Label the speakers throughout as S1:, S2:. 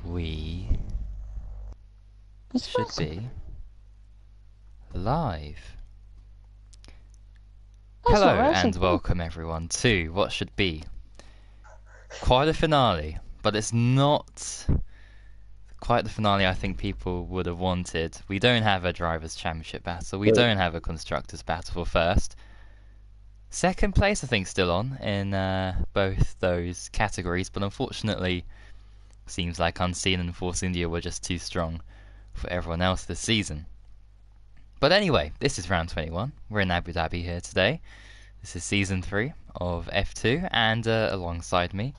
S1: we should be live. Hello and welcome everyone to what should be quite a finale, but it's not quite the finale I think people would have wanted. We don't have a Drivers' Championship battle, we don't have a Constructors' battle for first. Second place I think still on in both those categories, but unfortunately seems like Unseen and Force India were just too strong for everyone else this season. But anyway, this is round 21. We're in Abu Dhabi here today. This is season 3 of F2, and alongside me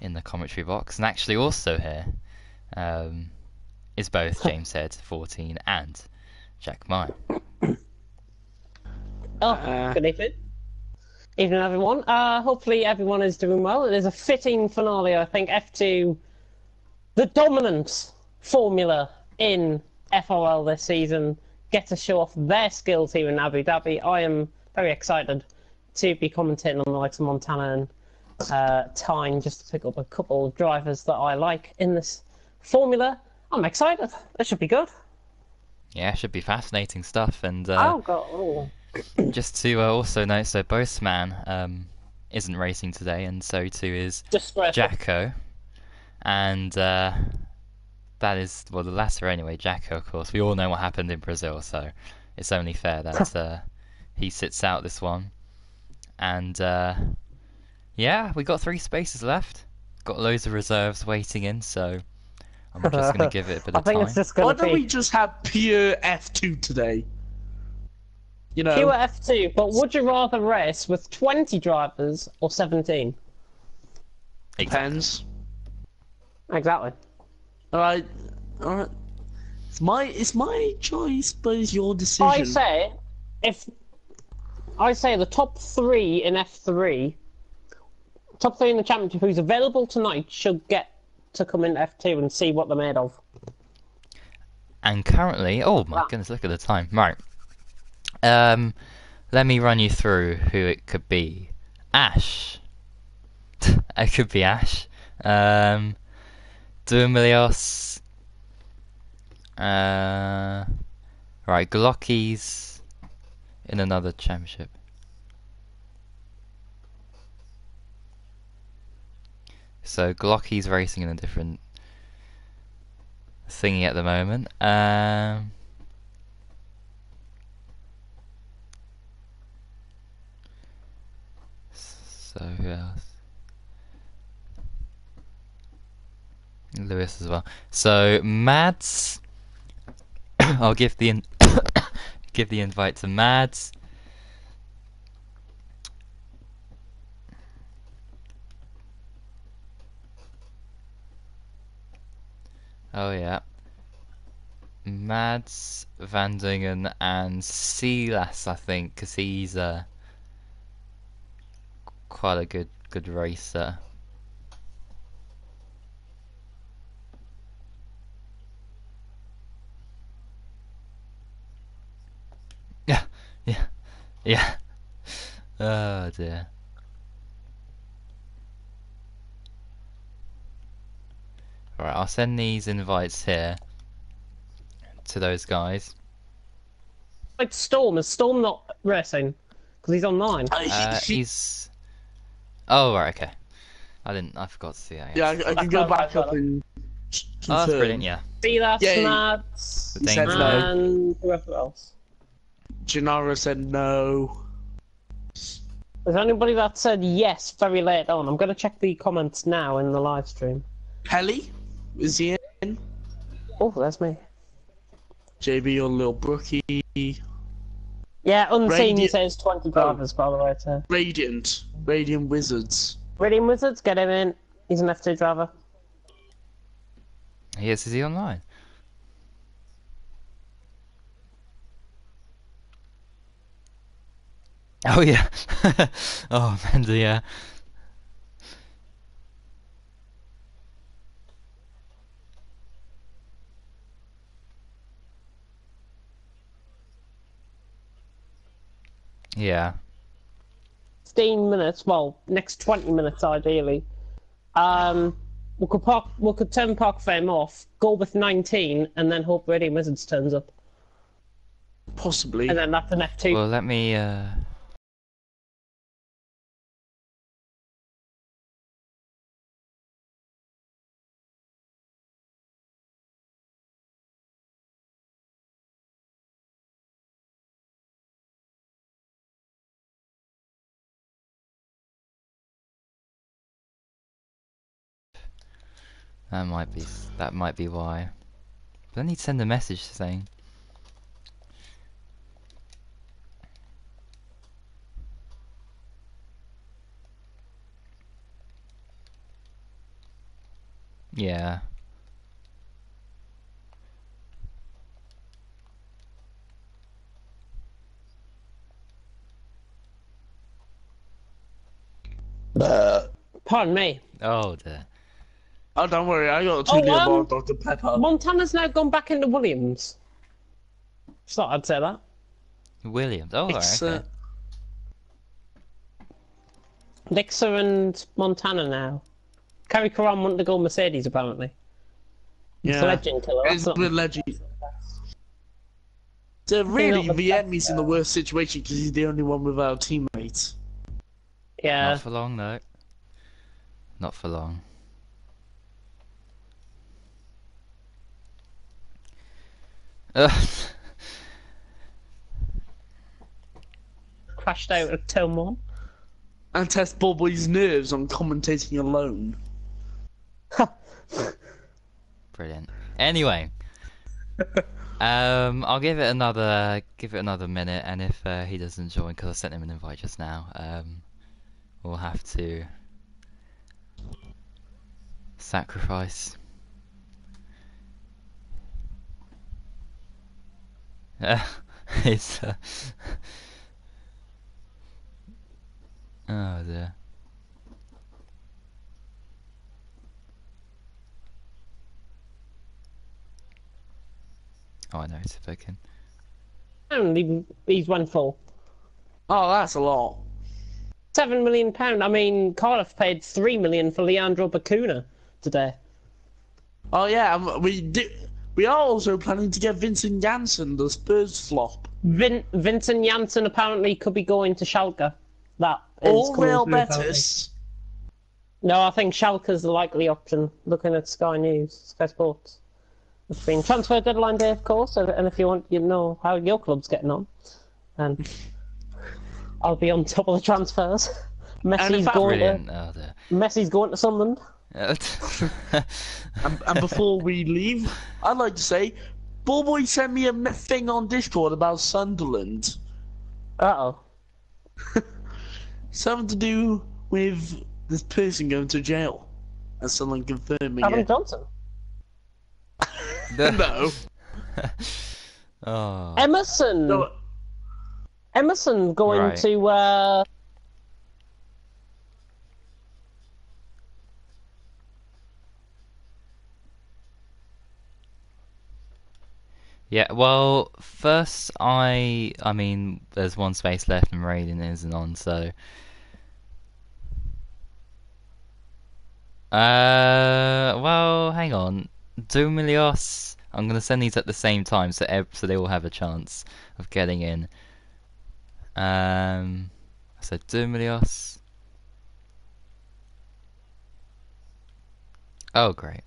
S1: in the commentary box, and actually also here, is both James Head 14 and Jack Meyer.
S2: Good evening. Evening everyone. Hopefully everyone is doing well. It is a fitting finale, I think. F2, the dominant formula in FRL this season, get to show off their skills here in Abu Dhabi. I am very excited to be commentating on the likes of Montana and Tyne, just to pick up a couple of drivers that I like in this formula. I'm excited. It should be good.
S1: Yeah, it should be fascinating stuff. And just to also note, so Boastman isn't racing today, and so too is Jacko. And that is, well, the latter anyway, Jacko, of course. We all know what happened in Brazil, so it's only fair that he sits out this one. And yeah, we got 3 spaces left. Got loads of reserves waiting in, so I'm just going to give it a bit of time.
S2: It's just gonna
S3: Why don't we just have pure F2 today? You know,
S2: pure F2, but would you rather race with 20 drivers or 17?
S3: Depends.
S2: Exactly.
S3: Alright. It's my choice, but it's your decision.
S2: I say the top 3 in F3, top 3 in the championship who's available tonight should get to come in F2 and see what they're made of.
S1: And currently, oh my goodness, look at the time. Right. Let me run you through who it could be. Ash. It could be Ash. Duemilios. Right, Glocky's in another championship. So Glocky's racing in a different thingy at the moment. So who else? Lewis as well. So Mads, I'll give the give the invite to Mads. Oh yeah, Mads, Vandingen, and Silas, I think, because he's quite a good racer. Yeah. Oh dear. Alright, I'll send these invites here to those guys.
S2: Like Storm, is Storm not racing? Because he's online.
S1: He's... Oh, right, okay. I forgot to see that.
S3: Yeah, I can go back up and
S1: oh, that's brilliant, yeah.
S2: Silas, Mads, and whoever else.
S3: Gennaro said no.
S2: There's anybody that said yes very late on. I'm going to check the comments now in the live stream.
S3: Pelly? Is he in?
S2: Oh, that's me.
S3: JB, your little brookie.
S2: Yeah, Unseen says 20 drivers, by the way, too.
S3: Radiant Wizards.
S2: Radiant Wizards, get him in. He's an F2 driver.
S1: Yes, is he online? Oh yeah. Oh Amanda, yeah. Yeah.
S2: 15 minutes, well, next 20 minutes ideally. We could turn Park Fame off, go with 19, and then hope Radiant Wizards turns up.
S3: Possibly.
S2: And then that's an F2.
S1: Well, let me. That might be why. But I need to send a message saying. Yeah.
S2: Pardon me.
S1: Oh dear.
S3: Oh, don't worry, I got a 2 litre bar of Dr. Pepper.
S2: Montana's now gone back into Williams. Just thought I'd say that.
S1: Williams. Oh,
S3: It's,
S1: okay.
S2: Dixer and Montana now. Kerry Karam wanted to go Mercedes, apparently. It's a legend killer.
S3: It's a legend. So really, Vietnamese in the worst situation because he's the only one without teammates.
S2: Yeah.
S1: Not for long, though. Not for long.
S2: Crashed out at turn 1.
S3: And test Bobo's nerves on commentating alone.
S1: Brilliant. Anyway, I'll give it another minute, and if he doesn't join, because I sent him an invite just now, we'll have to sacrifice. It's oh dear. Oh, I know it's spoken.
S2: He's won full.
S3: Oh, that's a lot.
S2: £7 million. I mean, Cardiff paid $3 million for Leandro Bacuna today.
S3: Oh yeah, we are also planning to get Vincent Janssen, the Spurs flop.
S2: Vincent Janssen apparently could be going to Schalke. That is
S3: All Real
S2: through,
S3: Betis.
S2: No, I think Schalke's the likely option. Looking at Sky News, Sky Sports. It's been transfer deadline day, of course, and if you want, you know how your club's getting on, and I'll be on top of the transfers. Messi's going to Sunderland.
S3: And before we leave, I'd like to say, Boy sent me a thing on Discord about Sunderland.
S2: Uh-oh.
S3: Something to do with this person going to jail. And someone confirming
S2: Adam
S3: it.
S2: Johnson.
S3: No.
S1: Oh.
S2: Emerson.
S3: No.
S2: Emerson going
S1: Right.
S2: to
S1: Yeah, well, first I mean, there's one space left and Raiden isn't on, so... well, hang on. Dumilios, I'm gonna send these at the same time, so they all have a chance of getting in. So Dumilios... Oh, great.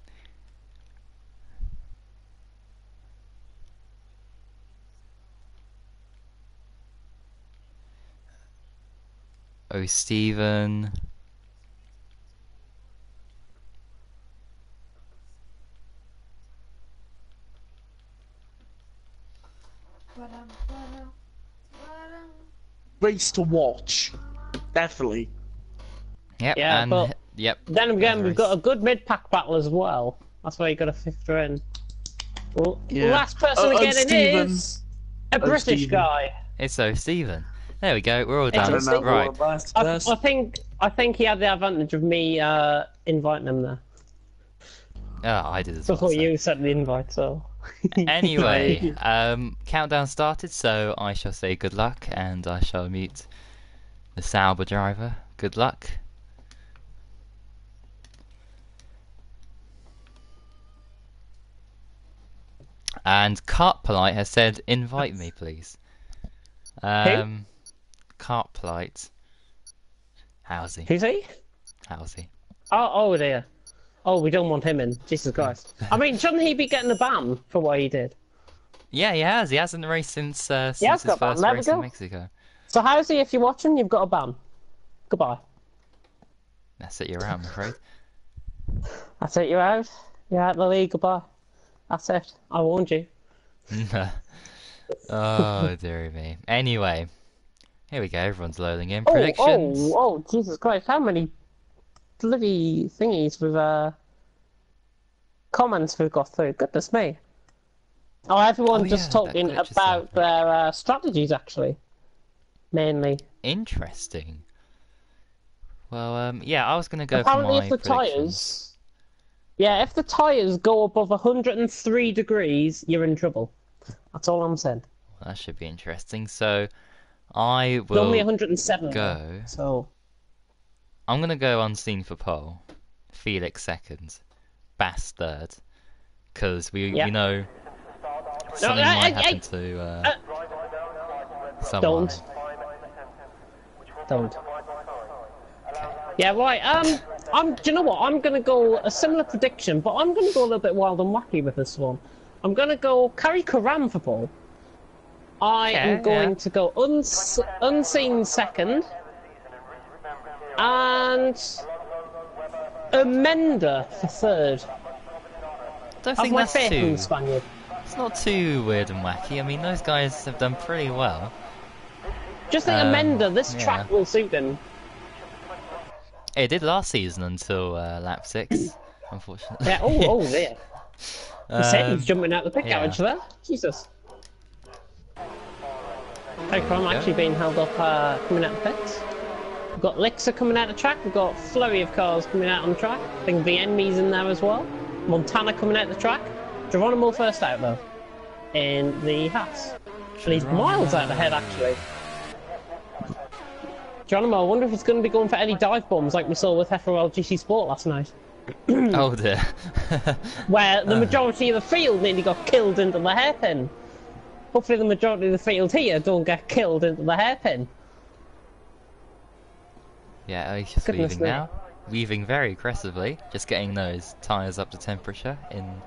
S1: Oh, Stephen.
S3: Race to watch. Definitely.
S1: Yep,
S2: Yeah,
S1: and
S2: but
S1: yep.
S2: then again, we've
S1: race.
S2: got a good mid-pack battle as well. That's why you got a fifth in. Well,
S3: Yeah.
S2: last person to get in
S3: Stephen.
S2: is a British
S3: Stephen.
S2: guy.
S1: It's so Stephen. There we go. We're all
S2: It's
S1: done.
S2: a Stephen.
S1: Right.
S2: I think he had the advantage of me inviting him there
S1: Oh, I did as well.
S2: before
S1: so.
S2: you sent the invite. So
S1: Anyway, countdown started, so I shall say good luck, and I shall mute the Sauber driver. Good luck. And Cartpolite has said, invite me, please. Cartpolite. How's he?
S2: Who's he?
S1: How's he?
S2: Oh dear. Oh, we don't want him in. Jesus Christ. I mean, shouldn't he be getting a ban for what he did?
S1: Yeah, he has. He hasn't raced since his
S2: got
S1: first
S2: ban. There we
S1: race
S2: go.
S1: in Mexico.
S2: So how's he? If you're watching, you've got a ban. Goodbye.
S1: That's it, you're out, I'm afraid.
S2: That's it, you're out. You're out of the league, goodbye. That's it. I warned you.
S1: Oh, dearie me. Anyway, here we go, everyone's loading in. Predictions.
S2: Oh, Jesus Christ, how many bloody thingies with comments we've got through. Goodness me. Oh, everyone just talking about their strategies, actually. Mainly.
S1: Interesting. Well, yeah, I was going to go
S2: Apparently
S1: for my
S2: if the tyres... Yeah, if the tyres go above 103 degrees, you're in trouble. That's all I'm saying.
S1: Well, that should be interesting. So, I will
S2: only 107
S1: go...
S2: So...
S1: I'm going to go unseen for pole. Felix second. Bass third. Because we know... Something might happen to someone.
S2: Don't. Yeah, right. Do you know what? I'm gonna go a similar prediction, but I'm gonna go a little bit wild and wacky with this one. I'm gonna go Carry Karam for Paul. I am going to go unseen second, and Amenda for third.
S1: Don't think that's
S2: faith in
S1: too.
S2: the Spaniard.
S1: It's not too weird and wacky. I mean, those guys have done pretty well.
S2: Just think Amenda, this track will suit him.
S1: It did last season until lap 6, unfortunately.
S2: Yeah. Oh dear. He said he's jumping out the pit garage there. Jesus. I'm actually being held up coming out the pits. We've got Lixa coming out the track. We've got flurry of cars coming out on the track. I think the enemy's in there as well. Montana coming out the track. Geronimo first out though, in the Haas. And he's miles out ahead actually. Geronimo, I wonder if he's going to be going for any dive bombs like we saw with FRL GC Sport last night.
S1: Oh dear.
S2: Where the majority of the field nearly got killed into the hairpin. Hopefully the majority of the field here don't get killed into the hairpin.
S1: Yeah, he's just weaving now. Weaving very aggressively, just getting those tyres up to temperature in.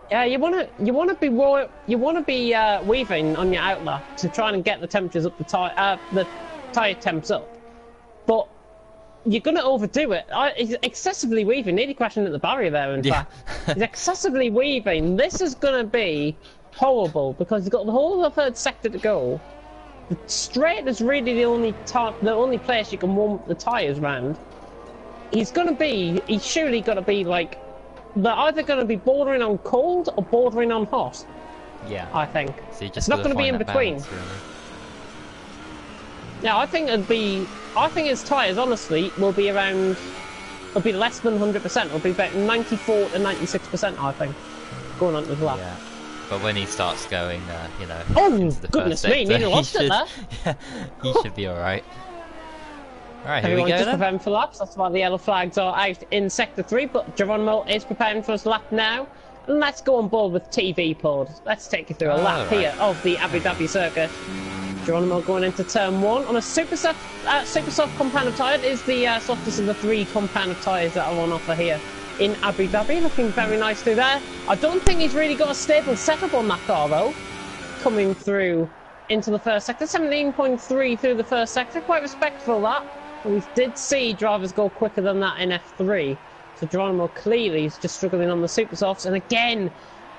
S2: Yeah, you wanna be weaving on your outlap to try and get the temperatures up, the tyre temps up, but you're gonna overdo it. He's excessively weaving, nearly crashing at the barrier there. In fact, he's excessively weaving. This is gonna be horrible because he's got the whole of the third sector to go. The straight is really the only place you can warm up the tyres round. He's surely gonna be like. They're either going to be bordering on cold or bordering on hot.
S1: Yeah.
S2: I think.
S1: So
S2: it's not going to be in between.
S1: Balance, really.
S2: Yeah, I think his tyres, honestly, will be around. It'll be less than 100%. It'll be about 94 to 96%, I think, going on to the lap.
S1: Yeah. But when he starts going,
S2: Oh,
S1: into the
S2: goodness
S1: first
S2: me,
S1: sector,
S2: nearly lost it there.
S1: Yeah, he should be alright. Alright, here
S2: Everyone
S1: we go
S2: just
S1: then.
S2: preparing for laps. That's why the yellow flags are out in Sector 3, but Geronimo is preparing for his lap now. And let's go on board with TV Pod. Let's take you through a lap here of the Abu Dhabi circuit. Geronimo going into turn 1 on a super soft compound of tyre. It is the softest of the 3 compound of tyres that are on offer here in Abu Dhabi. Looking very nice through there. I don't think he's really got a stable setup on that car though. Coming through into the first sector. 17.3 through the first sector. Quite respectful that. But we did see drivers go quicker than that in F3. So Geronimo clearly is just struggling on the super softs. And again,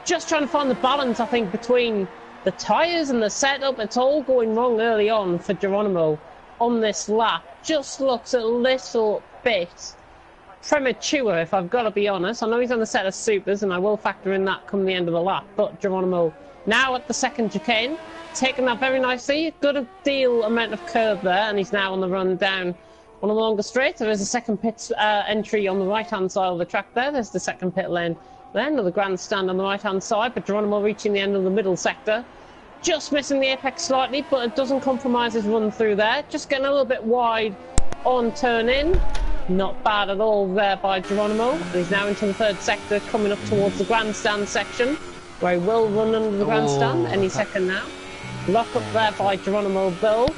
S2: just trying to find the balance, I think, between the tyres and the setup. It's all going wrong early on for Geronimo on this lap. Just looks a little bit premature, if I've got to be honest. I know he's on the set of supers, and I will factor in that come the end of the lap. But Geronimo now at the second chicane, taking that very nicely. Good deal amount of curve there, and he's now on the run down one of the longer straights. There is a second pit entry on the right-hand side of the track there. There's the second pit lane there, another grandstand on the right-hand side, but Geronimo reaching the end of the middle sector. Just missing the apex slightly, but it doesn't compromise his run through there. Just getting a little bit wide on turn in. Not bad at all there by Geronimo. And he's now into the third sector, coming up towards the grandstand section. where he will run under the grandstand any second now. Lock up there by Geronimo Bill.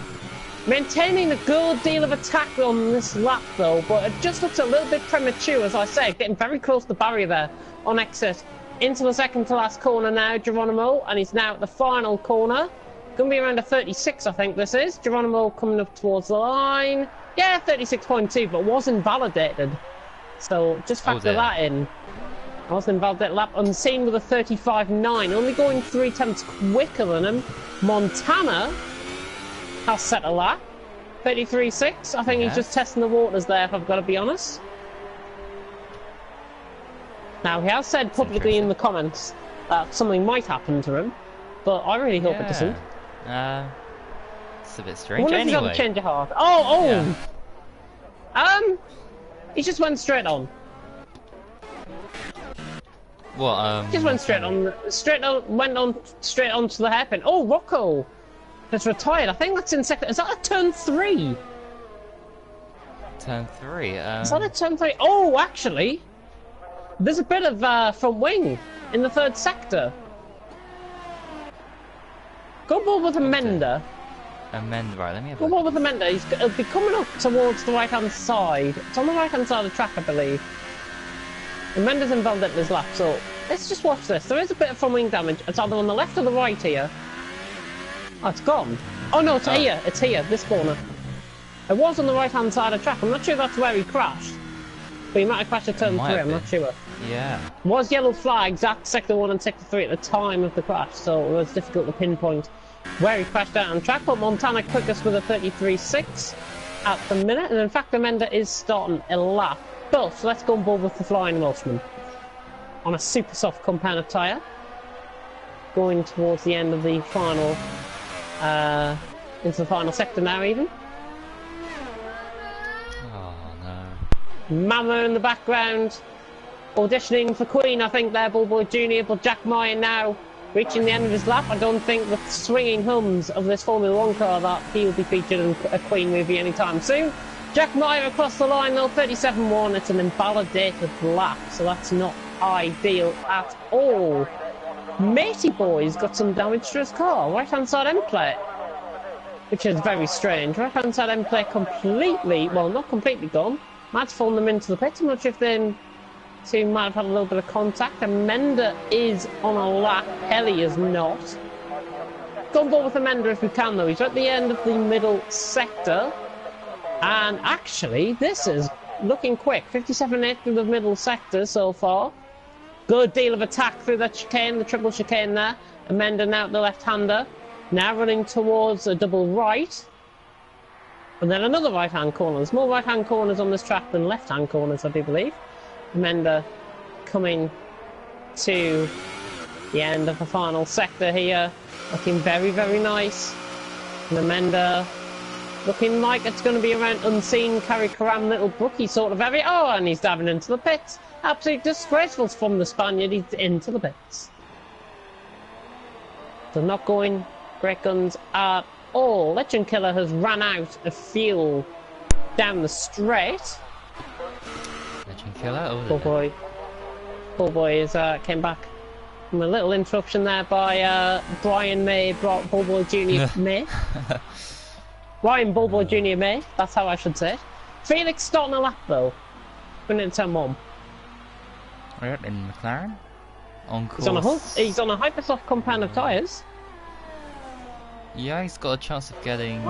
S2: Maintaining a good deal of attack on this lap though, but it just looks a little bit premature, as I said, getting very close to the barrier there on exit. Into the second to last corner now, Geronimo, and he's now at the final corner. Going to be around a 36, I think this is. Geronimo coming up towards the line. Yeah, 36.2, but was invalidated. So just factor that in. Was invalidated lap unseen with a 35.9, only going 3 tenths quicker than him. Montana has set a lap. 33.6. I think he's just testing the waters there, if I've got to be honest. Now, he has said publicly in the comments that something might happen to him, but I really hope it doesn't.
S1: It's a bit strange. Anyway.
S2: He's got a change of heart. Oh! He just went straight on.
S1: What?
S2: Just went straight on, went on straight onto the hairpin. Oh, Rocco has retired. I think that's in second. Is that a turn 3?
S1: Turn 3.
S2: Is that a turn 3? Oh, actually, there's a bit of front wing in the third sector. Go ball with Amenda.
S1: Amenda, right? Let me have a
S2: Go ball with Amenda. He'll be coming up towards the right-hand side. It's on the right-hand side of the track, I believe. Amenda's involved in his lap, so let's just watch this. There is a bit of front wing damage. It's either on the left or the right here. Oh, it's gone. Oh no, it's here. It's here, this corner. It was on the right-hand side of the track. I'm not sure that's where he crashed. But he might have crashed at turn 3, I'm not sure.
S1: Yeah.
S2: Was yellow flags at sector 1 and sector 3 at the time of the crash, so it was difficult to pinpoint where he crashed out on track. But Montana quickest with a 33.6 at the minute, and in fact Amenda is starting a lap. But let's go on board with the Flying Welshman on a super soft compound tyre, going towards the end of the final, into the final sector now even.
S1: Oh no.
S2: Mama in the background, auditioning for Queen, I think there, Bullboy Jr., but Jack Meyer now reaching the end of his lap. I don't think with swinging hums of this Formula 1 car that he'll be featured in a Queen movie anytime soon. Jack Meyer across the line though, 37.1, it's an invalidated lap, so that's not ideal at all. Matey Boy's got some damage to his car, right-hand side end plate, which is very strange. Right-hand side end plate completely, well, not completely gone. Matt's fallen them into the pits. I'm not sure if they two might have had a little bit of contact. Amenda is on a lap, Kelly is not. Go on board with Amenda if we can though, he's at the end of the middle sector. And actually, this is looking quick. 57.8 through the middle sector so far. Good deal of attack through that chicane, the triple chicane there. Amenda now at the left-hander. Now running towards a double right. And then another right-hand corner. There's more right-hand corners on this track than left-hand corners, I do believe. Amenda coming to the end of the final sector here. Looking very, very nice. And Amenda looking like it's going to be around unseen Carry Karam Little Brookie sort of area. Oh, and he's diving into the pits. Absolutely disgraceful from the Spaniard. He's into the pits. So not going great guns at all. Legend Killer has ran out of fuel down the straight.
S1: Legend Killer? Oh,
S2: poor boy. Poor boy is, came back from a little interruption there by Brian May, Bullboy Jr. May. Ryan Bullboy Jr. May, that's how I should say it. Felix starting a lap though. Going into turn 1.
S1: Right, in McLaren. On
S2: He's
S1: course.
S2: on a hypersoft compound of tyres.
S1: Yeah, he's got a chance of getting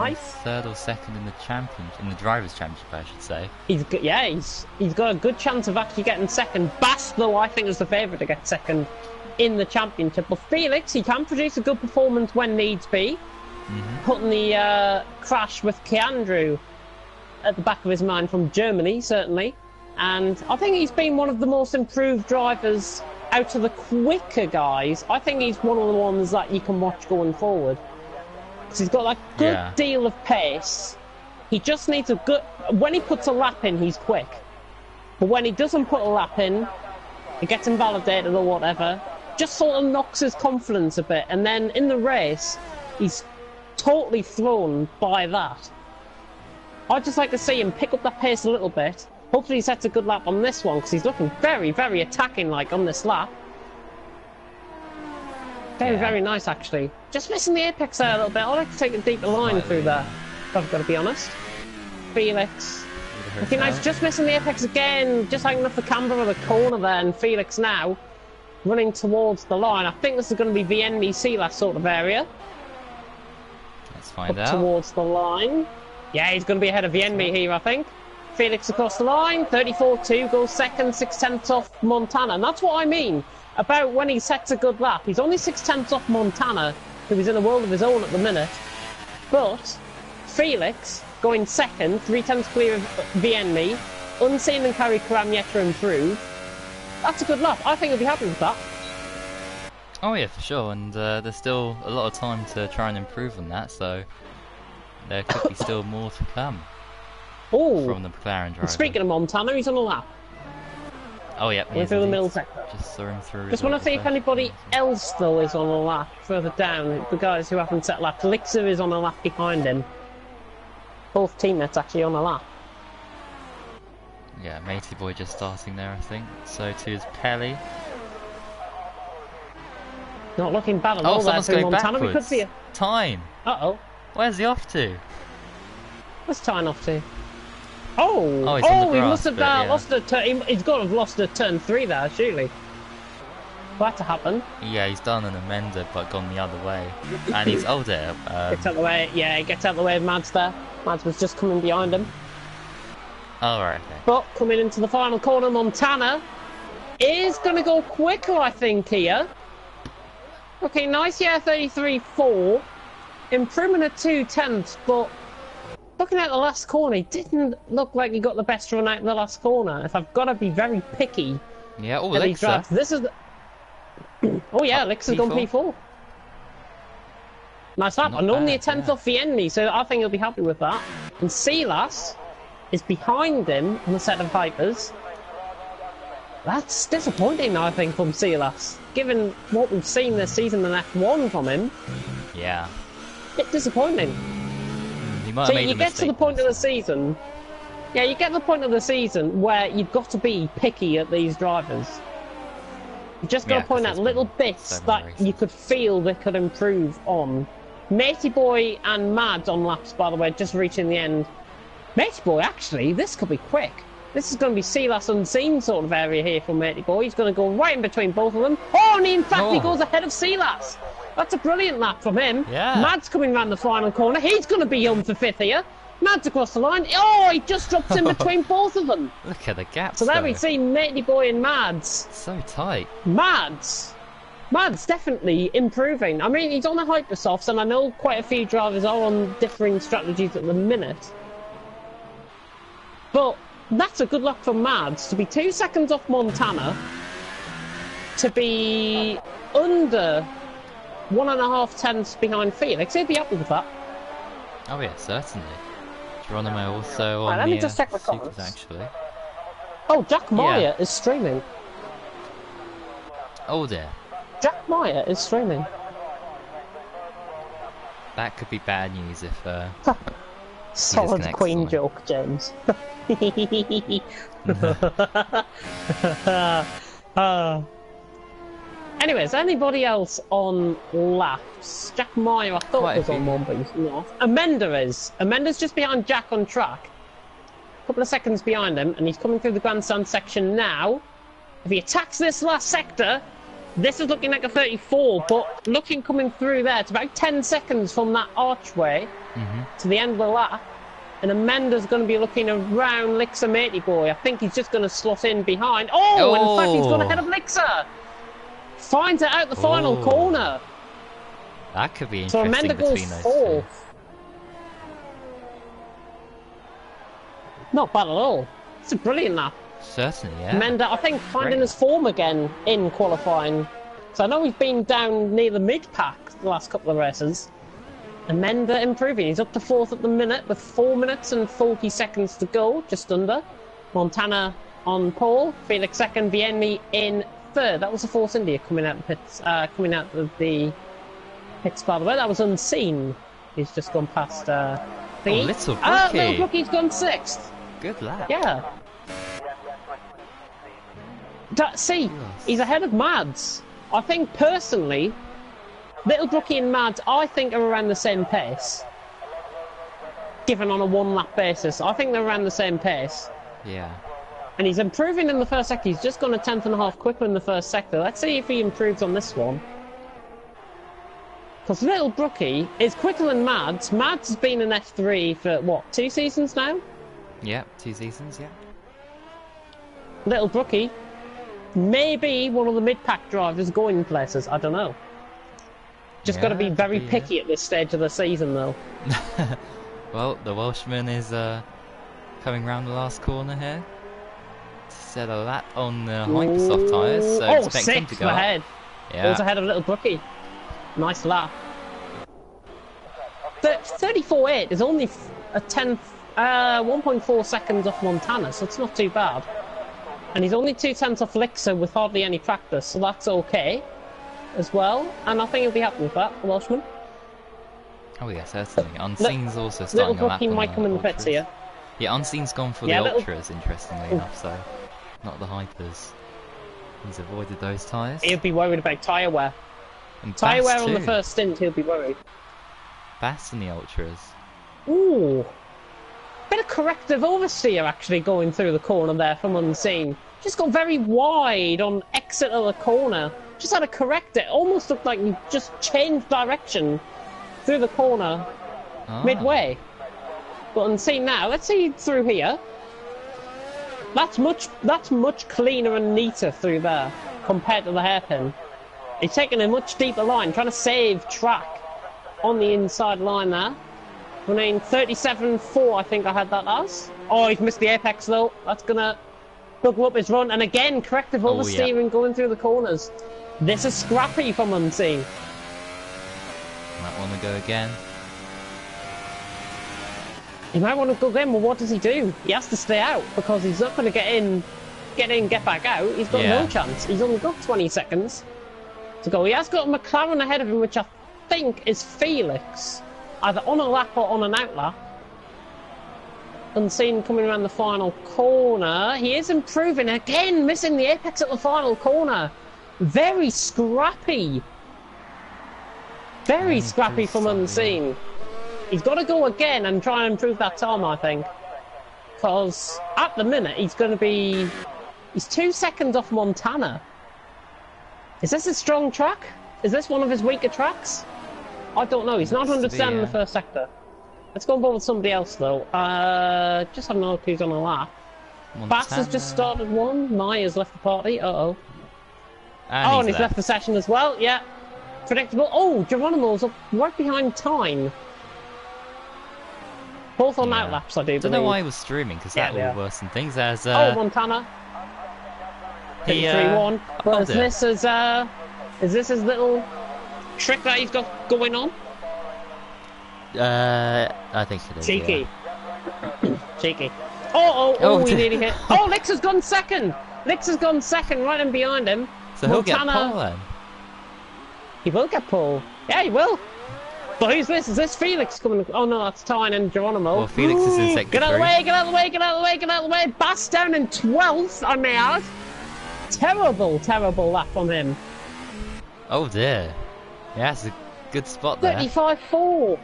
S1: third or second in the drivers' championship, I should say.
S2: He's got a good chance of actually getting second. Bass, though, I think is the favourite to get second in the championship. But Felix, he can produce a good performance when needs be. Putting the crash with Keandrew at the back of his mind from Germany, certainly. And I think he's been one of the most improved drivers out of the quicker guys. I think he's one of the ones that you can watch going forward. Because he's got like a good deal of pace. He just needs a good... When he puts a lap in, he's quick. But when he doesn't put a lap in, he gets invalidated or whatever, just sort of knocks his confidence a bit. And then in the race, he's totally thrown by that. I'd just like to see him pick up that pace a little bit. Hopefully he sets a good lap on this one, because he's looking very, very attacking like on this lap. Very,
S1: Yeah.
S2: very nice, actually. Just missing the apex there a little bit. I like to take a deeper line through there, if I've got to be honest. Felix. Looking nice, just missing the apex again. Just hanging off the camber of the corner there, and Felix now running towards the line. I think this is going to be the NBC last sort of area.
S1: Let's find
S2: Up
S1: out.
S2: towards the line. Yeah, he's going to be ahead of the enemy here, I think. Felix across the line, 34.2, goes second, 6/10 off Montana. And that's what I mean about when he sets a good lap. He's only 6/10 off Montana, who is in a world of his own at the minute. But Felix going second, 3/10 clear of the enemy, unseen and carry Karam yet to improve. That's a good lap. I think he'll be happy with that.
S1: Oh yeah, for sure. And there's still a lot of time to try and improve on that, so there could be still more to come
S2: Oh,
S1: from the McLaren driver.
S2: speaking of Montana, he's on a lap.
S1: Oh yeah,
S2: Going through the middle sector.
S1: Just saw him through.
S2: Just want to see if anybody else though is on a lap further down. The guys who haven't set laps. Lixer is on a lap behind him. Both teammates actually on a lap.
S1: Yeah, Matey Boy just starting there, I think. So too is Pelly.
S2: Not looking bad at
S1: Oh,
S2: all there
S1: someone's
S2: through
S1: going
S2: Montana. We
S1: backwards.
S2: could see a...
S1: Time.
S2: Uh-oh.
S1: Where's he off to?
S2: What's tying off to? Oh!
S1: Oh, he's on the
S2: he
S1: grass,
S2: must have
S1: but yeah.
S2: lost a turn. He's got to have lost a turn 3 there, surely. For that to happen.
S1: Yeah, he's done an amender, but gone the other way. And he's older.
S2: Gets out of the way. Yeah, he gets out of the way of Mads there. Mads was just coming behind him.
S1: Oh, right, okay.
S2: But coming into the final corner, Montana is going to go quicker, I think, here. Okay, nice, yeah, 33.4. Improvement of 2/10, but looking at the last corner, he didn't look like he got the best run out of the last corner. If I've got to be very picky
S1: Yeah, oh,
S2: at these drafts,
S1: Alexa.
S2: this is... Oh yeah, Lixer's gone P4. Nice lap,
S1: Not
S2: and only a
S1: bad,
S2: 10th
S1: yeah.
S2: off the enemy, so I think he'll be happy with that. And Silas is behind him on the set of Vipers. That's disappointing, I think, from Silas. Given what we've seen this season in F1 from him,
S1: Yeah.
S2: bit disappointing.
S1: He might
S2: So
S1: have made
S2: you
S1: a
S2: get to the
S1: mistake
S2: point of
S1: there,
S2: the season, yeah, you get to the point of the season where you've got to be picky at these drivers. You've just got
S1: Yeah,
S2: to point
S1: 'cause
S2: out
S1: there's
S2: little
S1: been
S2: bits
S1: so many
S2: that
S1: races.
S2: you could feel they could improve on. Matey Boy and Mads on laps, by the way, just reaching the end. Matey Boy, actually, this could be quick. This is going to be Silas unseen sort of area here for Matey Boy. He's going to go right in between both of them. Oh, and in fact, he
S1: Oh.
S2: goes ahead of Silas. That's a brilliant lap from him.
S1: Yeah.
S2: Mads coming round the final corner. He's going to be on for 5th here. Mads across the line. Oh, he just drops in between both of them.
S1: Look at the gaps.
S2: So there
S1: though.
S2: we see Matey Boy and Mads.
S1: So tight.
S2: Mads definitely improving. I mean, he's on the Hypersofts, and I know quite a few drivers are on differing strategies at the minute. But that's a good luck for Mads to be 2 seconds off Montana, to be under 1.5 tenths behind Felix. He'd be happy with that.
S1: Oh yeah, certainly. Geronimo also on
S2: Right, let me
S1: the
S2: just check the
S1: supers,
S2: comments.
S1: actually.
S2: Oh, Jack Meyer is streaming.
S1: Oh dear.
S2: Jack Meyer is streaming.
S1: That could be bad news if
S2: Solid
S1: disconnects
S2: Queen
S1: something.
S2: joke, James. Anyways, anybody else on laps? Jack Meyer, I thought
S1: Quite a
S2: was on
S1: few.
S2: one, but he's not. Amenda is. Amenda's just behind Jack on track. A couple of seconds behind him, and he's coming through the grandstand section now. If he attacks this last sector, this is looking like a 34, but looking coming through there, it's about 10 seconds from that archway to the end of the lap. And Amenda's going to be looking around Lixer Matey Boy. I think he's just going to slot in behind. Oh, in fact, he's gone ahead of Lixer. Finds it out the final
S1: Oh.
S2: corner.
S1: that could be
S2: So
S1: interesting
S2: Amenda goes
S1: between those two.
S2: 4th. Not bad at all. It's a brilliant lap.
S1: Certainly, yeah.
S2: Amenda, I think, finding
S1: Great.
S2: his form again in qualifying. So I know he's been down near the mid-pack the last couple of races. Amenda improving. He's up to 4th at the minute with 4 minutes and 40 seconds to go, just under. Montana on pole. Felix second. Vienni in 3rd. That was a Force India coming out of the pits. Coming out of the pits, by the way. That was unseen. He's just gone past. Thingy.
S1: Little
S2: Little
S1: Brookie.
S2: Brookie's gone 6th.
S1: Good lap.
S2: Yeah. See, he's ahead of Mads. I think personally, Little Brookie and Mads, I think, are around the same pace. Given on a one-lap basis, I think they're around the same pace.
S1: Yeah.
S2: And he's improving in the first sector. He's just gone a tenth and a half quicker in the first sector. Let's see if he improves on this one. Because Little Brookie is quicker than Mads. Mads has been in F3 for, what, 2 seasons now?
S1: Yeah, 2 seasons, yeah.
S2: Little Brookie, maybe one of the mid-pack drivers going places. I don't know. Just got to be very picky at this stage of the season, though.
S1: Well, the Welshman is coming round the last corner here. Set a lap on the Hypersoft tyres, so expect him to go
S2: ahead.
S1: Yeah.
S2: It was ahead of Little Brookie. Nice lap. 34.8 is only a tenth, 1.4 seconds off Montana, so it's not too bad. And he's only 2 tenths off Lixer with hardly any practice, so that's okay as well. And I think he'll be happy with that, the Welshman.
S1: Oh yeah, certainly. Unseen's also starting
S2: Little
S1: a lap
S2: Brookie
S1: on
S2: might come in the pits here.
S1: Yeah, Unseen's gone for the Ultras, interestingly enough, so not the Hypers. He's avoided those tyres.
S2: He'll be worried about tyre wear.
S1: And
S2: tyre wear
S1: too.
S2: on the first stint, he'll be worried.
S1: Bass in the Ultras.
S2: Ooh. Bit of corrective oversteer actually going through the corner there from Unseen. Just got very wide on exit of the corner. Just had to correct it. Almost looked like he just changed direction through the corner midway. But Unseen now, let's see through here. That's much cleaner and neater through there compared to the hairpin. He's taking a much deeper line, trying to save track on the inside line there. Running 37.4, I think I had that as. Oh, he's missed the apex though. That's gonna buckle up his run. And again, corrective oversteering going through the corners. This is scrappy from Unseen.
S1: Might want to go again.
S2: He might want to go again, but what does he do? He has to stay out because he's not going to get in, get back out. He's got no chance. He's only got 20 seconds to go. He has got a McLaren ahead of him, which I think is Felix, either on a lap or on an out lap. Unseen coming around the final corner. He is improving again, missing the apex at the final corner. Very scrappy. Very scrappy from Unseen. He's got to go again and try and improve that time, I think. Because at the minute, he's going to be... He's 2 seconds off Montana. Is this a strong track? Is this one of his weaker tracks? I don't know. He's not 100% in the first sector. Let's go and ball with somebody else, though. Just having a look who's on a lap. Bass has just started one. Maya's left the party. Uh-oh. And he's left the session as well. Yeah. Predictable. Oh, Geronimo's up right behind Time. Both on outlaps, I do believe.
S1: I don't know why he was streaming, because that will worsen things. As
S2: Montana. 3-1. But is this his little trick that he's got going on?
S1: I think it is.
S2: Cheeky. Cheeky. Oh, he nearly hit. Oh, Lix has gone second. Lix has gone second, right in behind him.
S1: So he'll get pole then.
S2: He will get pole. Yeah, he will. But who's this? Is this Felix coming? Oh no, that's Tyne and Geronimo.
S1: Well, Felix is in sector 3.
S2: Get out of the way, get out of the way, get out of the way, get out of the way. Bass down in 12th, I may add. Terrible, terrible lap on him.
S1: Oh dear. Yeah, it's a good spot there.
S2: 35.4.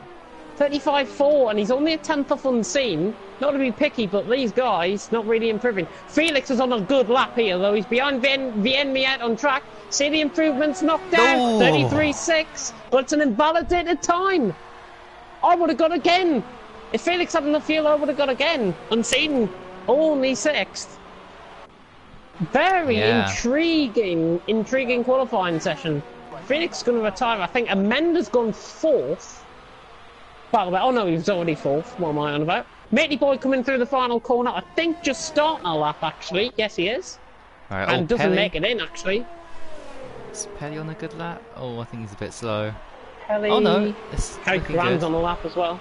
S2: 35.4, and he's only a tenth off Unseen. Not to be picky, but these guys not really improving. Felix is on a good lap here, though. He's behind Vienmi out on track. See the improvements knocked out. 33.6, but it's an invalidated time. I would have got again. If Felix had enough fuel, I would have got again. Unseen, only 6th. Very intriguing qualifying session. Felix is going to retire. I think Amenda's gone 4th. By the way, oh no, he was already 4th. What am I on about? Matey Boy coming through the final corner. I think just starting a lap, actually. Yes, he is.
S1: Right,
S2: and doesn't make it in, actually.
S1: Is Pelly on a good lap? Oh, I think he's a bit slow.
S2: Pelly...
S1: Oh no,
S2: Harry Graham's on the lap as well.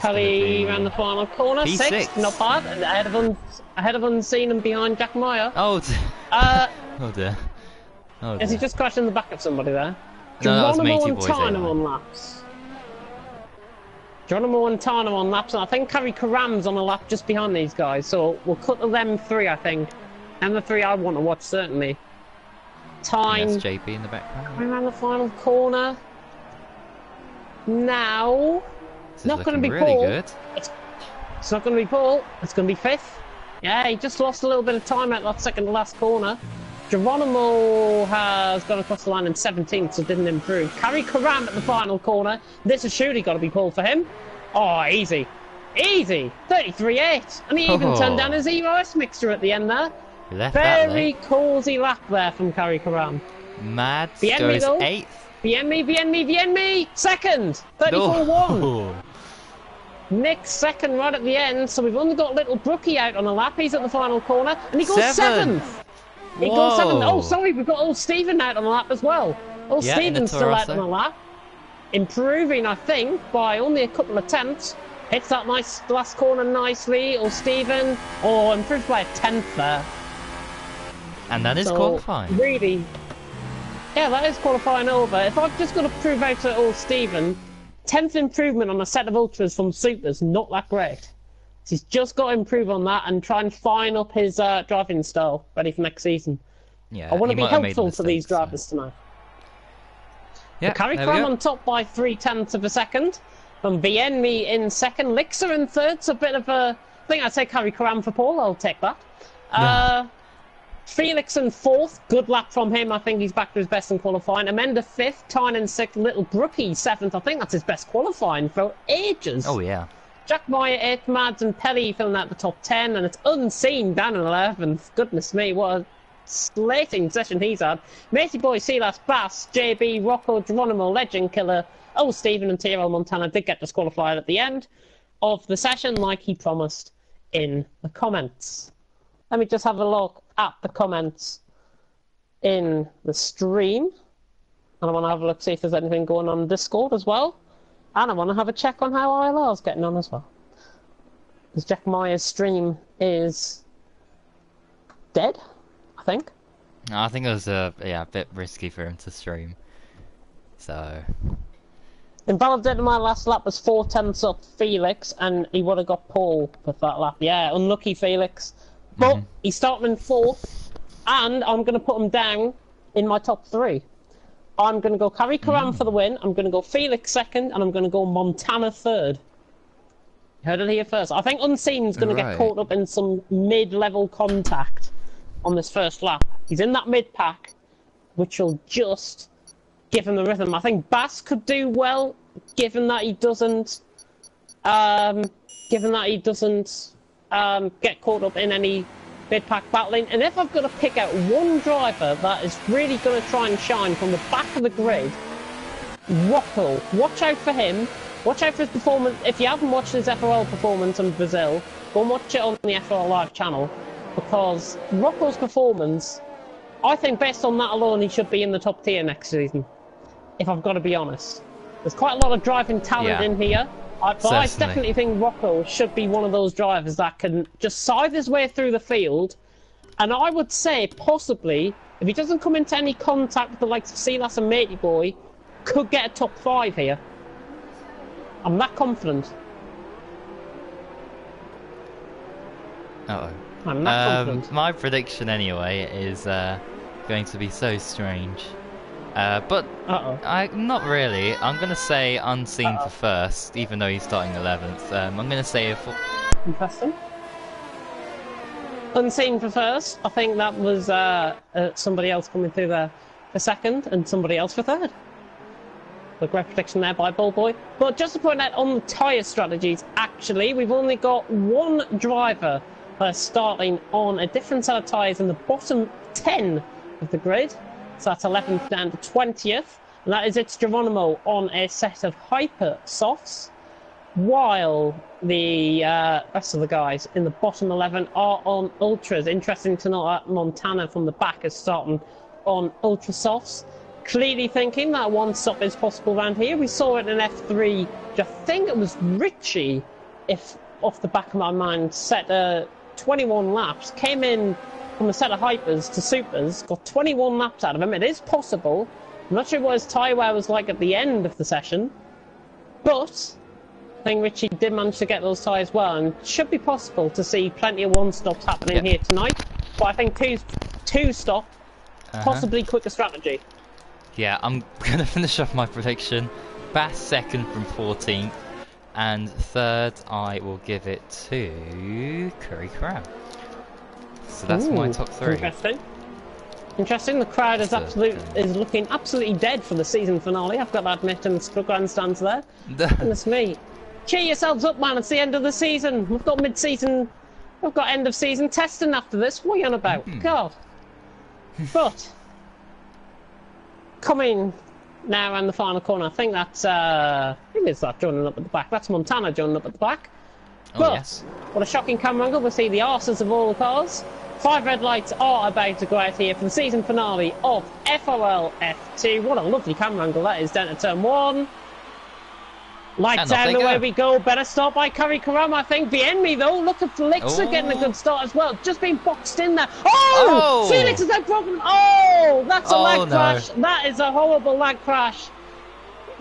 S2: Pelly ran the final corner.
S1: P6.
S2: 6th, not bad. Ahead of Unseen and behind Jack Meyer.
S1: Oh dear. Oh dear.
S2: Has he just crashed in the back of somebody there?
S1: No,
S2: Geronimo and Tano on laps. Geronimo and Tano on laps, and I think Harry Karam's on a lap just behind these guys, so we'll cut to them 3, I think. And the 3 I want to watch, certainly. Time.
S1: That's JB in the background.
S2: Coming around the final corner. Now.
S1: This is
S2: Not going to be
S1: really
S2: Paul.
S1: good.
S2: It's not going to be Paul. It's going to be 5th. Yeah, he just lost a little bit of time at that second to last corner. Geronimo has gone across the line in 17th, so didn't improve. Carry Karam at the final corner. This has surely got to be Paul for him. Oh, easy. Easy. 33.8. And he even turned down his EOS mixture at the end there. Very cosy lap there from Carry Karam.
S1: Mad
S2: Bienmi
S1: goes
S2: though.
S1: 8th.
S2: Bienmi. Second. 34.1. Nick's second right at the end, so we've only got little Brookie out on the lap. He's at the final corner, and he goes 7th. He goes 7th. Oh, sorry, we've got old Stephen out on the lap as well. Old Stephen's still out on the lap. Improving, I think, by only a couple of tenths. Hits that nice last corner nicely. Old Stephen. Oh, improved by a 10th there.
S1: And that is qualifying.
S2: Really. Yeah, that is qualifying over. If I've just got to prove out to old Stephen, 10th improvement on a set of ultras from Supers, not that great. So he's just got to improve on that and try and fine up his driving style ready for next season.
S1: Yeah,
S2: I want to be helpful to these drivers tonight.
S1: Yeah,
S2: Carry Cram on top by 0.3 of a second. From Bienmi in second. Lixer in third. So a bit of a... I think I'd say Carry Cram for Paul. I'll take that. Felix in fourth. Good lap from him. I think he's back to his best in qualifying. Amanda fifth. Tyne in sixth. Little Brookie seventh. I think that's his best qualifying for ages.
S1: Oh, yeah.
S2: Jack Meyer 8th. Mads and Pelly filling out the top 10. And it's Unseen down in 11th. Goodness me, what a slating session he's had. Matey Boy, Silas, Bass, JB, Rocco, Geronimo, Legend Killer, Oh Stephen and TRL Montana did get disqualified at the end of the session like he promised in the comments. Let me just have a look at the comments in the stream. And I want to have a look, see if there's anything going on in Discord as well. And I want to have a check on how ILR's getting on as well. Because Jack Meyer's stream is dead, I think.
S1: I think it was a bit risky for him to stream. So...
S2: Invalidated my last lap was 0.4 up Felix, and he would have got Paul with that lap. Yeah, unlucky Felix. But he's starting in fourth, and I'm going to put him down in my top 3. I'm going to go Carry Karam for the win, I'm going to go Felix second, and I'm going to go Montana third. You heard it here first. I think Unseen's going to get caught up in some mid-level contact on this first lap. He's in that mid-pack, which will just give him the rhythm. I think Bass could do well, given that he doesn't get caught up in any mid-pack battling. And if I've got to pick out one driver that is really going to try and shine from the back of the grid, Rocco. Watch out for him. Watch out for his performance. If you haven't watched his FRL performance in Brazil, go and watch it on the FRL Live channel, because Rocco's performance, I think based on that alone, he should be in the top tier next season, if I've got to be honest. There's quite a lot of driving talent in here, but I definitely think Rocco should be one of those drivers that can just scythe his way through the field, and I would say possibly, if he doesn't come into any contact with the likes of Silas and Matey Boy, could get a top 5 here. I'm that confident.
S1: Uh-oh.
S2: I'm that confident.
S1: My prediction anyway is going to be so strange. But not really. I'm going to say Unseen for first, even though he's starting 11th. I'm going to say
S2: Interesting. Unseen for first. I think that was somebody else coming through there for second, and somebody else for third. A great prediction there by Bullboy. But just to point out on the tyre strategies, actually, we've only got one driver starting on a different set of tyres in the bottom 10 of the grid. So that's 11th down to 20th. And that is it's Geronimo on a set of hyper softs, while the rest of the guys in the bottom 11 are on ultras. Interesting to note that Montana from the back is starting on ultra softs. Clearly thinking that one stop is possible around here. We saw it in F3, which I think it was Richie, if off the back of my mind, set 21 laps, came in from a set of hypers to supers, got 21 laps out of him. It is possible. I'm not sure what his tyre wear was like at the end of the session, but I think Richie did manage to get those tyres well, and it should be possible to see plenty of one stops happening here tonight. But I think two stop possibly quicker strategy.
S1: Yeah, I'm gonna finish off my prediction. Bass second from 14th, and third I will give it to Curry Cram. So that's my top 3.
S2: Interesting. Interesting. The crowd is looking absolutely dead for the season finale. I've got to admit, in the grandstands there. Goodness me. Cheer yourselves up, man. It's the end of the season. We've got mid-season. We've got end of season testing after this. What are you on about? God. But coming now around the final corner, I think that's who is that joining up at the back? That's Montana joining up at the back. But
S1: yes.
S2: What a shocking camera angle. We'll see the arses of all the cars. 5 red lights are about to go out here for the season finale of FRL F2. What a lovely camera angle that is down to turn 1. Lights down, away we go. Better start by Curry Karam, I think. Behind me, though. Look at Felixer getting a good start as well. Just being boxed in there. Oh! Felix has had problem. Oh! That's a lag crash. That is a horrible lag crash.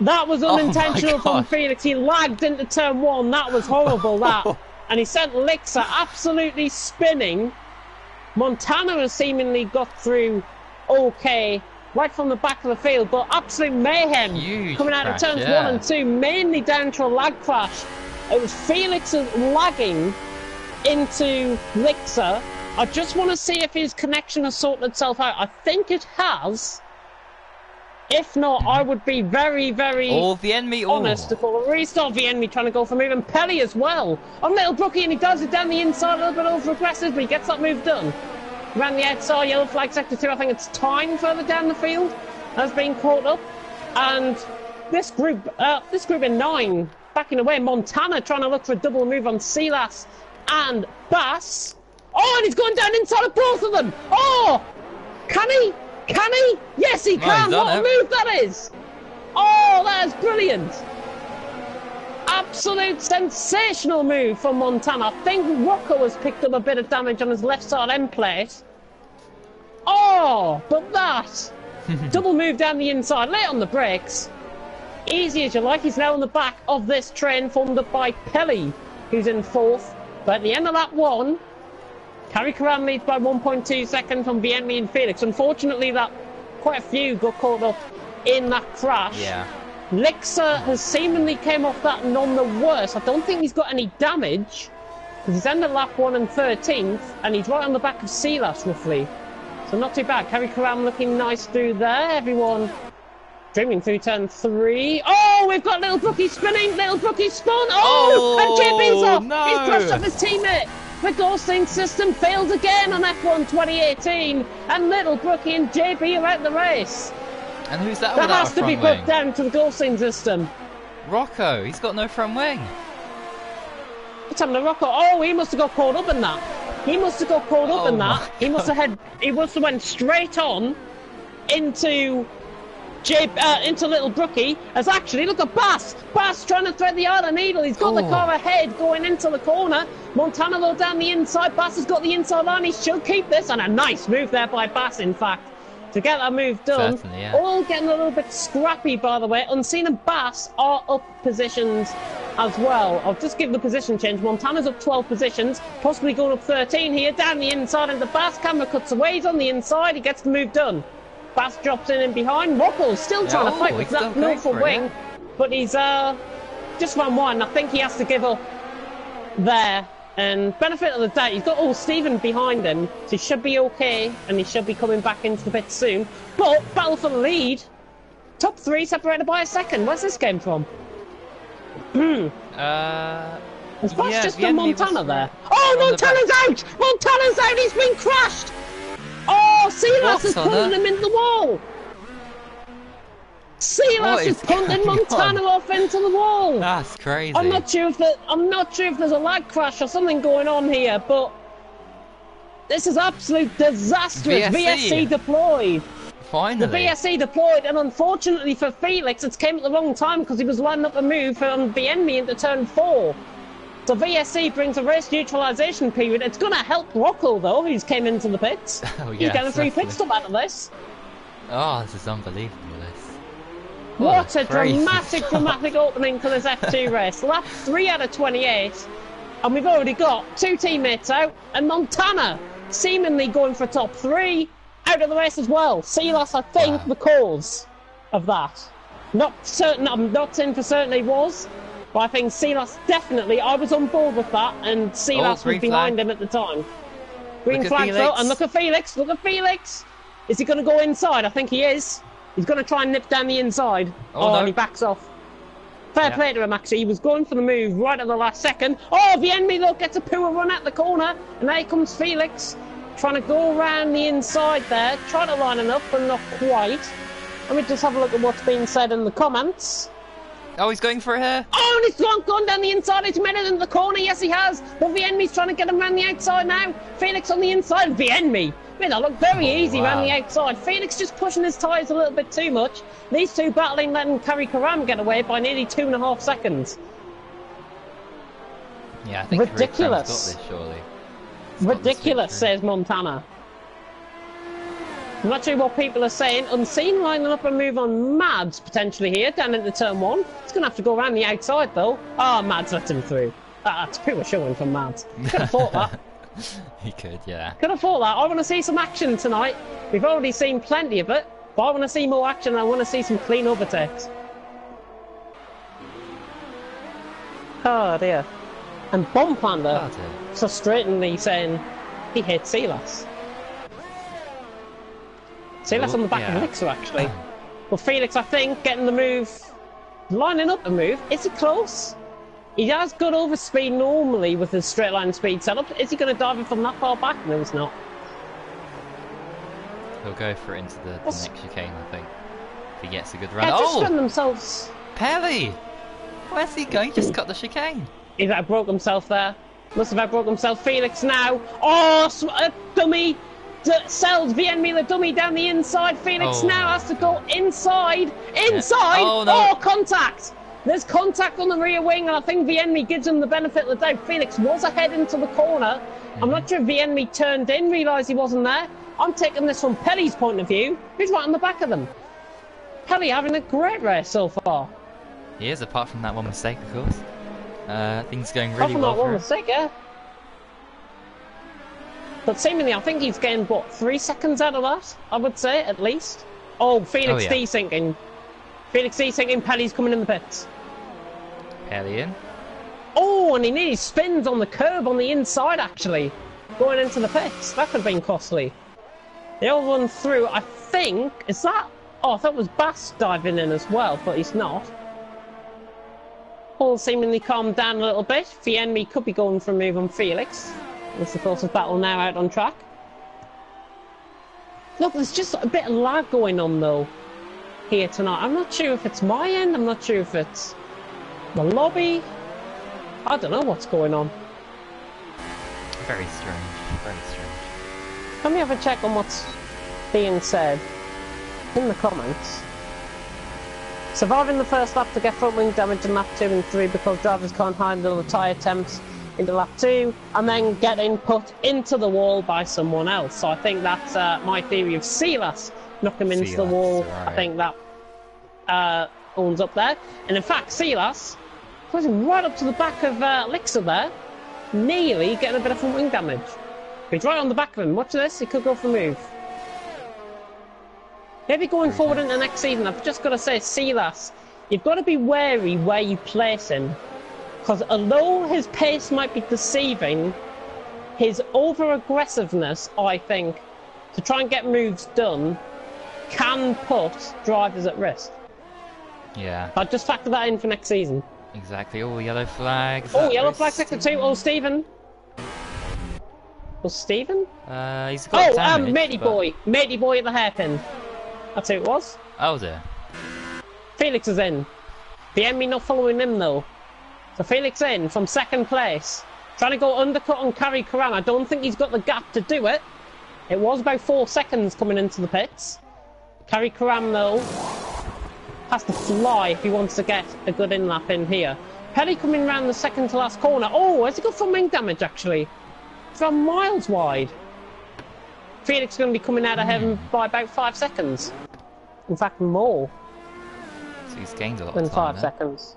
S2: That was unintentional from Felix. He lagged into turn 1. That was horrible, that. And he sent Lixer absolutely spinning. Montana has seemingly got through okay. Right from the back of the field, but absolute mayhem coming out of turns 1 and 2, mainly down to a lag crash. It was Felix lagging into Lixer. I just want to see if his connection has sorted itself out. I think it has. If not, I would be very, very honest to call a restart. Vienmi trying to go for move, and Pelly as well. On Little Brookie, and he does it down the inside, a little bit over aggressive, but he gets that move done. Around the outside, yellow flag sector 2. I think it's time further down the field has been caught up, and this group in 9 backing away. Montana trying to look for a double move on Silas and Bass. Oh, and he's going down inside of both of them. Oh, can he? Can he? Yes, he can. What a move that is! Oh, that is brilliant. Absolute sensational move from Montana. I think Rocco has picked up a bit of damage on his left side end plate. Oh, but that double move down the inside, late on the brakes. Easy as you like. He's now on the back of this train formed up by Pelly, who's in 4th. But at the end of that one, Carrie Karam leads by 1.2 seconds from Vienmi and Felix. Unfortunately, that quite a few got caught up in that crash.
S1: Yeah.
S2: Lixer has seemingly came off that none the worse. I don't think he's got any damage, because he's ended lap 1 and 13th, and he's right on the back of Silas, roughly. So not too bad. Kerry Karam looking nice through there. Everyone dreaming through turn 3. Oh, we've got Little Brookie spinning. Little Brookie spun. Oh, and JB's off.
S1: No.
S2: He's crushed up his teammate. The Ghosting system failed again on F1 2018, and Little Brookie and JB are out the race.
S1: And who's that?
S2: That has to be put down to the Ghosting system.
S1: Rocco, he's got no front wing.
S2: What's happened to Rocco? Oh, he must have got caught up in that. He must have got caught up in that. He must have went straight on into Little Brookie. As actually, look at Bass. Bass trying to thread the eye of the needle. He's got the car ahead going into the corner. Montana though down the inside. Bass has got the inside line. He should keep this, and a nice move there by Bass, in fact, to get that move done.
S1: Certainly, yeah.
S2: All getting a little bit scrappy, by the way. Unseen and Bass are up positions as well. I'll just give the position change. Montana's up 12 positions, possibly going up 13 here. Down the inside, and the Bass camera cuts away. He's on the inside. He gets the move done. Bass drops in and behind. Rocco's still trying to fight with that northern wing, but he's just run one. I think he has to give up there. And benefit of the doubt, he's got Stephen behind him, so he should be okay, and he should be coming back into the pit soon. But battle for the lead. Top 3 separated by a second. Where's this game from? Has Bass just done Montana there? Oh, Montana's out! Montana's out! He's been crashed! Oh, Silas is pulling him into the wall! Silas is punting Montana off into the wall.
S1: That's crazy.
S2: I'm not sure if there's a lag crash or something going on here, but this is absolute disastrous. VSC deployed.
S1: Finally.
S2: The VSC deployed, and unfortunately for Felix, it's came at the wrong time because he was lining up a move from Vienmi into turn 4. So VSC brings a race neutralisation period. It's going to help Rocco, though, who's came into the pits. He's getting a free pit stop out of this.
S1: Oh, this is unbelievable, this.
S2: What a dramatic opening to this F2 race. Lap 3 out of 28, and we've already got 2 teammates out, and Montana seemingly going for top 3, out of the race as well. Silas, I think,
S1: Wow.
S2: the cause of that. Not certain. I'm not saying for certain he was, but I think Silas definitely. I was on board with that, and Silas was
S1: green
S2: behind
S1: flag.
S2: him at the time. Green
S1: Look at
S2: flag though,
S1: Felix.
S2: and look at Felix. Look at Felix. Is he going to go inside? I think he is. He's going to try and nip down the inside.
S1: Oh, no.
S2: And he backs off. Fair
S1: Yeah.
S2: play to him, actually. He was going for the move right at the last second. Oh, the enemy, though, gets a poor run at the corner. And there comes Felix, trying to go around the inside there. Trying to line it up, but not quite. Let me just have a look at what's being said in the comments.
S1: Oh, he's going for a hair.
S2: Oh, and he's gone down the inside. He's made it into the corner. Yes, he has. But the enemy's trying to get him around the outside now. Felix on the inside. The enemy. Made that look very easy
S1: wow.
S2: around the outside. Felix just pushing his tyres a little bit too much. These two battling, letting Kari Karam get away by nearly 2.5 seconds.
S1: Yeah, I think
S2: Ridiculous.
S1: Karam's got this, surely. He's got this
S2: Ridiculous,
S1: victory.
S2: says Montana. I'm not sure what people are saying. Unseen lining up a move on Mads potentially here, down into turn 1. He's going to have to go around the outside though. Oh, Mads let him through. That's pure showing from Mads. Could have thought that.
S1: He could, yeah.
S2: Could have thought that. I want to see some action tonight. We've already seen plenty of it, but I want to see more action and I want to see some clean overtakes. Oh dear. And Bomplander
S1: Oh, dear.
S2: frustratingly saying he hates Silas. Silas on the back
S1: yeah.
S2: of Elixir actually. Well, Felix, I think, getting the move, lining up a move. Is he close? He has good overspeed normally with his straight line speed setup. Is he going to dive in from that far back? No, he's not.
S1: He'll go for it into the next chicane, I think. If he gets a good run.
S2: Yeah, just done
S1: Oh!
S2: themselves.
S1: Pelly! Where's he going? Just cut the chicane.
S2: He's broke himself there. Must have broke himself. Felix now. Oh, dummy. Sells the enemy, the dummy down the inside. Felix now has to go inside. Inside!
S1: Oh, no.
S2: Oh, contact! There's contact on the rear wing, and I think the enemy gives him the benefit of the doubt. Felix was ahead into the corner. I'm not sure if the enemy turned in, realised he wasn't there. I'm taking this from Pelly's point of view. He's right on the back of them. Pelly having a great race so far.
S1: He is, apart from that one mistake, of course. Things going
S2: Apart
S1: really
S2: from
S1: well
S2: that
S1: for
S2: one
S1: him.
S2: mistake, yeah. But seemingly, I think he's getting, what, 3 seconds out of that? I would say, at least. Oh, Felix
S1: yeah.
S2: desyncing. Felix desyncing, Pelly's coming in the pits.
S1: Pelly in.
S2: Oh, and he nearly spins on the curb on the inside, actually. Going into the pits. That could have been costly. They all run through, I think, is that... Oh, I thought it was Bass diving in as well, but he's not. All seemingly calmed down a little bit. The enemy could be going for a move on Felix. It's the closest battle now out on track. Look, there's just a bit of lag going on, though, here tonight. I'm not sure if it's my end. I'm not sure if it's the lobby. I don't know what's going on.
S1: Very strange. Very strange.
S2: Let me have a check on what's being said in the comments. Surviving the first lap to get front wing damage in lap 2 and 3 because drivers can't handle the tyre attempts into lap 2 and then getting put into the wall by someone else. So I think that's my theory of Silas knock him into the wall.
S1: Right.
S2: I think that owns up there. And in fact, Silas goes right up to the back of Elixir there, nearly getting a bit of front wing damage. He's right on the back of him. Watch this, he could go for a move. Maybe going forward into next season, I've just got to say, Silas, you've got to be wary where you place him. Because although his pace might be deceiving, his over-aggressiveness, I think, to try and get moves done, can put drivers at risk.
S1: Yeah,
S2: I'd just factor that in for next season.
S1: exactly. Oh, yellow flags.
S2: Oh, yellow flag sector 2. Oh, Stephen. Was Stephen?
S1: He's got damage,
S2: Matey
S1: but-
S2: boy. Matey boy at the hairpin. That's who it was.
S1: Oh dear.
S2: Felix is in. The enemy not following him though. So Felix in from second place. Trying to go undercut on Kari Karan. I don't think he's got the gap to do it. It was about 4 seconds coming into the pits. Kari Karan though has to fly if he wants to get a good in-lap in here. Pelly coming round the second to last corner. Oh, has he got some wing damage actually? It's from miles wide. Felix is going to be coming out ahead of him by about 5 seconds. In fact, more
S1: So he's gained a lot
S2: than
S1: of time
S2: 5
S1: there.
S2: seconds.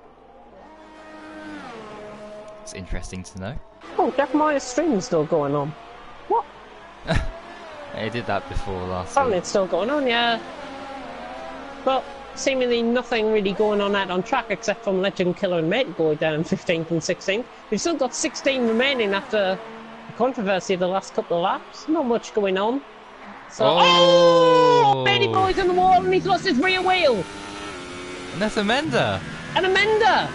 S1: It's interesting to know.
S2: Oh, Jeff Meyer's stream is still going on. What?
S1: He did that before last
S2: Apparently
S1: week.
S2: it's still going on, yeah. But seemingly nothing really going on out on track except from Legend Killer and Mate Boy down in 15th and 16th. We've still got 16 remaining after the controversy of the last couple of laps. Not much going on. So, oh! Matey Boy's in the wall and he's lost his rear wheel.
S1: And that's Amenda.
S2: And Amenda!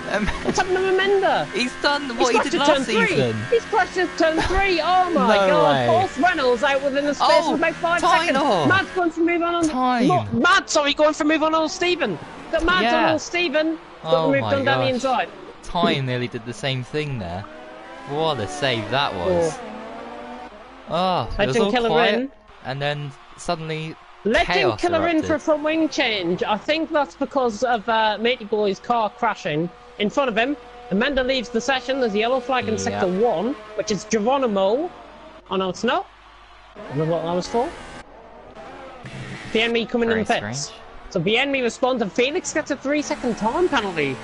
S2: What's happened to Amenda?
S1: He's done what he did last season.
S2: He's crashed at turn 3. Oh my
S1: No
S2: god.
S1: way.
S2: Fourth Reynolds out within the space of about 5 seconds. Matt's going for move on. Matt, sorry, going for move on old Stephen. Got Matt on old Stephen. Got moved on down the inside.
S1: Time nearly did the same thing there. What a save that was. Oh, it was all quiet. And then suddenly
S2: Legend Killer in for a front wing change. I think that's because of Matey Boy's car crashing in front of him. Amanda leaves the session. There's a yellow flag in sector 1, which is Geronimo. Oh no, it's not. I don't know what that was for. The enemy coming in the pits. So the enemy responds and Felix gets a 3-second time penalty.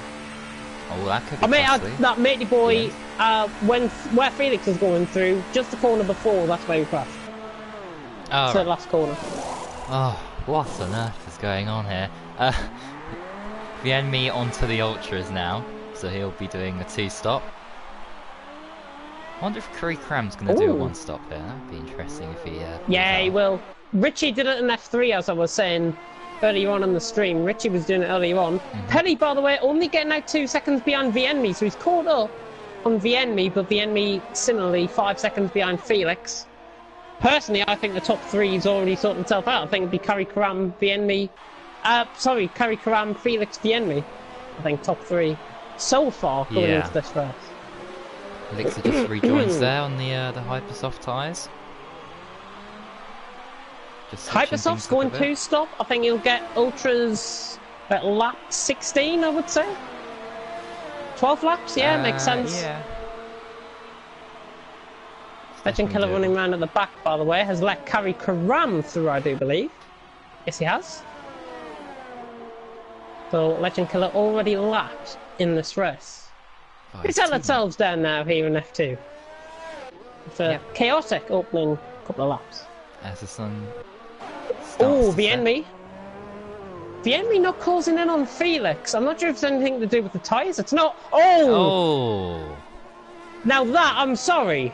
S1: Oh, that could be
S2: that Matey Boy, where Felix was going through, just the corner before, that's where he crashed.
S1: Oh,
S2: so the last corner.
S1: Oh, what on earth is going on here? The enemy onto the Ultras now, so he'll be doing a 2-stop. I wonder if Curry Cram's going to do a 1-stop here. That'd be interesting if he...
S2: yeah, he will. Richie did it in F3, as I was saying earlier on the stream. Richie was doing it earlier on. Penny, by the way, only getting out 2 seconds behind the enemy, so he's caught up on the enemy, but the enemy similarly 5 seconds behind Felix. Personally, I think the top 3's already sorted himself out. I think it'd be Curry Karam, the enemy. Curry Karam, Felix, the enemy. I think top 3 so far going into this race.
S1: Elixir just rejoins there on the Hypersoft tyres.
S2: Hypersoft's going 2-stop. I think he'll get Ultras at lap 16, I would say. 12 laps, yeah, makes sense.
S1: Yeah.
S2: Legend Killer running around at the back, by the way, has let Curry Karam through, I do believe. Yes, he has. So, Legend Killer already lapped in this race. We settle ourselves down now here in F2. It's a chaotic opening couple of laps.
S1: As the sun
S2: oh, the enemy. The enemy not closing in on Felix. I'm not sure if it's anything to do with the tyres. It's not. Oh! Now that, I'm sorry.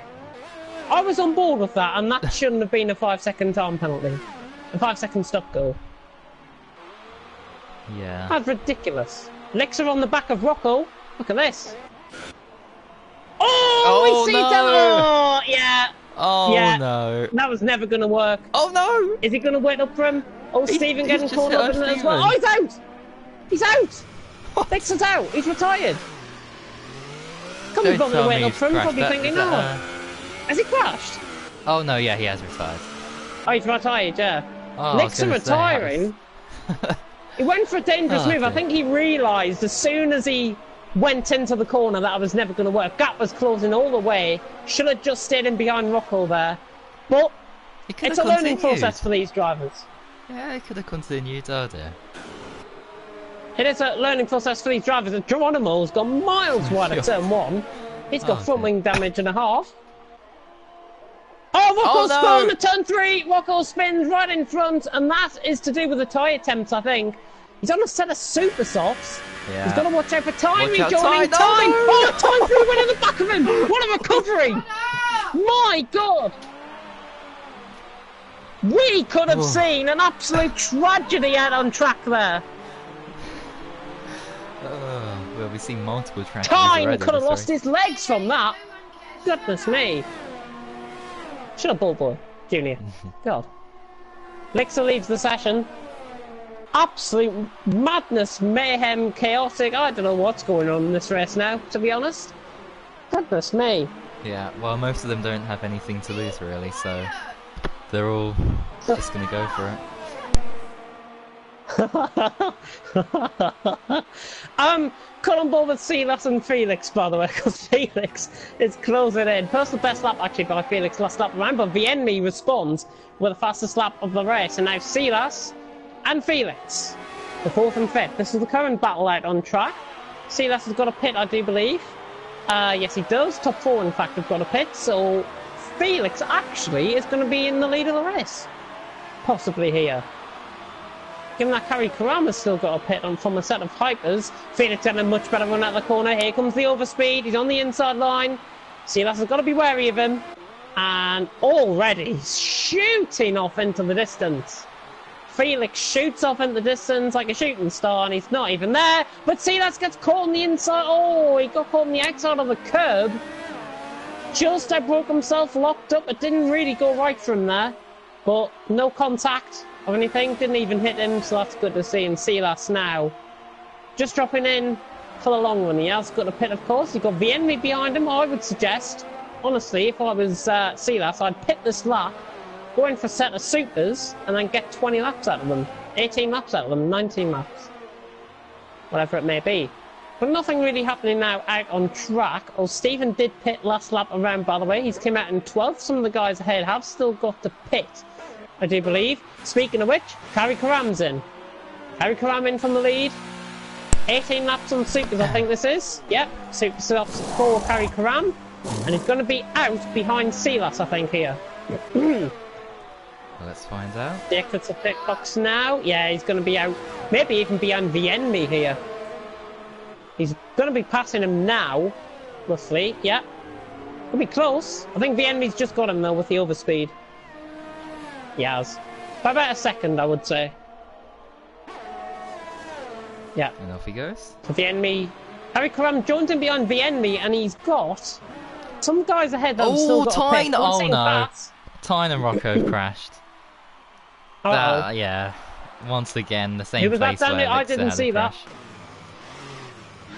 S2: I was on board with that, and that shouldn't have been a 5-second time penalty. A 5-second stop goal.
S1: Yeah.
S2: That's ridiculous. Elixir on the back of Rocco. Look at this. Oh, we see
S1: no.
S2: Oh, yeah.
S1: Oh,
S2: yeah.
S1: no.
S2: That was never going to work.
S1: Oh, no.
S2: Is he going to wait up for him? Oh, Stephen getting caught up in it as well. Oh, he's out. He's out. Elixir's out. He's retired. Couldn't bother to wait up for him. Probably thinking, has he crashed?
S1: Oh, no, yeah, he has retired.
S2: Oh, he's retired, yeah.
S1: Oh,
S2: Elixir retiring. He went for a dangerous move. I think he realised as soon as he went into the corner that I was never going to work. Gap was closing all the way. Should have just stayed in behind Rocco there. But it's a learning process for these drivers.
S1: Yeah, it could have continued, oh dear.
S2: It is a learning process for these drivers. And Geronimo's gone miles wide at turn 1. He's got front wing damage and a half. Oh, Rocco's spawned at turn 3. Rocco spins right in front, and that is to do with the tyre attempts, I think. He's on a set of super softs. Yeah. He's got to watch out for time rejoining. Time! Oh, time flew went in the back of him! What a recovery! My God! We could have seen an absolute tragedy out on track there.
S1: Well, we've seen multiple tragedies
S2: Time could have lost his legs from that. Goodness me. Should have Bullboy, Junior. God. Elixir leaves the session. Absolute madness, mayhem, chaotic. I don't know what's going on in this race now, to be honest. Goodness me.
S1: Yeah, well, most of them don't have anything to lose, really, so they're all just going to go for
S2: it. Cut on board with Silas and Felix, by the way, because Felix is closing in. Personal best lap, actually, by Felix last lap around, but the enemy responds with the fastest lap of the race. And now Silas and Felix, the 4th and 5th. This is the current battle out on track. Silas has got a pit, I do believe. Yes, he does. Top 4, in fact, have got a pit. So Felix actually is going to be in the lead of the race. Possibly here. Given that Carrie Karama's still got a pit on from a set of hypers, Felix had a much better run out the corner. Here comes the overspeed. He's on the inside line. Silas has got to be wary of him. And already shooting off into the distance. Felix shoots off into the distance like a shooting star, and he's not even there. But Silas gets caught on the inside. Oh, he got caught on the outside of the curb. Just broke himself, locked up. It didn't really go right for him there. But no contact or anything, didn't even hit him, so that's good to see. And Silas now just dropping in for the long run. He has got a pit, of course. He's got Vienmi behind him. I would suggest, honestly, if I was Silas, I'd pit this lap, go in for a set of supers, and then get 20 laps out of them. 18 laps out of them, 19 laps. Whatever it may be. But nothing really happening now out on track. Oh, Stephen did pit last lap around, by the way. He's came out in 12th. Some of the guys ahead have still got to pit, I do believe. Speaking of which, Carrie Karam's in. Carrie Karam in from the lead. 18 laps on supers, I think this is. Yep, super stops for Carrie Karam. And he's going to be out behind Silas, I think, here.
S1: Let's find out.
S2: The exit to pit box now. Yeah, he's going to be out. Maybe even behind Vienmi here. He's going to be passing him now, roughly. Yeah. Could be close. I think Vienmi's just got him, though, with the overspeed. He has. By about a second, I would say. Yeah.
S1: And off he goes.
S2: So Vienmi... Harry Karam joined him behind Vienmi, and he's got some guys ahead that have still got a pick.
S1: Oh, no. Tyne and Rocco crashed.
S2: Uh-oh.
S1: Yeah. Once again, the same
S2: Who was
S1: place
S2: that,
S1: where
S2: I didn't see that.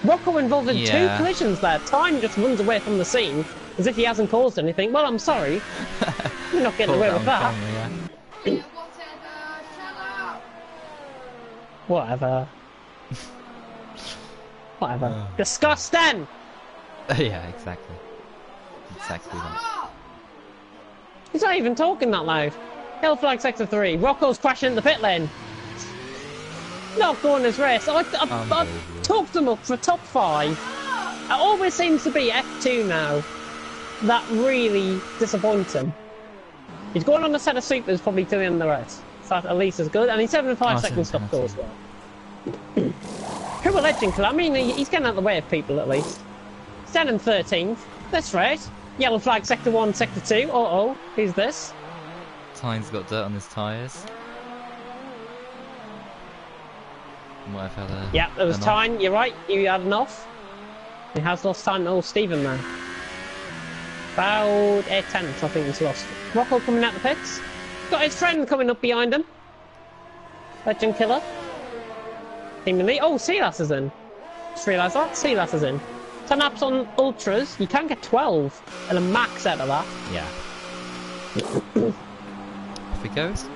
S2: Rocco involved in 2 collisions there. Tyne just runs away from the scene as if he hasn't caused anything. Well, I'm sorry. You're not getting away with that.
S1: Camera,
S2: Whatever. Whatever. Disgusting!
S1: Yeah, exactly. Exactly that.
S2: He's not even talking that loud. Hill flag sector 3. Rocco's crashing in the pit lane. Not going his race. I talked him up for top 5. It always seems to be F2 now. That really disappoints him. He's going on a set of supers probably to the end of the race. So at least as good. And he's 7.5 seconds stop go as well. Who are legend? I mean, he's getting out of the way of people at least. He's down in 13th. That's right. Yellow flag sector 1, sector 2. Uh-oh. Who's this?
S1: Tyne's got dirt on his tyres.
S2: Yeah, there was Tyne. You're right. You had an off. He has lost time to old Stephen now. About 8/10, I think he's lost. Rocco coming out the pits. Got his friend coming up behind him. Legend Killer. Seemingly. Oh, Silas is in. Just realised that. Silas is in. 10 laps on Ultras. You can get 12 and a max out of that.
S1: Yeah. Off he goes.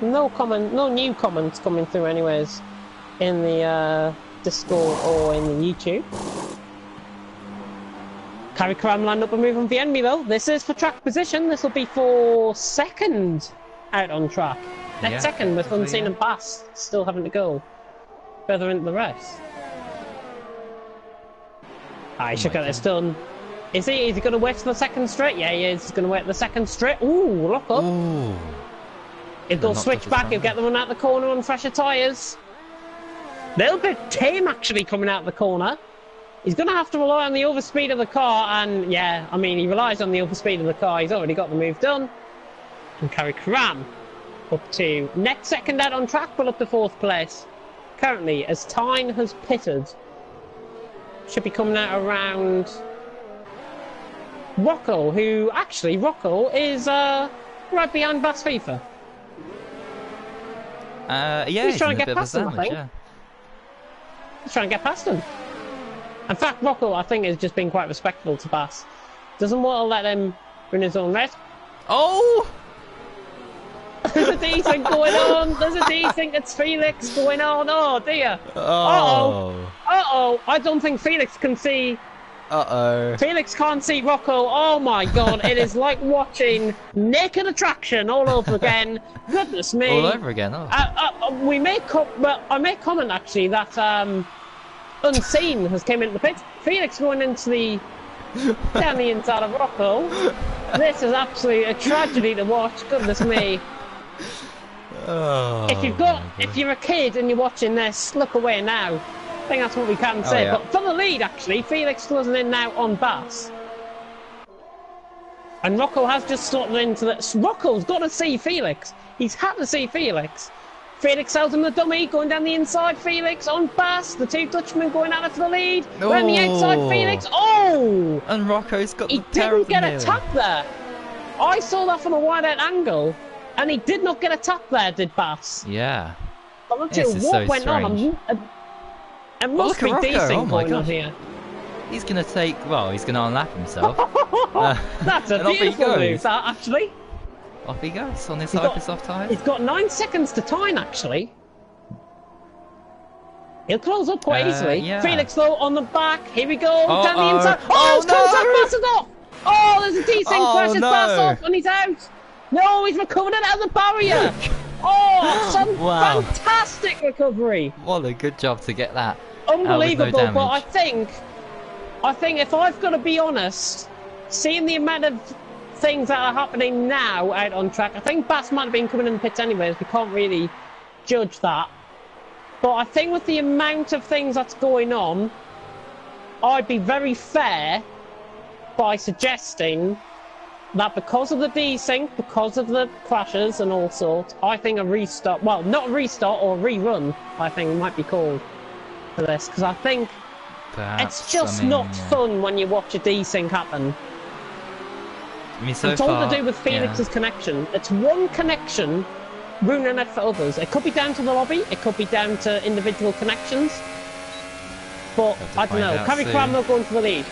S2: No new comments coming through anyways in the Discord or in the YouTube. Carrie Karam land up and move on Vienmi though. This is for track position. This will be for second out on track. Next second with Unseen and Bass still having to go further into the race. I should get this done. Is he going to wait for the second straight? Yeah, he is. He's going to wait the second straight. Ooh, lock up.
S1: Ooh.
S2: He'll switch back. He'll get the one out the corner on fresher tyres. Little bit tame actually coming out the corner. He's going to have to rely on the overspeed of the car, and yeah, I mean, he relies on the overspeed of the car. He's already got the move done. And Carrie Karam up to next second out on track, but up to 4th place. Currently, as Tyne has pitted, should be coming out around Rocco, who actually, Rocco is right behind Bass FIFA.
S1: Yeah,
S2: he's trying to get past him, I think. Yeah. He's trying to get past him. In fact, Rocco, I think, has just been quite respectful to Bass. Doesn't want to let him run his own race.
S1: Oh!
S2: There's a decent going on. There's a decent. It's Felix going on. Oh, dear.
S1: Oh.
S2: Uh-oh. I don't think Felix can see.
S1: Uh-oh.
S2: Felix can't see Rocco. Oh, my God. It is like watching Naked Attraction all over again. Goodness me.
S1: All over again, oh.
S2: I may comment, actually, that Unseen has came into the pit. Felix going into the down the inside of Rocco. This is absolutely a tragedy to watch. Goodness me.
S1: Oh,
S2: if you're a kid and you're watching this, look away now. I think that's what we can say.
S1: yeah.
S2: But for the lead, actually, Felix closing in now on Bass. And Rocco has just slotted into the... Rocco's got to see Felix. He's had to see Felix. Felix sells him the dummy, going down the inside. Felix on Bass. The two Dutchmen going at it for the lead. Around the outside, Felix. Oh!
S1: And Rocco's got
S2: he
S1: the terrible
S2: didn't get a tap there. I saw that from a wide-out angle. And he did not get a tap there, did Bass.
S1: Yeah.
S2: I'm not sure what went on. It must be decent going on here.
S1: He's going to take... Well, he's going to unlap himself.
S2: That's a beautiful move, that, actually.
S1: Off he goes on his hyper-soft tyres.
S2: He's got 9 seconds to time, actually. He'll close up quite easily.
S1: Yeah.
S2: Felix, though, on the back. Here we go. Down the inside. Oh, it's close up. Bass is off. Oh, there's a decent crash. Bass off, and he's out. No, he's recovered it out of the barrier. Oh, some fantastic recovery.
S1: What a good job to get that.
S2: Unbelievable, but I think if I've got to be honest, seeing the amount of things that are happening now out on track, I think Bass might have been coming in the pits anyways. We can't really judge that. But I think with the amount of things that's going on, I'd be very fair by suggesting that because of the desync, because of the crashes and all sorts, I think a restart, well, not a restart or a rerun, I think might be called for this, because I think it's just not fun when you watch a desync happen.
S1: I mean,
S2: it's all to do with Felix's connection. It's one connection ruining it for others. It could be down to the lobby, it could be down to individual connections, but I don't know. Carrie Cranwell going for the lead.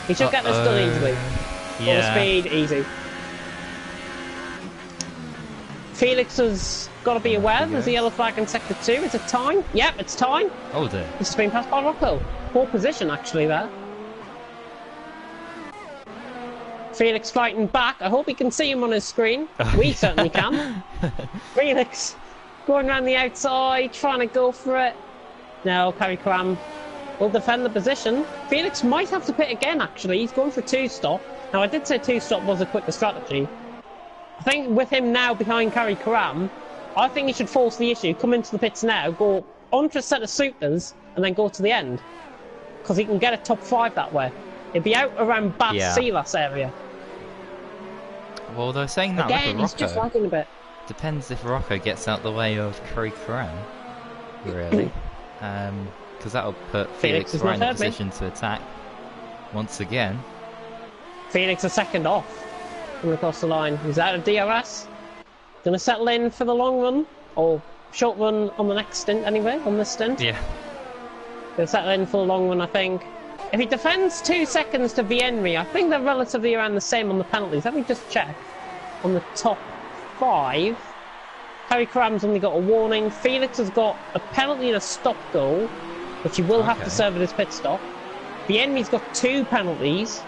S2: He should get this done easily. Full speed, easy. Felix has got to be aware there's a yellow flag in sector 2. Is it time? Yep, it's time.
S1: Oh dear.
S2: This has been passed by Rocco. Poor position actually there. Felix fighting back. I hope he can see him on his screen. We certainly can. Felix going around the outside, trying to go for it. No, Carrie Cram will defend the position. Felix might have to pit again actually. He's going for 2-stop. Now I did say 2-stop was a quicker strategy. I think with him now behind Carrie Karam, I think he should force the issue, come into the pits now, go onto a set of supers, and then go to the end. Because he can get a top 5 that way. He'd be out around Bass Sealas area.
S1: Well, they're saying that
S2: again,
S1: with
S2: he's just lagging a bit.
S1: Depends if Rocco gets out the way of Carrie Karam, really. Because that'll put Felix right in a position to attack once again.
S2: Felix a second off coming across the line. He's out of DRS. Going to settle in for the long run, or short run on the next stint anyway, on this stint.
S1: Yeah.
S2: Going to settle in for the long run, I think. If he defends 2 seconds to Vienry, I think they're relatively around the same on the penalties. Let me just check. On the top 5, Harry Karam's only got a warning. Felix has got a penalty and a stop goal, which he will have to serve at his pit stop. Vienry's got 2 penalties.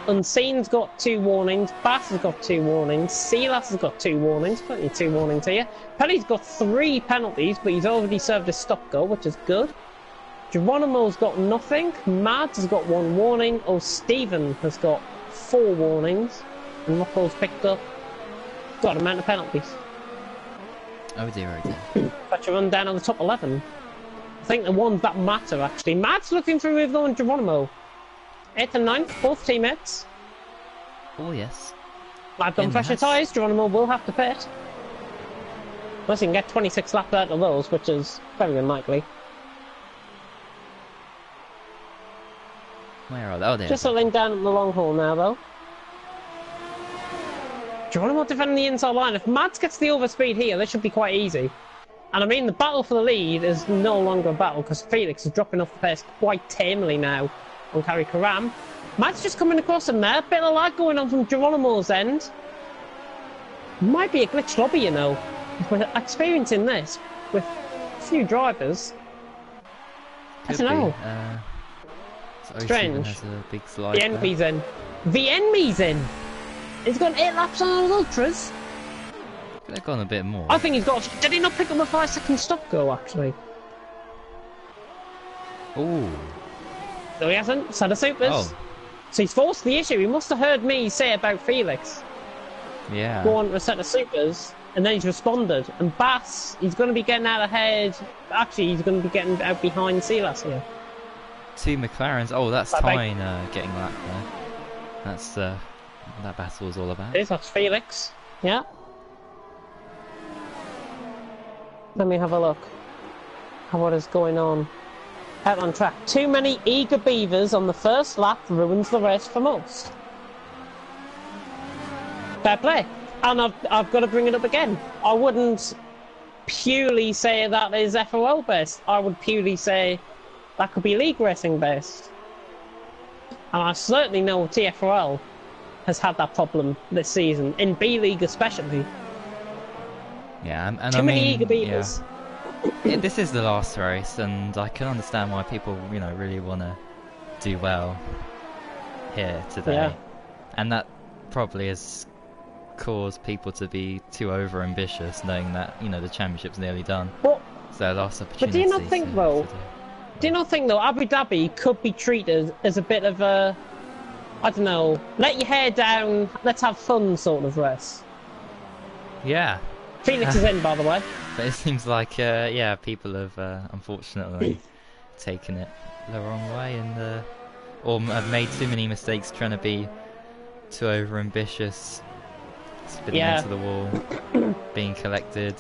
S2: Unseen's got 2 warnings. Bass has got 2 warnings. Sealas has got 2 warnings. Plenty of 2 warnings here. Pelly's got 3 penalties, but he's already served his stop goal, which is good. Geronimo's got nothing. Mads has got 1 warning. Oh, Stephen has got 4 warnings. And Rocco's picked up got an amount of penalties.
S1: Oh dear, oh dear.
S2: But you run down on the top 11. I think the ones that matter, actually. Mads looking to remove though, and Geronimo. 8th and 9th, both teammates.
S1: Oh, yes.
S2: I've done fresher tyres. Geronimo will have to pit. Unless he can get 26 laps out of those, which is very unlikely.
S1: Where are they? Oh, there.
S2: Just settling down at the long haul now, though. Geronimo defending the inside line. If Mads gets the overspeed here, this should be quite easy. And I mean, the battle for the lead is no longer a battle because Felix is dropping off the pace quite tamely now on Carrie Karam. Mads just coming across him there. Bit of lag going on from Geronimo's end. Might be a glitched lobby, you know. We're experiencing this with a few drivers. I don't know. Strange.
S1: Has a big slide
S2: the enemy's in. The enemy's in. He's got 8 laps on those ultras.
S1: Could have gone a bit more.
S2: I think he's got. Did he not pick up a 5-second stop go actually?
S1: Ooh.
S2: No, he hasn't. Set of supers.
S1: Oh.
S2: So he's forced the issue. He must have heard me say about Felix.
S1: Yeah.
S2: Go on to a set of supers, and then he's responded. And Bass, he's going to be getting out ahead. Actually, he's going to be getting out behind Silas here.
S1: 2 McLarens. Oh, that's
S2: Bye-bye.
S1: Tyne getting lapped there. That's that battle was all about.
S2: That's Felix. Yeah. Let me have a look at what is going on out on track. Too many eager beavers on the first lap ruins the race for most. Fair play. And I've got to bring it up again. I wouldn't purely say that is FRL based. I would purely say that could be league racing based. And I certainly know TFRL has had that problem this season, in B League especially.
S1: Yeah, and
S2: Too
S1: I
S2: many
S1: mean,
S2: eager beavers.
S1: this is the last race, and I can understand why people, really want to do well here today.
S2: Yeah.
S1: And that probably has caused people to be too over-ambitious, knowing that, the championship's nearly done.
S2: But,
S1: So their last opportunity.
S2: but do you not think, though, Abu Dhabi could be treated as a bit of a, I don't know, let your hair down, let's have fun sort of race?
S1: Yeah.
S2: Felix is in, by the way.
S1: But it seems like, people have unfortunately taken it the wrong way, and or have made too many mistakes trying to be too over-ambitious, spinning into the wall, being collected.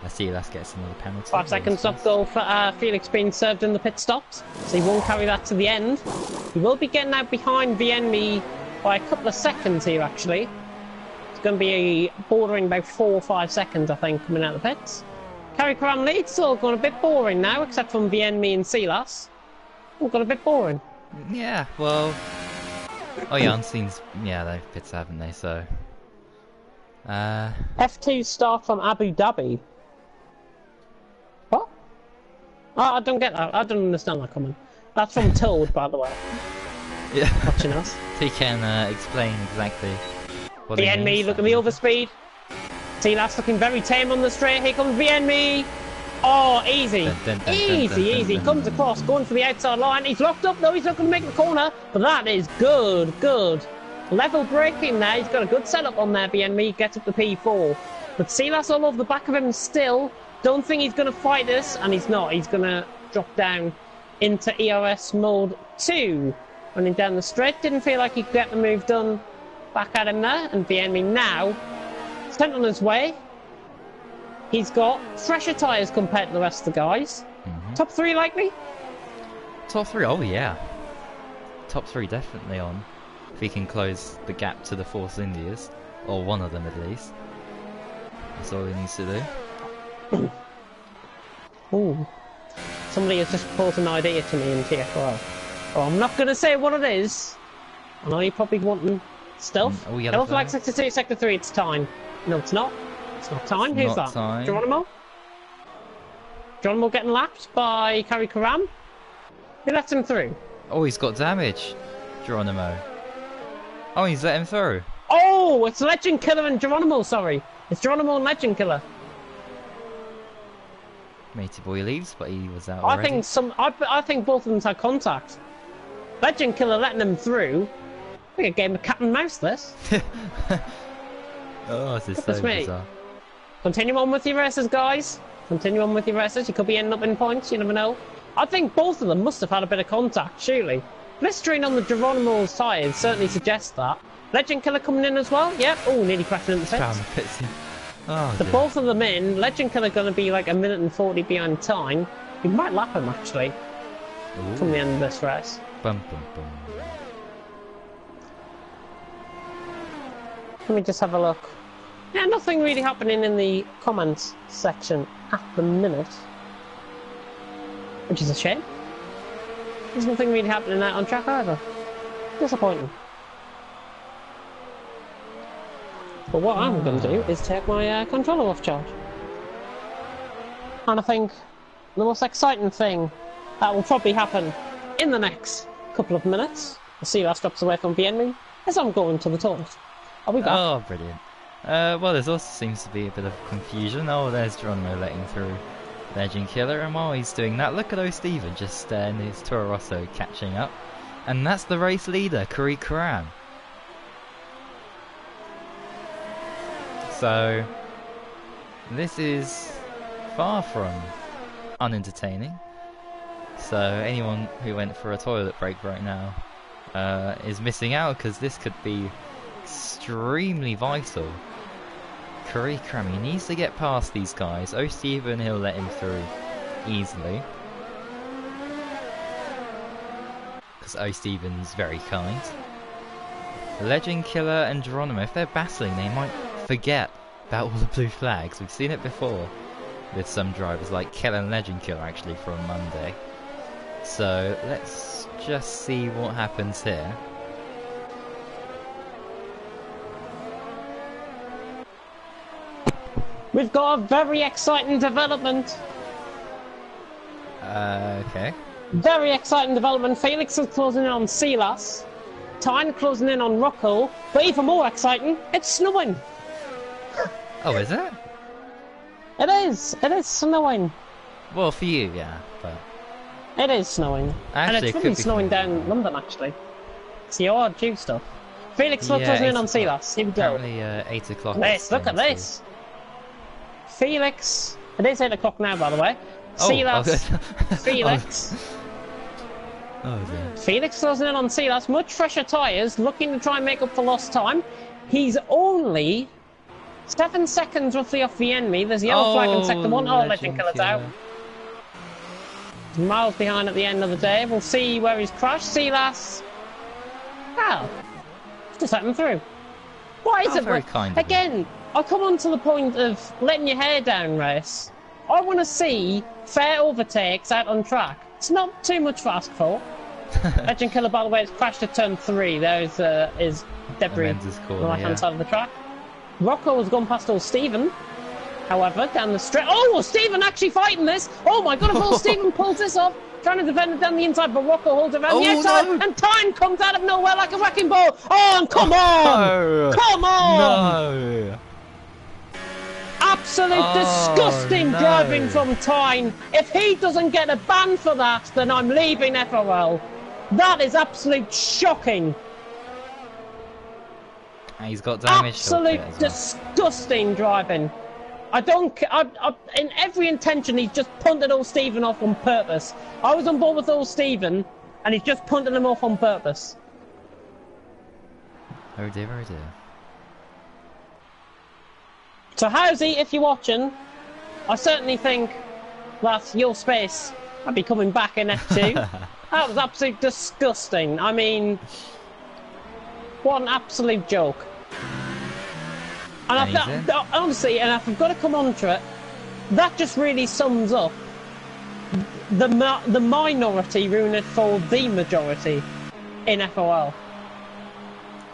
S1: I see that gets another penalty.
S2: 5 seconds off goal for Felix being served in the pit stops, so he won't carry that to the end. He will be getting out behind Vienmi by a couple of seconds here, actually. It's going to be bordering about 4 or 5 seconds, I think, coming out of the pits. Carry Karam lead, still going a bit boring now, except from Vienmi and Silas. All got a bit boring.
S1: Yeah, well... Oh yeah, Unseen's... Yeah, they've pits, haven't they, so...
S2: F2 start from Abu Dhabi. What? Oh, I don't get that. I don't understand that comment. That's from Toad, by the way.
S1: Yeah.
S2: Watching us.
S1: He can explain exactly what
S2: Vienmi, look at the overspeed. Silas looking very tame on the straight. Here comes Vienmi. Oh, easy. Easy. Comes across, going for the outside line. He's locked up, though. He's not going to make the corner. But that is good. Level braking there. He's got a good setup on there, Vienmi. Gets up to P4. But Silas all over the back of him still. Don't think he's going to fight this. And he's not. He's going to drop down into ERS mode 2. Running down the straight. Didn't feel like he could get the move done. Back at him there. And Vienmi now sent on his way. He's got fresher tyres compared to the rest of the guys. Top 3 likely?
S1: Top 3, oh yeah. Top 3 definitely on. If he can close the gap to the Force Indias. Or one of them at least. That's all he needs to do.
S2: Ooh. Somebody has just proposed an idea to me in TFRL. Oh, I'm not going to say what it is. I know you're probably wanting stealth. Yellow flag sector 2, sector 3, it's time. No, it's not. It's not time. Who's that?
S1: Time.
S2: Geronimo? Geronimo getting lapped by Kari Karam? Who lets him through?
S1: Oh, he's got damage. Geronimo. Oh, he's let him through.
S2: Oh, it's Legend Killer and Geronimo, sorry. It's Geronimo and Legend Killer.
S1: Matey boy leaves, but he was out already.
S2: I think both of them had contact. Legend Killer letting them through. I think a game of cat and mouse, this.
S1: Oh, this is so bizarre.
S2: Continue on with your races, guys. Continue on with your races. You could be ending up in points, you never know. I think both of them must have had a bit of contact, surely. Blistering on the Geronimo's tyres certainly suggests that. Legend Killer coming in as well. Yep. Oh, nearly crashing into the pits.
S1: Oh,
S2: the both of them in. Legend Killer going to be like 1 minute and 40 behind time. We might lap him actually. Ooh. From the end of this race.
S1: Bum, bum, bum.
S2: Let me just have a look. Yeah, nothing really happening in the comments section at the minute. Which is a shame. There's nothing really happening out on track either. Disappointing. But what I'm going to do is take my controller off charge. And I think the most exciting thing that will probably happen in the next couple of minutes, the Silas drops away from Vienmi, is I'm going to the toilet. I'll be back.
S1: Oh, brilliant. Well, there also seems to be a bit of confusion. Oh, there's Geronimo letting through Legend Killer, and while he's doing that, look at O'Steven just in his Toro Rosso catching up. And that's the race leader, Kari Karam. So, this is far from unentertaining. So, anyone who went for a toilet break right now is missing out, because this could be extremely vital. Kari Karam, he needs to get past these guys. O'Stephen, he'll let him through easily, because O'Stephen's very kind. Legend Killer and Geronimo, if they're battling, they might forget about all the blue flags. We've seen it before with some drivers like Killer and Legend Killer actually from Monday. So let's just see what happens here.
S2: We've got a very exciting development.
S1: Okay.
S2: Very exciting development. Felix is closing in on Silas. Tyne closing in on Rocco. But even more exciting, it's snowing.
S1: Oh, is it?
S2: It is. It is snowing.
S1: Well, for you, yeah, but
S2: It is snowing.
S1: actually,
S2: And it's
S1: it
S2: really
S1: could be
S2: snowing down in London, actually. So you are due stuff. Felix is closing in on Silas. Here we go.
S1: Apparently, 8 o'clock.
S2: This, look at this. Felix. It is 8 o'clock now, by the way. Silas. Felix.
S1: Oh dear.
S2: Felix closing in on Silas. Much fresher tyres, looking to try and make up for lost time. He's only 7 seconds roughly off the enemy. There's yellow flag in sector 1. Oh, Legend Killer's out. Miles behind at the end of the day. We'll see where he's crashed. Silas. Oh. Just let him through. What is it?
S1: Very kind of him.
S2: Again, I come on to the point of letting your hair down race. I want to see fair overtakes out on track. It's not too much to ask for. Legend Killer, by the way, has crashed at turn 3. There is debris on the right-hand side of the track. Rocco has gone past old Stephen. However, down the straight. Oh, Stephen actually fighting this. Oh my god, if old Stephen pulls this off, trying to defend it down the inside, but Rocco holds it around the outside, and Tyne comes out of nowhere like a wrecking ball. Oh, and come on!
S1: No.
S2: Come on!
S1: No!
S2: Absolute disgusting driving from Tyne. If he doesn't get a ban for that, then I'm leaving FRL. That is absolute shocking.
S1: And he's got damage.
S2: Absolute disgusting driving. In every intention, he's just punted old Stephen off on purpose. I was on board with old Stephen, and he's just punted him off on purpose.
S1: Oh dear, oh dear.
S2: So Housie, if you're watching, I certainly think that your space might be coming back in F2. That was absolutely disgusting. I mean, what an absolute joke. And honestly, and if I've got to come on to it, that just really sums up the minority ruining it for the majority in FOL.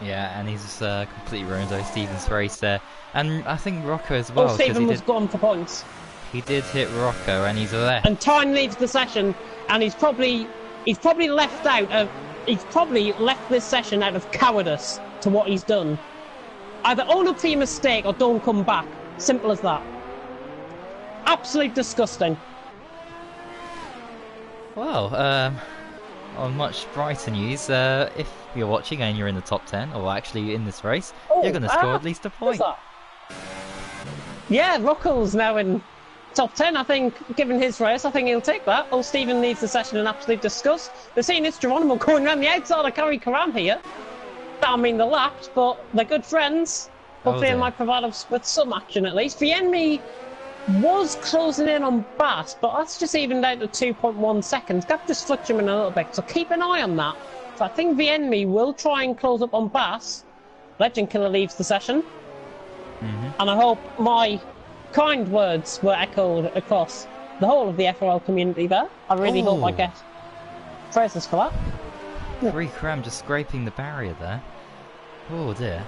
S1: Yeah, and he's completely ruined Stephen's race there. And I think Rocco as well.
S2: Oh, Stephen was gone for points.
S1: He did hit Rocco, and he's left.
S2: And Tyne leaves the session, and he's probably left out of. He's probably left this session out of cowardice to what he's done. Either own up to your mistake or don't come back. Simple as that. Absolute disgusting.
S1: Well, on much brighter news, if you're watching and you're in the top 10, or actually in this race, you're going to score at least a point.
S2: Yeah, Rocco's now in top 10, I think, given his race. I think he'll take that. Old Stephen leaves the session in absolute disgust. We're seeing this Geronimo going around the outside of Kari Karam here. I mean, they're lapped, but they're good friends. Hopefully it might provide us with some action at least. The enemy was closing in on Bass, but that's just evened out to 2.1 seconds. Gap just flicked him in a little bit, so keep an eye on that. So I think the enemy will try and close up on Bass. Legend Killer leaves the session. And I hope my kind words were echoed across the whole of the FRL community there. I really hope I get praises for that.
S1: Kari Karam just scraping the barrier there. Oh dear.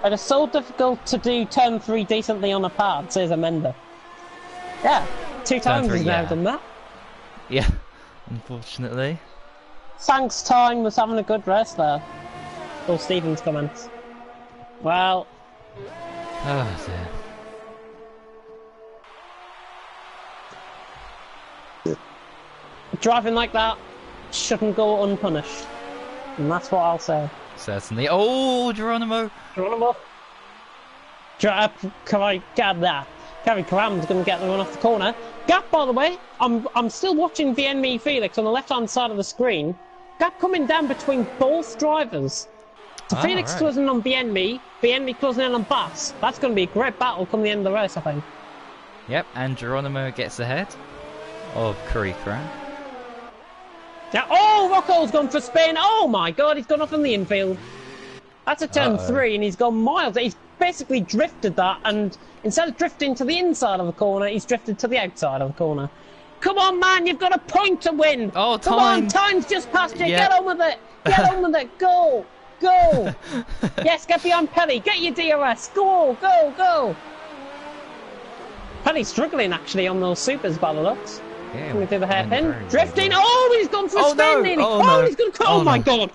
S2: It is so difficult to do turn 3 decently on a pad, says Amanda. Yeah, 2 times he's now done that.
S1: Yeah, unfortunately.
S2: Thanks, Tyne was having a good race there. Or Stephen's comments. Well.
S1: Oh dear.
S2: Driving like that shouldn't go unpunished. And that's what I'll say.
S1: Certainly. Oh, Geronimo!
S2: Geronimo. Can I get that? Gary Karam's going to get the run off the corner. Gap, by the way, I'm still watching the enemy Felix on the left-hand side of the screen. Gap coming down between both drivers. So Felix
S1: right.
S2: closing on the enemy closing in on Bass. That's going to be a great battle come the end of the race, I think.
S1: Yep, and Geronimo gets ahead of Curry Cram.
S2: Now, oh, Rocco's gone for spin. Oh my god, he's gone off in the infield. That's a turn 3 and he's gone miles. He's basically drifted that, and instead of drifting to the inside of the corner, he's drifted to the outside of the corner. Come on, man, you've got a point to win.
S1: Oh,
S2: Come on, time's just past you.
S1: Yep.
S2: Get on with it. Get on with it. Go. Go. Yes, get behind Pelly. Get your DRS. Go, go, go. Pelly's struggling, actually, on those supers by the looks.
S1: Yeah,
S2: Coming through the hairpin. Drifting. Oh, he's gone for a spin,
S1: no.
S2: nearly.
S1: Oh,
S2: Oh,
S1: no.
S2: he's going to... Oh, my God.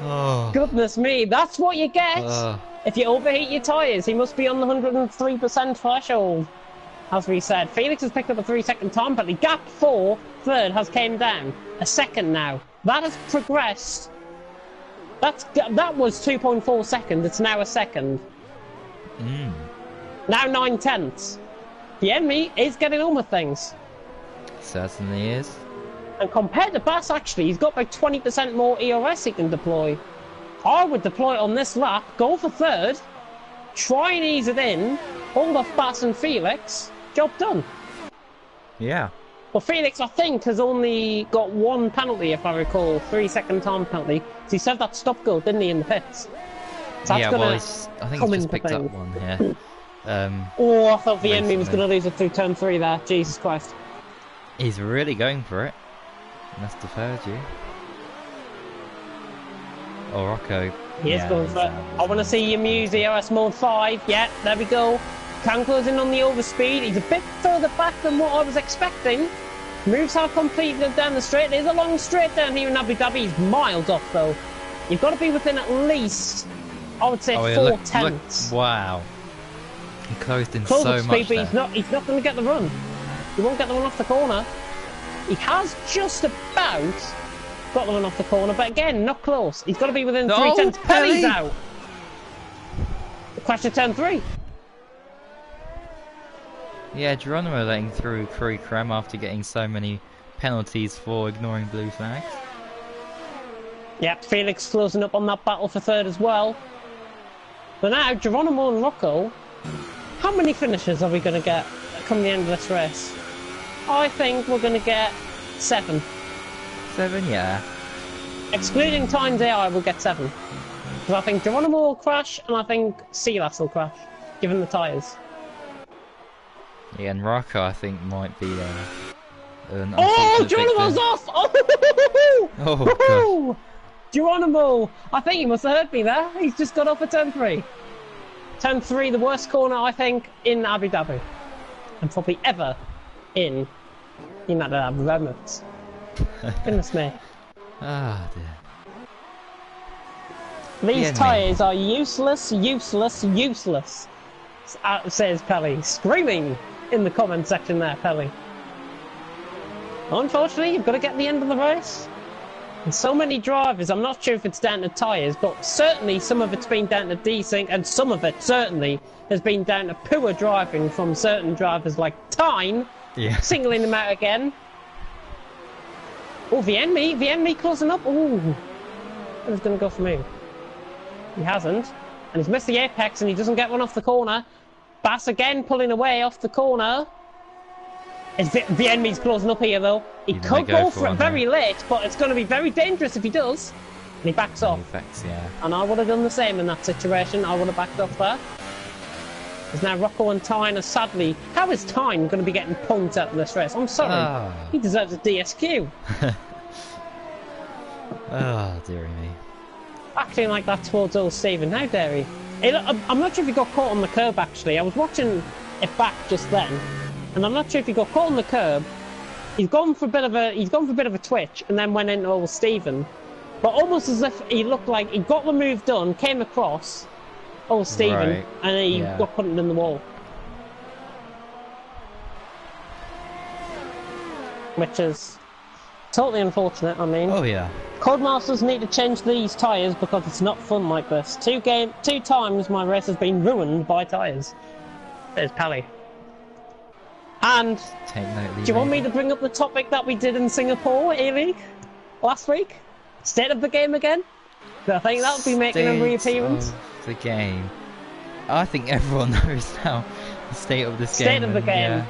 S1: Oh.
S2: Goodness me, that's what you get if you overheat your tyres. He must be on the 103% threshold, as we said. Felix has picked up a 3-second time penalty. Gap 4, third, has came down. A second now. That has progressed. That was 2.4 seconds. It's now a second. Now 9/10. The enemy is getting on with things.
S1: Certainly is.
S2: And compared to Bass, actually, he's got about 20% more ERS he can deploy. I would deploy it on this lap, go for third, try and ease it in, hold off Bass and Felix, job done.
S1: Yeah.
S2: Well, Felix, I think, has only got one penalty, if I recall, 3-second time penalty. So he said that stop go, didn't he, in the pits? So
S1: Yeah,
S2: that's
S1: well,
S2: gonna
S1: I think
S2: come
S1: he's just
S2: into
S1: picked up
S2: things.
S1: one here.
S2: Oh, I thought the enemy was
S1: Recently.
S2: going to lose it through turn 3 there. Jesus Christ.
S1: He's really going for it. Must have heard you. Oh, Rocco.
S2: He is going
S1: he's
S2: for it. I want to see your Muse ERS mode 5. Yeah, there we go. Can close in on the overspeed. He's a bit further back than what I was expecting. Moves have completed down the straight. There's a long straight down here in Abu Dhabi. He's miles off though. You've got to be within at least, I would say, 4 tenths.
S1: Wow. He closed in
S2: Close
S1: so
S2: up
S1: much
S2: speed,
S1: there.
S2: but he's not going to get the run. He won't get the run off the corner. He has just about got the run off the corner, but again, not close. He's got to be within 3 tenths. Pelly's out. Crash to turn 3.
S1: Yeah, Geronimo letting through Curry Creme after getting so many penalties for ignoring blue flags.
S2: Yep, Felix closing up on that battle for third as well. But now, Geronimo and Rocco, how many finishes are we going to get come the end of this race? I think we're going to get 7.
S1: 7, yeah.
S2: Excluding times AI, we'll get 7. Because I think Geronimo will crash, and I think Silas will crash, given the tyres.
S1: Yeah, and Rocco, I think, might be an
S2: Oh,
S1: unfortunate
S2: Geronimo's
S1: victim.
S2: off! Oh,
S1: Oh,
S2: woohoo! Geronimo! I think he must have heard me there. He's just got off at turn 3. Turn 3, the worst corner, I think, in Abu Dhabi. And probably ever in United Arab Emirates. Goodness me.
S1: Ah, dear.
S2: These
S1: Yeah,
S2: tyres are useless, useless, useless, says Pelly, screaming in the comment section there, Pelly. Unfortunately, you've got to get the end of the race. And so many drivers, I'm not sure if it's down to tyres, but certainly some of it's been down to desync, and some of it certainly has been down to poor driving from certain drivers like Tyne,
S1: Yeah.
S2: singling them out again. Oh, the enemy closing up. Oh, who's going to go for me? He hasn't, and he's missed the apex, and he doesn't get one off the corner. Bass again pulling away off the corner. The enemy's closing up here though. He
S1: He
S2: could
S1: might
S2: go
S1: go
S2: for
S1: for
S2: it
S1: one,
S2: very late, but it's going to be very dangerous if he does. And he backs off.
S1: Effects, yeah.
S2: And I would have done the same in that situation. I would have backed off there. There's now Rocco and Tyne are sadly... How is Tyne going to be getting points out of this race? I'm sorry.
S1: Ah.
S2: He deserves a DSQ.
S1: Oh, dearie me.
S2: Acting like that towards old Stephen. How dare he? I'm not sure if he got caught on the curb actually. I was watching it back just then, and I'm not sure if he got caught on the curb. He's gone for a bit of a twitch, and then went into old Stephen. But almost as if he looked like he got the move done, came across old Stephen,
S1: Right.
S2: and he
S1: Yeah.
S2: got put in the wall. Which is Totally unfortunate, I mean.
S1: Oh yeah.
S2: Codemasters need to change these tyres because it's not fun like this. Two times my race has been ruined by tyres. There's Pally. And
S1: Take note,
S2: do you want me to bring up the topic that we did in Singapore A-League last week? State of the game again? Do I think that would be making a reappearance?
S1: The game. I think everyone knows now the state of this game.
S2: State of the game.
S1: Yeah.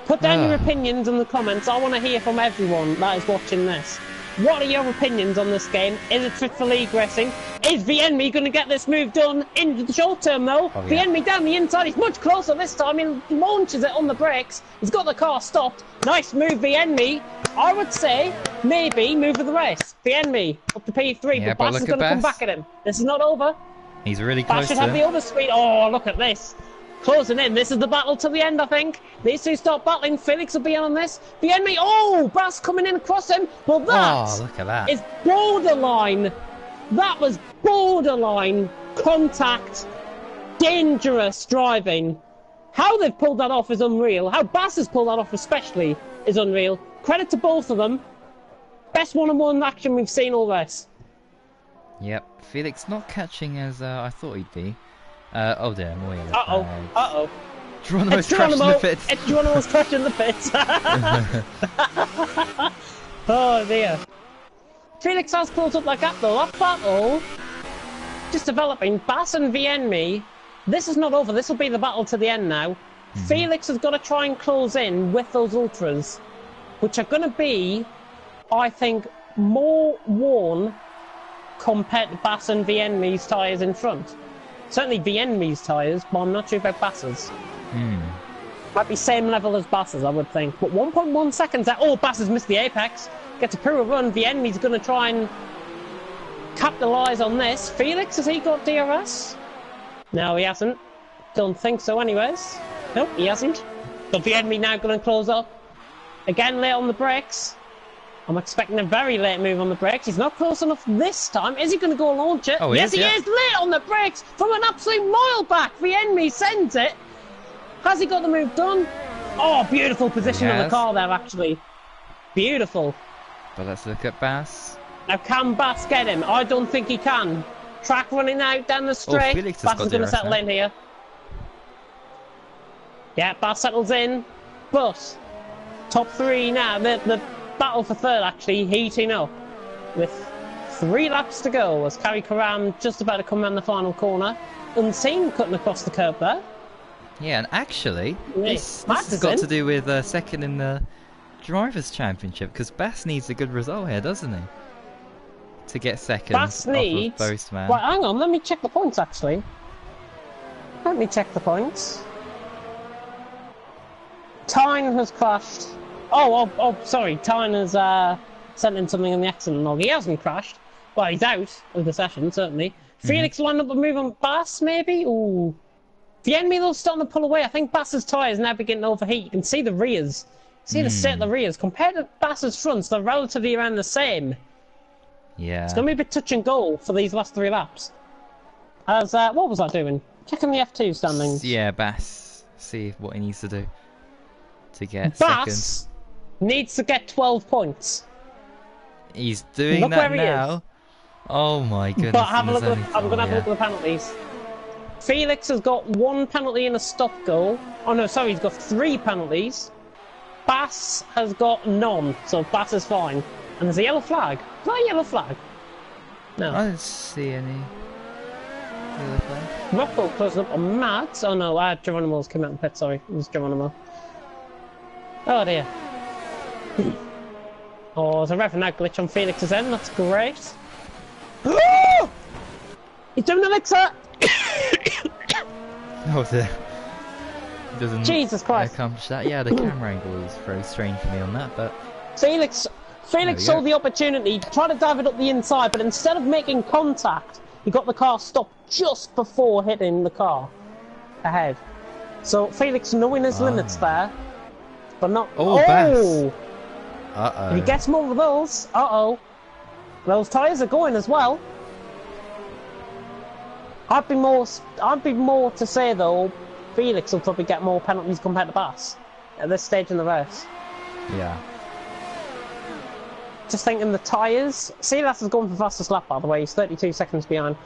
S2: Put down your opinions in the comments. I want to hear from everyone that is watching this. What are your opinions on this game? Is it fit for league racing? Is Vienmi going to get this move done in the short term though?
S1: Oh, yeah.
S2: Vienmi down the inside, he's much closer this time. He launches it on the brakes. He's got the car stopped. Nice move, Vienmi. I would say maybe move of the race. Vienmi up to P3,
S1: Yeah,
S2: but Bass is going to come back at him. This is not over.
S1: He's really close.
S2: Bass should have the other speed. Oh, look at this. Closing in. This is the battle to the end, I think. These two start battling. Felix will be on this. Vienmi. Oh, Bass coming in across him. Well, that
S1: look at that.
S2: is borderline. That was borderline contact. Dangerous driving. How they've pulled that off is unreal. How Bass has pulled that off especially is unreal. Credit to both of them. Best one-on-one action we've seen all race.
S1: Yep. Felix not catching as I thought he'd be. Oh dear, more yellow flags.
S2: Uh-oh.
S1: Geronimo's crashing the pits.
S2: It's Geronimo's crashing the pits. Oh dear. Felix has closed up that gap though. That battle just developing. Bass and Vienmi. This is not over. This will be the battle to the end now. Felix has got to try and close in with those ultras, which are going to be, I think, more worn compared to Bass and Vienmi's tyres in front. Certainly Vienmi's tyres, but I'm not sure about Bass's. Might be same level as Bass's, I would think. But 1.1 seconds out. Oh, Bass has missed the apex. Gets a pure run. Vienmi's going to try and capitalise on this. Felix, has he got DRS? No, he hasn't. Don't think so anyways. Nope, he hasn't. But Vienmi now going to close up. Again, late on the brakes. I'm expecting a very late move on the brakes. He's not close enough this time. Is he going to go launch it?
S1: Oh,
S2: yes, he
S1: yeah.
S2: is. Late on the brakes from an absolute mile back. Vienmi sends it. Has he got the move done? Oh, beautiful position on the car there, actually. Beautiful.
S1: But let's look at Bass.
S2: Now, can Bass get him? I don't think he can. Track running out down the straight.
S1: Felix has
S2: Bass is going to settle in here. Yeah, Bass settles in. But top three now. The battle for third actually heating up with 3 laps to go as Kari Karam just about to come around the final corner. Unseen cutting across the curb there.
S1: Yeah, and actually, this has got to do with second in the Drivers' Championship, because Bass needs a good result here, doesn't he? To get second.
S2: Bass needs...
S1: Postman.
S2: Right, hang on, let me check the points actually. Let me check the Tyne has crashed. Oh, sorry. Tyne has sent in something in the accident log. He hasn't crashed. Well, he's out of the session, certainly. Felix lined up a move on Bass, maybe? Ooh. Vienmi, though, starting to pull away. I think Bass's tyres now beginning to overheat. You can see the rears. See the state of the rears. Compared to Bass's fronts, they're relatively around the same.
S1: Yeah.
S2: It's going to be a bit touch and go for these last 3 laps. As, what was I doing? Checking the F2 standings.
S1: Yeah, Bass. See what he needs to do to get
S2: Bass
S1: second.
S2: Needs to get 12 points.
S1: He's doing
S2: Look
S1: that
S2: where he
S1: now.
S2: is.
S1: Oh my goodness.
S2: But I'm going to have a look at the penalties. Felix has got 1 penalty and a stop goal. Oh no, sorry, he's got 3 penalties. Bass has got none, so Bass is fine. And there's a yellow flag. Is that a yellow flag? No.
S1: I don't see any yellow flag.
S2: Rocco closing up on Mads. Oh no, Geronimo's come out in pit, sorry. It was Geronimo. Oh dear. Oh, there's a revenant glitch on Felix's end, that's great. He's doing the mixer!
S1: Oh dear. Doesn't
S2: Jesus Christ.
S1: accomplish that. Yeah, the camera angle is very strange for me on that, but...
S2: Felix saw the opportunity, tried to dive it up the inside, but instead of making contact, he got the car stopped just before hitting the car ahead. So Felix knowing his limits there, but not...
S1: Bass. Uh-oh.
S2: If he gets more of those, those tyres are going as well. I'd be more to say though, Felix will probably get more penalties compared to Bass at this stage in the race.
S1: Yeah.
S2: just thinking the tyres. Silas has gone for fastest lap, by the way. He's 32 seconds behind.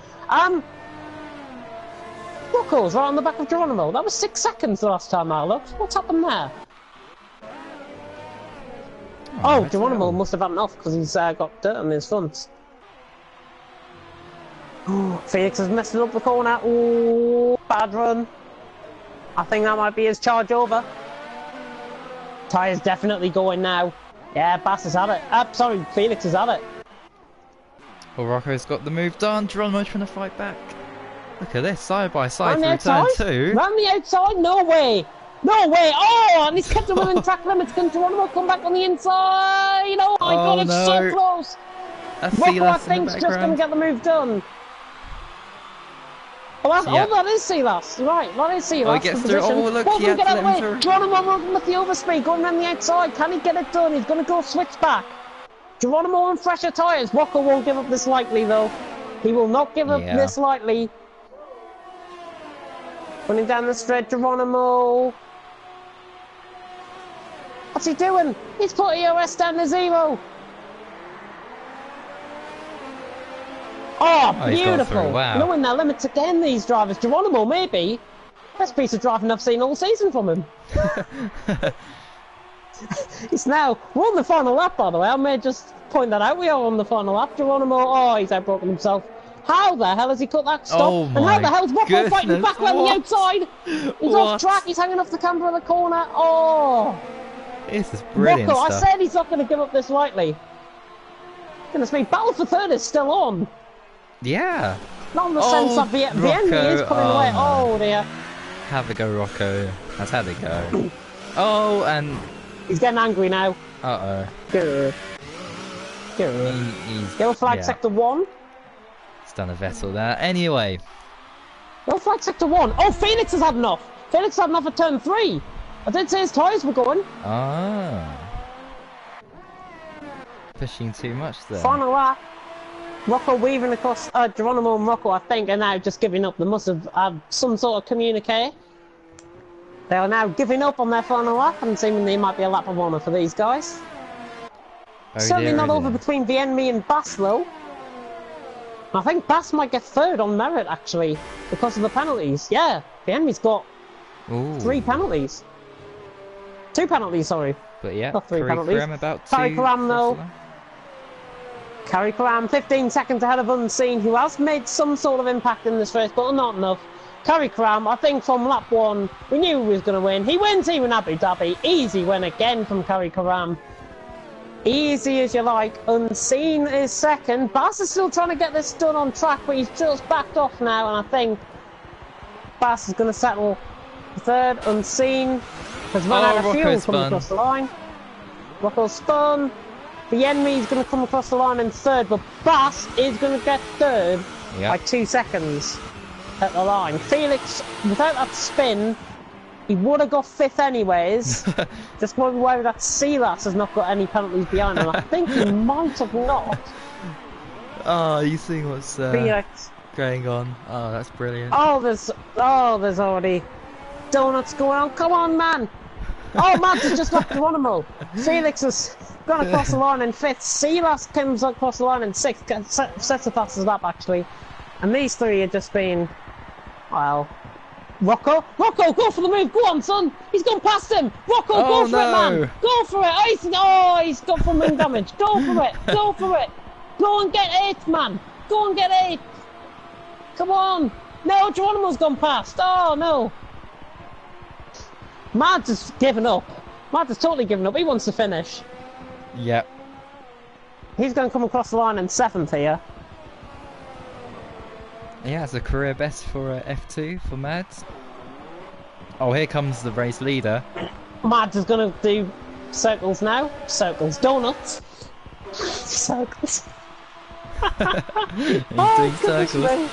S2: Rocco's right on the back of Geronimo. That was 6 seconds the last time I looked. What's happened there? Oh, Geronimo must have had enough because he's got dirt on his front. Felix has messed up the corner. Ooh, bad run. I think that might be his charge over. Tyre's definitely going now. Yeah, Bass has had it. Sorry, Felix has had it.
S1: Well, Rocco's got the move done. Geronimo's trying to fight back. Look at this, side by side
S2: Round
S1: through turn 2.
S2: Round the outside? No way! No way! Oh, and he's kept him within track limits. Can Geronimo come back on the inside? Oh my god, it's
S1: no.
S2: so close! Rocco, I think, is just going to get the move done. Oh, that is Silas. Right, that is Silas.
S1: Oh, he gets through. Oh, look, he had to let him through.
S2: Geronimo with the overspeed, going around the outside. Can he get it done? He's going to go switch back. Geronimo on fresher tyres. Rocco won't give up this lightly, though. He will not give up this lightly. Running down the straight, Geronimo. What's he doing? He's put EOS down to 0. Oh, beautiful.
S1: Wow.
S2: Knowing their limits again, these drivers. Geronimo, maybe. Best piece of driving I've seen all season from him. It's now, we're on the final lap, by the way. I may just point that out. We are on the final lap. Geronimo, oh, he's outbroken himself. How the hell has he cut that stop?
S1: Oh,
S2: and how the hell's Rocco fighting back on the outside? He's off track, he's hanging off the camber of the corner. Oh!
S1: This is brilliant
S2: Rocco,
S1: stuff.
S2: I said he's not going to give up this lightly. Goodness me, battle for third is still on.
S1: Yeah.
S2: Not in the sense that the enemy is pulling away. Oh dear.
S1: Have a go, Rocco. That's how they go. Oh, and...
S2: He's getting angry now.
S1: Uh-oh.
S2: Good. Yellow flag sector 1.
S1: He's done a vessel there. Anyway.
S2: Yellow flag sector 1. Oh, Felix has had enough. Felix had enough at turn 3. I did say his tyres were going.
S1: Ah. Pushing too much there.
S2: Final lap. Rocco weaving across, Geronimo and Rocco, I think, are now just giving up. They must have had some sort of communique. They are now giving up on their final lap, and seemingly it might be a lap of honour for these guys. Certainly not over between Vienmi and Bass, though. I think Bass might get third on merit, actually, because of the penalties. Yeah, Vienmi's got 3 penalties. 2 penalties, sorry.
S1: But yeah,
S2: not 3 penalties.
S1: Carry
S2: Karam, though. Carry Karam, 15 seconds ahead of Unseen, who has made some sort of impact in this race, but not enough. Carry Karam, I think from lap 1, we knew he was going to win. He wins even Abu Dhabi. Easy win again from Carry Karam. Easy as you like. Unseen is second. Bass is still trying to get this done on track, but he's just backed off now, and I think Bass is going to settle third. Unseen has run out of fuel coming across the line. Rocco spun. Vienmi is going to come across the line in third, but Bass is going to get third by 2 seconds at the line. Felix, without that spin, he would have got 5th anyways. Just won't be worried that Silas has not got any penalties behind him. I think he might have not.
S1: Oh, you see what's
S2: Felix
S1: going on? Oh, that's brilliant.
S2: Oh, there's already donuts going on. Come on, man. Oh, Matt has just knocked Geronimo. Felix has gone across the line in 5th. Silas comes across the line in 6th. Sets the fastest lap, actually. And these 3 have just been, well... Rocco, go for the move. Go on, son. He's gone past him. Rocco, go for it, man. Go for it. He's got full wing damage. Go for it. Go for it. Go and get 8th, man. Go and get 8th. Come on. No, Geronimo's gone past. Oh, no. Mads has given up. Mads has totally given up. He wants to finish.
S1: Yep.
S2: He's going to come across the line in 7th here.
S1: Yeah, it's a career best for F2 for Mads. Oh, here comes the race leader.
S2: Mads is going to do circles now. Circles. Donuts. Circles.
S1: He's doing circles.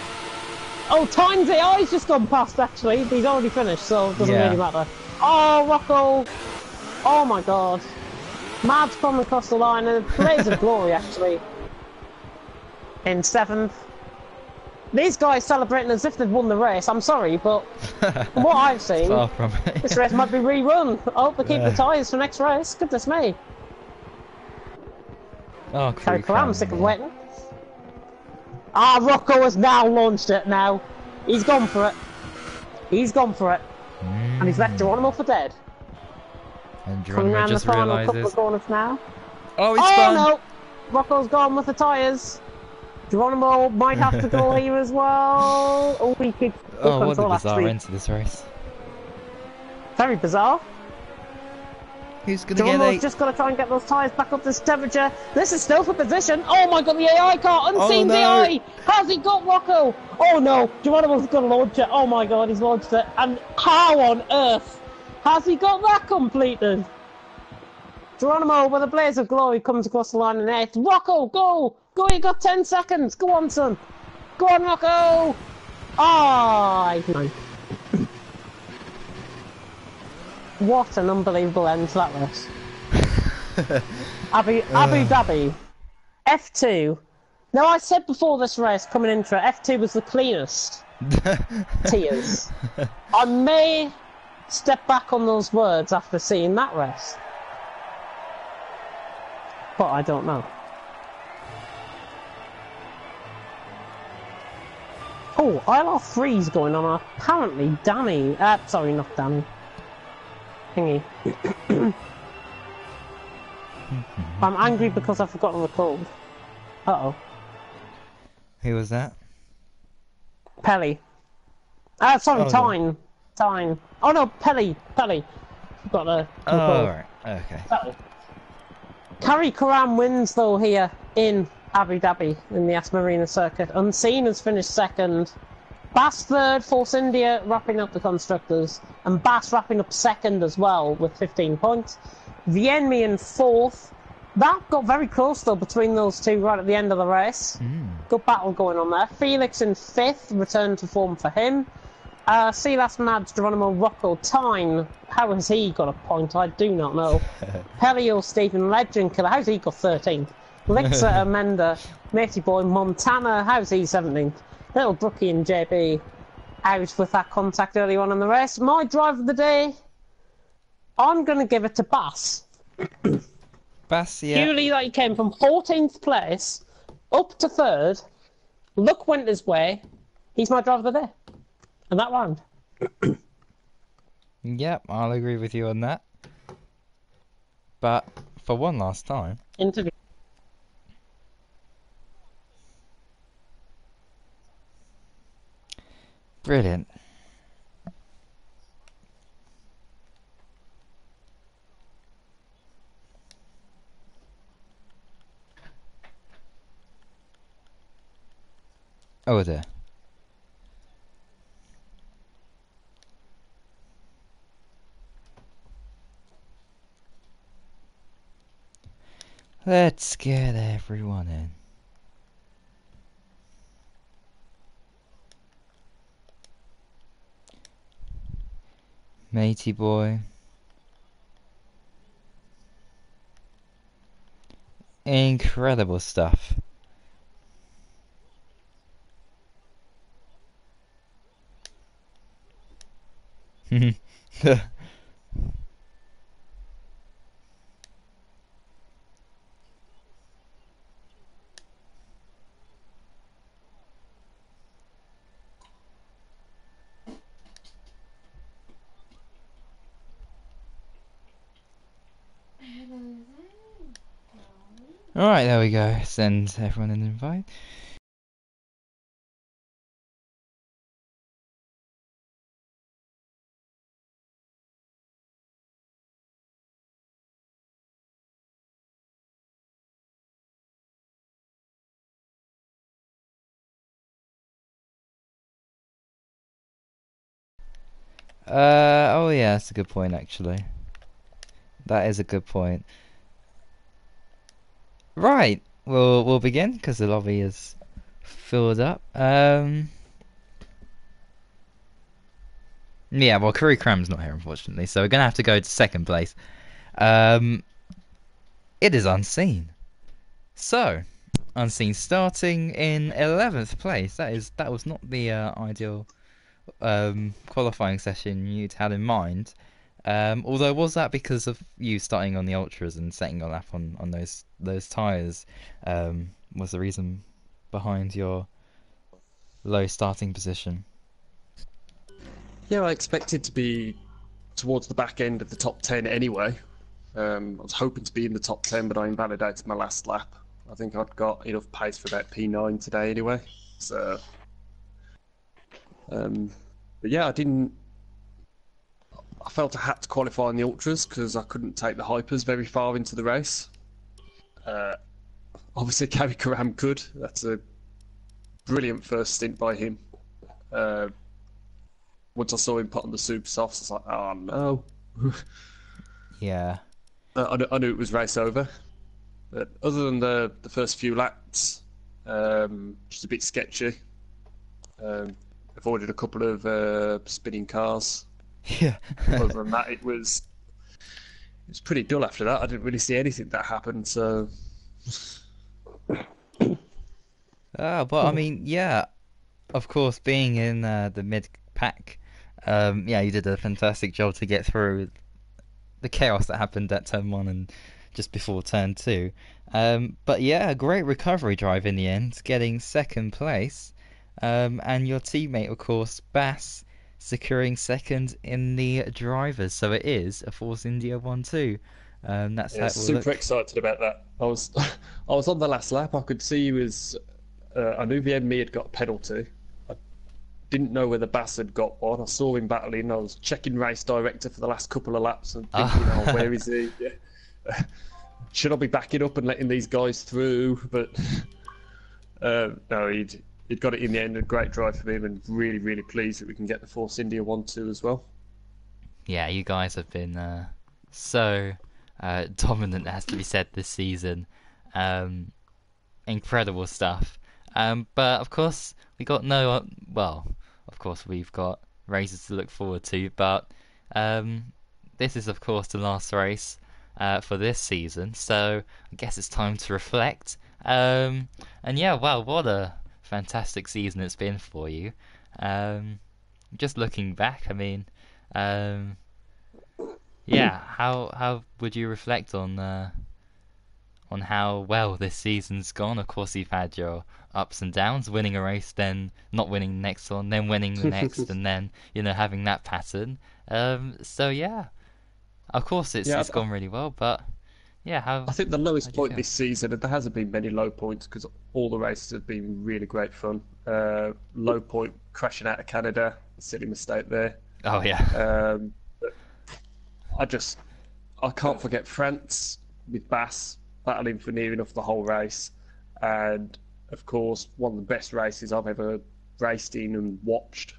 S2: Oh, Timesy! Oh, he's just gone past, actually. He's already finished, so it doesn't really matter. Oh, Rocco! Oh my god. Mads coming across the line, and a blaze of glory, actually. In 7th. These guys celebrating as if they've won the race. I'm sorry, but from what I've seen,
S1: far from it.
S2: This race might be rerun. I hope they keep the tyres for next race. Goodness me.
S1: Oh,
S2: Carry
S1: crew
S2: I'm sick of
S1: yeah.
S2: waiting. Ah, Rocco has now launched it now. He's gone for it. He's gone for it. And he's left Geronimo for dead.
S1: And
S2: Coming
S1: Geronimo
S2: around the
S1: just
S2: final couple
S1: realises...
S2: of corners now.
S1: Oh, he's
S2: Oh
S1: spun!
S2: no! Rocco's gone with the tyres. Geronimo might have to go here as well. Oh, he keeps full
S1: Oh, what a
S2: control
S1: bizarre
S2: actually.
S1: end to this race.
S2: Very bizarre.
S1: Who's gonna
S2: Geronimo's
S1: get
S2: just got to try and get those tyres back up this temperature. This is still for position. Oh my god, the AI car! Unseen
S1: no.
S2: AI! Has he got Rocco? Oh no, Geronimo's going to launch it. Oh my god, he's launched it. And how on earth has he got that completed? Geronimo, with a blaze of glory, comes across the line in 8th. Rocco, go! Go, you got 10 seconds. Go on, son. Go on, Rocco! Ah, he's 9th. What an unbelievable end to that race. Abu Dhabi. F2. Now, I said before this race, coming into it, F2 was the cleanest. Tears. I may step back on those words after seeing that race. But I don't know. Oh, ILR3's going on. Apparently, Danny. Sorry, not Danny. Thingy. I'm angry because I forgot to record. Uh-oh.
S1: Who was that?
S2: Pelly. Sorry,
S1: Oh,
S2: Tyne. Tyne. Oh no, Pelly. Forgot to record.
S1: Oh, right. Okay.
S2: Pelly. Kari Karam wins though here in Abu Dhabi in the Yas Marina circuit. Unseen has finished 2nd. Bass 3rd, Force India wrapping up the constructors, and Bass wrapping up 2nd as well with 15 points. Vienmi in 4th. That got very close though between those two right at the end of the race. Good battle going on there. Felix in 5th, return to form for him. Silas Mads, Geronimo, Rocco, Tyne. How has he got a point? I do not know. Helio, Stephen, Legend Killer. How's he got 13th? Lixa, Amanda, Matey Boy, Montana. How's he 17th? Little Brookie and JB out with that contact early on in the race. My drive of the day, I'm going to give it to Bass.
S1: Bass, yeah.
S2: Purely that he came from 14th place up to 3rd. Luck went his way. He's my drive of the day. And that round.
S1: Yep, I'll agree with you on that. But for one last time.
S2: Interview.
S1: Brilliant. Oh dear. Let's get everyone in. Matey boy. Incredible stuff. Alright, there we go. Send everyone an invite. Oh yeah, that's a good point actually. That is a good point. Right, we'll begin because the lobby is filled up. Yeah, well, Curry Cram's not here unfortunately, so we're gonna have to go to 2nd place. It is Unseen. So, Unseen starting in 11th place. That was not the ideal qualifying session you'd had in mind. Although, was that because of you starting on the ultras and setting your lap on those tyres? Was the reason behind your low starting position?
S4: Yeah, I expected to be towards the back end of the top 10 anyway. I was hoping to be in the top 10, but I invalidated my last lap. I think I'd got enough pace for about P9 today anyway. So, but yeah, I felt I had to qualify in the ultras because I couldn't take the hypers very far into the race. Obviously, Gary Karam could. That's a brilliant first stint by him. Once I saw him put on the super softs, I was like, oh no.
S1: Yeah.
S4: I knew it was race over. But other than the first few laps, just a bit sketchy. Avoided a couple of spinning cars.
S1: Yeah.
S4: Other than that, it was pretty dull after that. I didn't really see anything that happened, so...
S1: But I mean, yeah, of course, being in the mid-pack, yeah, you did a fantastic job to get through the chaos that happened at turn 1 and just before turn 2. But yeah, a great recovery drive in the end, getting second place. And your teammate, of course, Bass, securing second in the drivers. So it is a Force India 1-2. That's how it will
S4: super
S1: look.
S4: excited about that. I was on the last lap. I could see he was. I knew me had got a penalty. I didn't know whether Bass had got one. I saw him battling. I was checking race director for the last couple of laps and thinking, oh, where is he? Yeah. Should I be backing up and letting these guys through? But no, he'd got it in the end. A great drive for him, and really, really pleased that we can get the Force India 1-2 as well.
S1: Yeah, you guys have been so dominant, has to be said, this season. Incredible stuff. But of course, we got of course we've got races to look forward to, but this is of course the last race for this season, so I guess it's time to reflect. And yeah, wow, what a fantastic season it's been for you. Just looking back, I mean, yeah, how would you reflect on how well this season's gone? Of course, you've had your ups and downs, winning a race, then not winning the next one, then winning the next, and then having that pattern. So yeah, of course it's gone really well, but yeah,
S4: I think the lowest point this season, and there hasn't been many low points because all the races have been really great fun. Low point crashing out of Canada, silly mistake there.
S1: Oh yeah.
S4: I can't forget France with Bass battling for near enough the whole race, and of course one of the best races I've ever raced in and watched,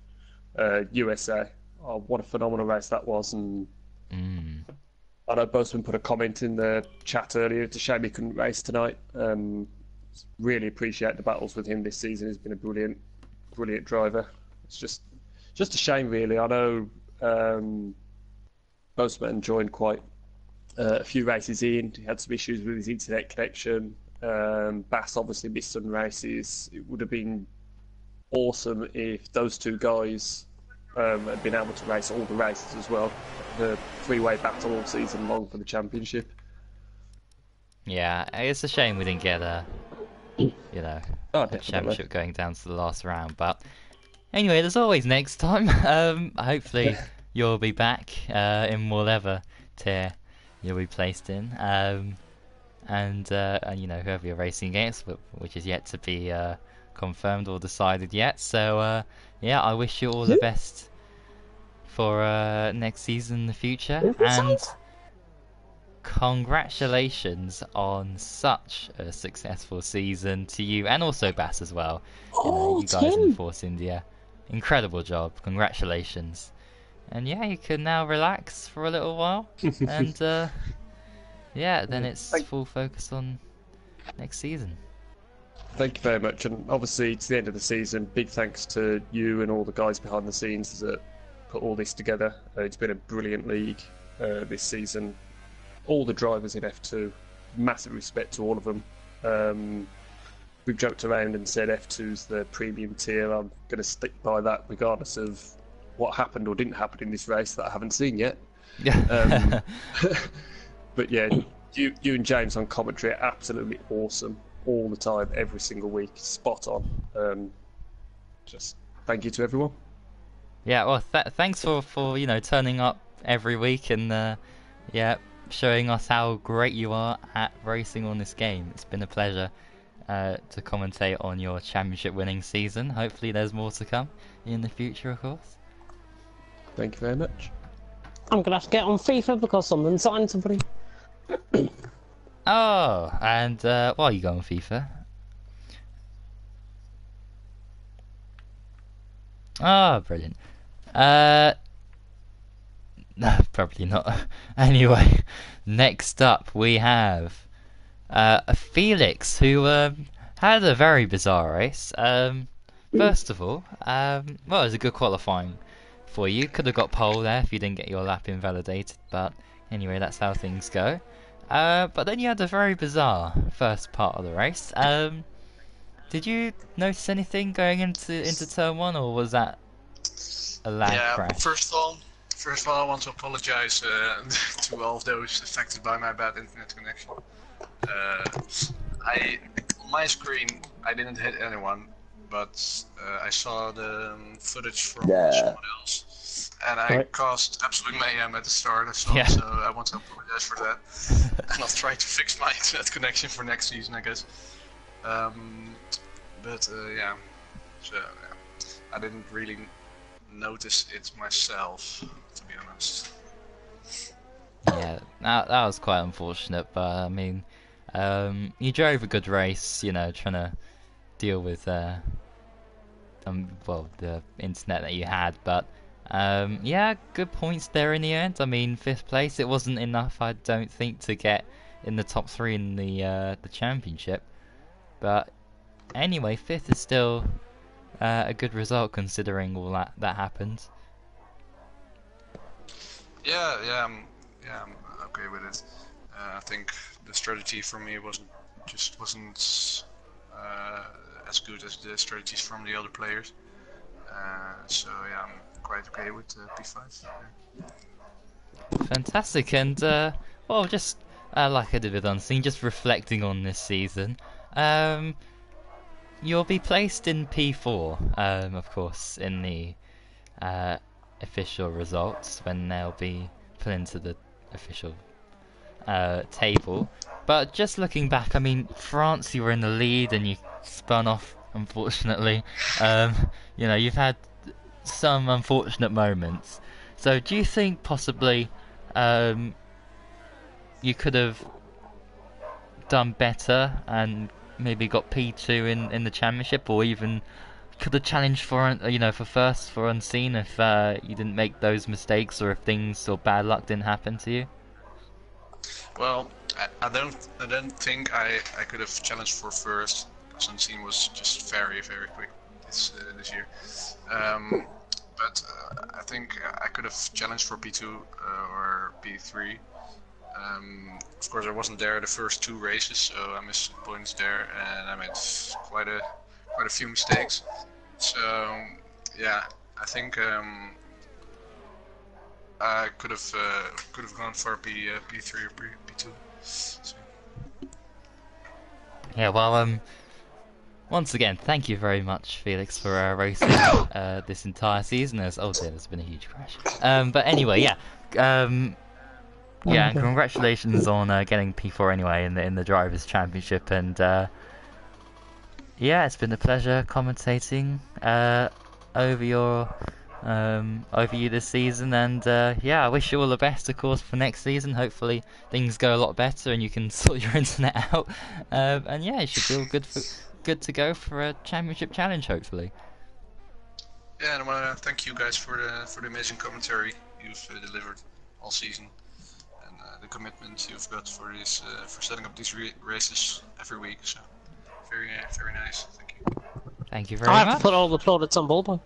S4: USA. Oh, what a phenomenal race that was! And I know Boseman put a comment in the chat earlier. It's a shame he couldn't race tonight. Really appreciate the battles with him this season. He's been a brilliant driver. It's just a shame, really. I know Boseman joined quite a few races in. He had some issues with his internet connection. Bass obviously missed some races. It would have been awesome if those two guys had been able to race all the races as well. The three-way battle all season long for the championship.
S1: Yeah, it's a shame we didn't get a championship going down to the last round. But anyway, there's always next time. Hopefully you'll be back in whatever tier you'll be placed in, and whoever you're racing against, which is yet to be confirmed or decided yet. So yeah, I wish you all the best for next season in the future, and congratulations on such a successful season to you, and also Bass as well. You guys in Force India, incredible job, congratulations. And yeah, you can now relax for a little while, and yeah, then it's full focus on next season.
S4: Thank you very much, and obviously it's the end of the season. Big thanks to you and all the guys behind the scenes that put all this together. It's been a brilliant league this season. All the drivers in F2, massive respect to all of them. We've joked around and said F2's the premium tier. I'm going to stick by that regardless of what happened or didn't happen in this race that I haven't seen yet.
S1: Yeah.
S4: But yeah, you and James on commentary are absolutely awesome all the time, every single week, spot on. Just thank you to everyone.
S1: Yeah, well, thanks for turning up every week and yeah, showing us how great you are at racing on this game. It's been a pleasure to commentate on your championship winning season. Hopefully there's more to come in the future, of course.
S4: Thank you very much.
S2: I'm gonna have to get on FIFA because someone signed somebody.
S1: Oh, and while you go on FIFA. Oh, brilliant. No, probably not. Anyway, next up we have Felix, who had a very bizarre race. First of all, well, it was a good qualifying for you. Could have got pole there if you didn't get your lap invalidated, but anyway, that's how things go. But then you had a very bizarre first part of the race. Did you notice anything going into turn one, or was that a lag crash?
S5: First of all, I want to apologize to all of those affected by my bad internet connection. On my screen, I didn't hit anyone, but I saw the footage from someone else, and I caused absolute mayhem at the start. So I want to apologize for that, and I'll try to fix my internet connection for next season, I guess. Yeah, so I didn't really notice it myself, to be honest.
S1: Yeah, that was quite unfortunate, but I mean, you drove a good race, trying to deal with the internet that you had, but yeah, good points there in the end. I mean, 5th place, it wasn't enough, I don't think, to get in the top 3 in the championship, but anyway, 5th is still a good result considering all that happened.
S5: Yeah, I'm okay with it. I think the strategy for me wasn't as good as the strategies from the other players. So yeah, I'm quite okay with P5.
S1: Fantastic, and well, just like I did with Unseen, just reflecting on this season. You'll be placed in P4, of course, in the official results when they'll be put into the official table. But just looking back, I mean, France, you were in the lead and you spun off, unfortunately. You've had some unfortunate moments. So do you think possibly you could have done better and maybe got P2 in the championship, or even could have challenged for first for Unseen if you didn't make those mistakes, or if things or bad luck didn't happen to you?
S5: Well, I don't think I could have challenged for first, because Unseen was just very quick this year. But I think I could have challenged for P2 or P3. Of course, I wasn't there the first 2 races, so I missed points there, and I made quite a few mistakes. So yeah, I think I could have gone for P3 or P2. So.
S1: Yeah, well, once again, thank you very much, Felix, for racing this entire season. There's been a huge crash. But anyway, yeah. Yeah, and congratulations on getting P4 anyway in the Drivers' Championship, and yeah, it's been a pleasure commentating over you this season, and yeah, I wish you all the best, of course, for next season. Hopefully things go a lot better and you can sort your internet out, and yeah, it should feel good to go for a championship challenge, hopefully.
S5: Yeah, and I want to thank you guys for the amazing commentary you've delivered all season. The commitment you've got for this, for setting up these races every week. So very nice. Thank you.
S1: Thank you very much.
S2: I have to put all the plaudits on Bulbo.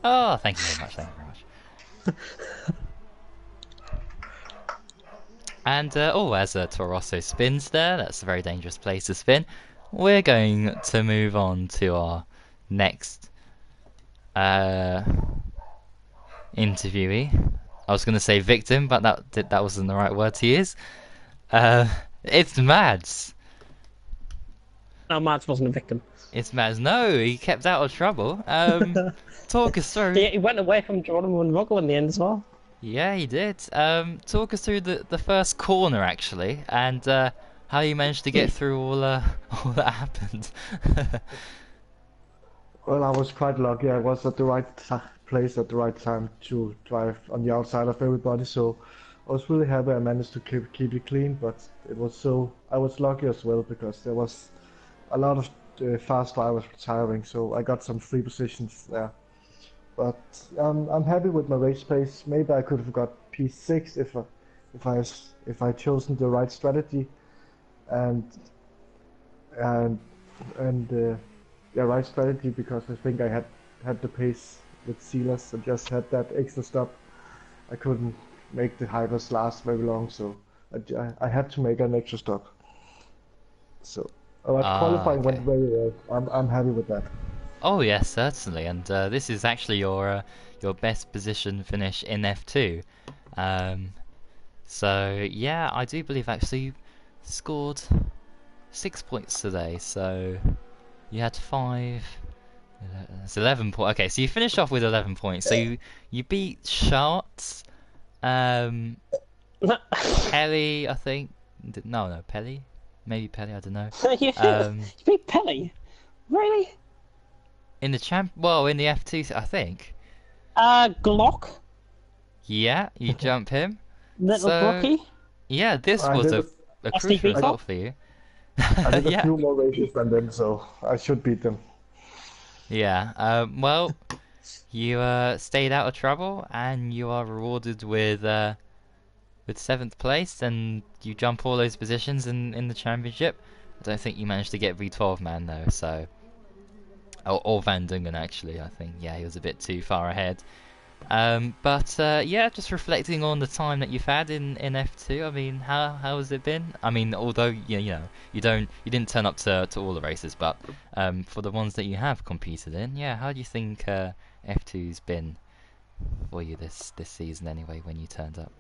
S1: Oh, thank you very much. Thank you very much. And as Torosso spins there, that's a very dangerous place to spin. We're going to move on to our next interviewee. I was gonna say victim, but that wasn't the right word to use. It's Mads.
S2: No, Mads wasn't a victim.
S1: It's Mads. No, he kept out of trouble. Talk us through.
S2: He went away from Jordan and Ruggle in the end as well.
S1: Yeah, he did. Talk us through the first corner actually, and how you managed to get through all all that happened.
S6: Well, I was quite lucky. I was at the right place at the right time to drive on the outside of everybody, so I was really happy I managed to keep it clean. But I was lucky as well because there was a lot of fast drivers retiring, so I got some free positions there. But I'm happy with my race pace. Maybe I could have got P6 if I chosen the right strategy and right strategy, because I think I had the pace with Silas and just had that extra stop. I couldn't make the hybrids last very long, so I had to make an extra stop. So qualifying went very well. I'm happy with that.
S1: Oh yes, certainly, and this is actually your best position finish in F2. So yeah, I do believe actually you scored 6 points today. So you had 5. It's 11 points. Okay, so you finished off with 11 points. So you beat Sharts, Pelly, I think. No, Pelly. Maybe Pelly. I don't know.
S2: You beat Pelly? Really?
S1: In the in the F2, I think.
S2: Glock?
S1: Yeah, you jump him.
S2: Little Glocky?
S1: Yeah, this was a crucial result for you.
S6: I did a few more races than them, so I should beat them.
S1: Yeah, well, you stayed out of trouble, and you are rewarded with 7th place, and you jump all those positions in the championship. I don't think you managed to get V12 man though, so... Or Van Dungen actually, I think. Yeah, he was a bit too far ahead. But yeah, just reflecting on the time that you've had in F2. I mean, how has it been? I mean, although you didn't turn up to all the races, but for the ones that you have competed in, yeah, how do you think F2's been for you this season anyway? When you turned up,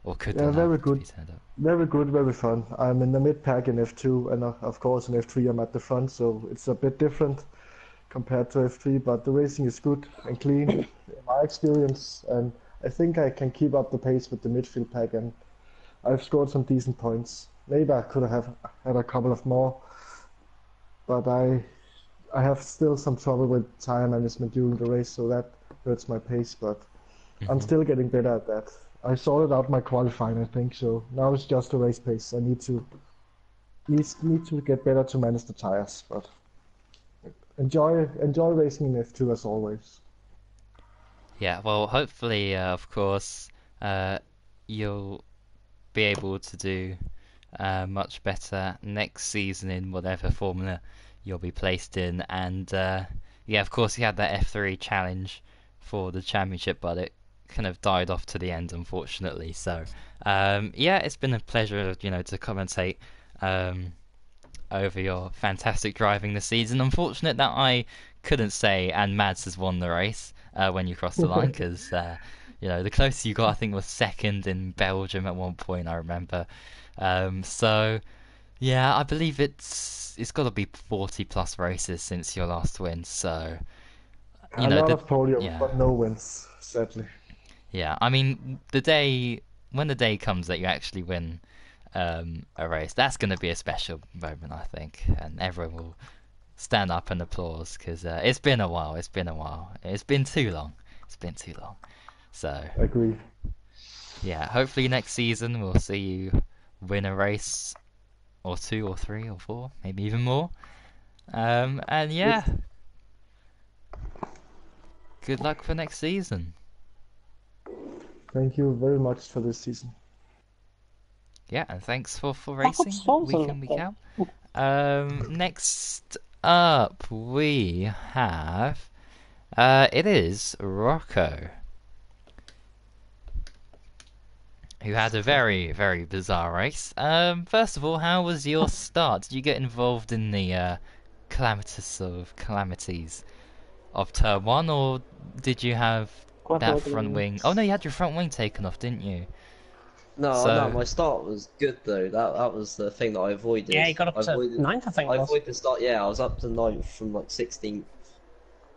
S1: or could
S6: very good.
S1: You turned up?
S6: Very good, very fun. I'm in the mid pack in F2, and of course in F3 I'm at the front, so it's a bit different compared to F3, but the racing is good and clean in my experience, and I think I can keep up the pace with the midfield pack, and I've scored some decent points. Maybe I could have had a couple of more, but I have still some trouble with tire management during the race, so that hurts my pace, but I'm still getting better at that. I sorted out my qualifying, I think, so now it's just the race pace. I need to get better to manage the tires, but enjoy racing in F2 as always.
S1: Yeah, well, hopefully, of course, you'll be able to do much better next season in whatever formula you'll be placed in. And yeah, of course, you had that F3 challenge for the championship, but it kind of died off to the end, unfortunately. So yeah, it's been a pleasure, to commentate over your fantastic driving this season. Unfortunate that I couldn't say and Mads has won the race when you crossed the line, because the closest you got I think was 2nd in Belgium at one point, I remember. So yeah, I believe it's got to be 40 plus races since your last win, so
S6: a lot of podiums, but no wins, sadly.
S1: Yeah, I mean, when the day comes that you actually win a race, that's going to be a special moment, I think, and everyone will stand up and applause, because it's been a while. It's been too long. So
S6: agree.
S1: Yeah, hopefully next season we'll see you win a race or 2 or 3 or 4, maybe even more. And yeah, good luck for next season.
S6: Thank you very much for this season.
S1: Yeah, and thanks for racing week in, week out. Next up we have it is Rocco, who had a very, very bizarre race. First of all, how was your start? Did you get involved in the calamities of Turn 1, or did you have that front wing. Oh no, you had your front wing taken off, didn't you?
S7: No,
S1: So-
S7: no, my start was good though. That was the thing that I avoided.
S2: Yeah, you got up
S7: I
S2: to
S7: avoided,
S2: 9th, I think
S7: I
S2: it was.
S7: avoided the start. Yeah, I was up to 9th from like 16th,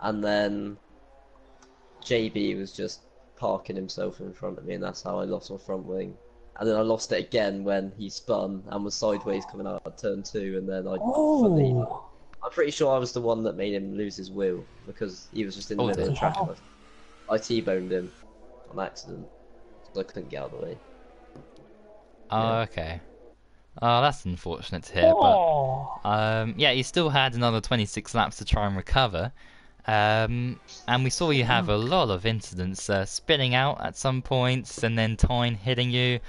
S7: and then JB was just parking himself in front of me, and that's how I lost my front wing. And then I lost it again when he spun and was sideways coming out at turn 2, and then I fully.
S2: Oh,
S7: I'm pretty sure I was the one that made him lose his wheel because he was just in the
S1: Oh,
S7: middle of the
S1: dear.
S7: track. And I T-boned him on accident because I couldn't get out of the way.
S1: Oh, okay. Oh, that's unfortunate to hear, but
S2: oh.
S1: yeah, you still had another 26 laps to try and recover. And we saw you have a lot of incidents, spinning out at some points, and then Tyne hitting you,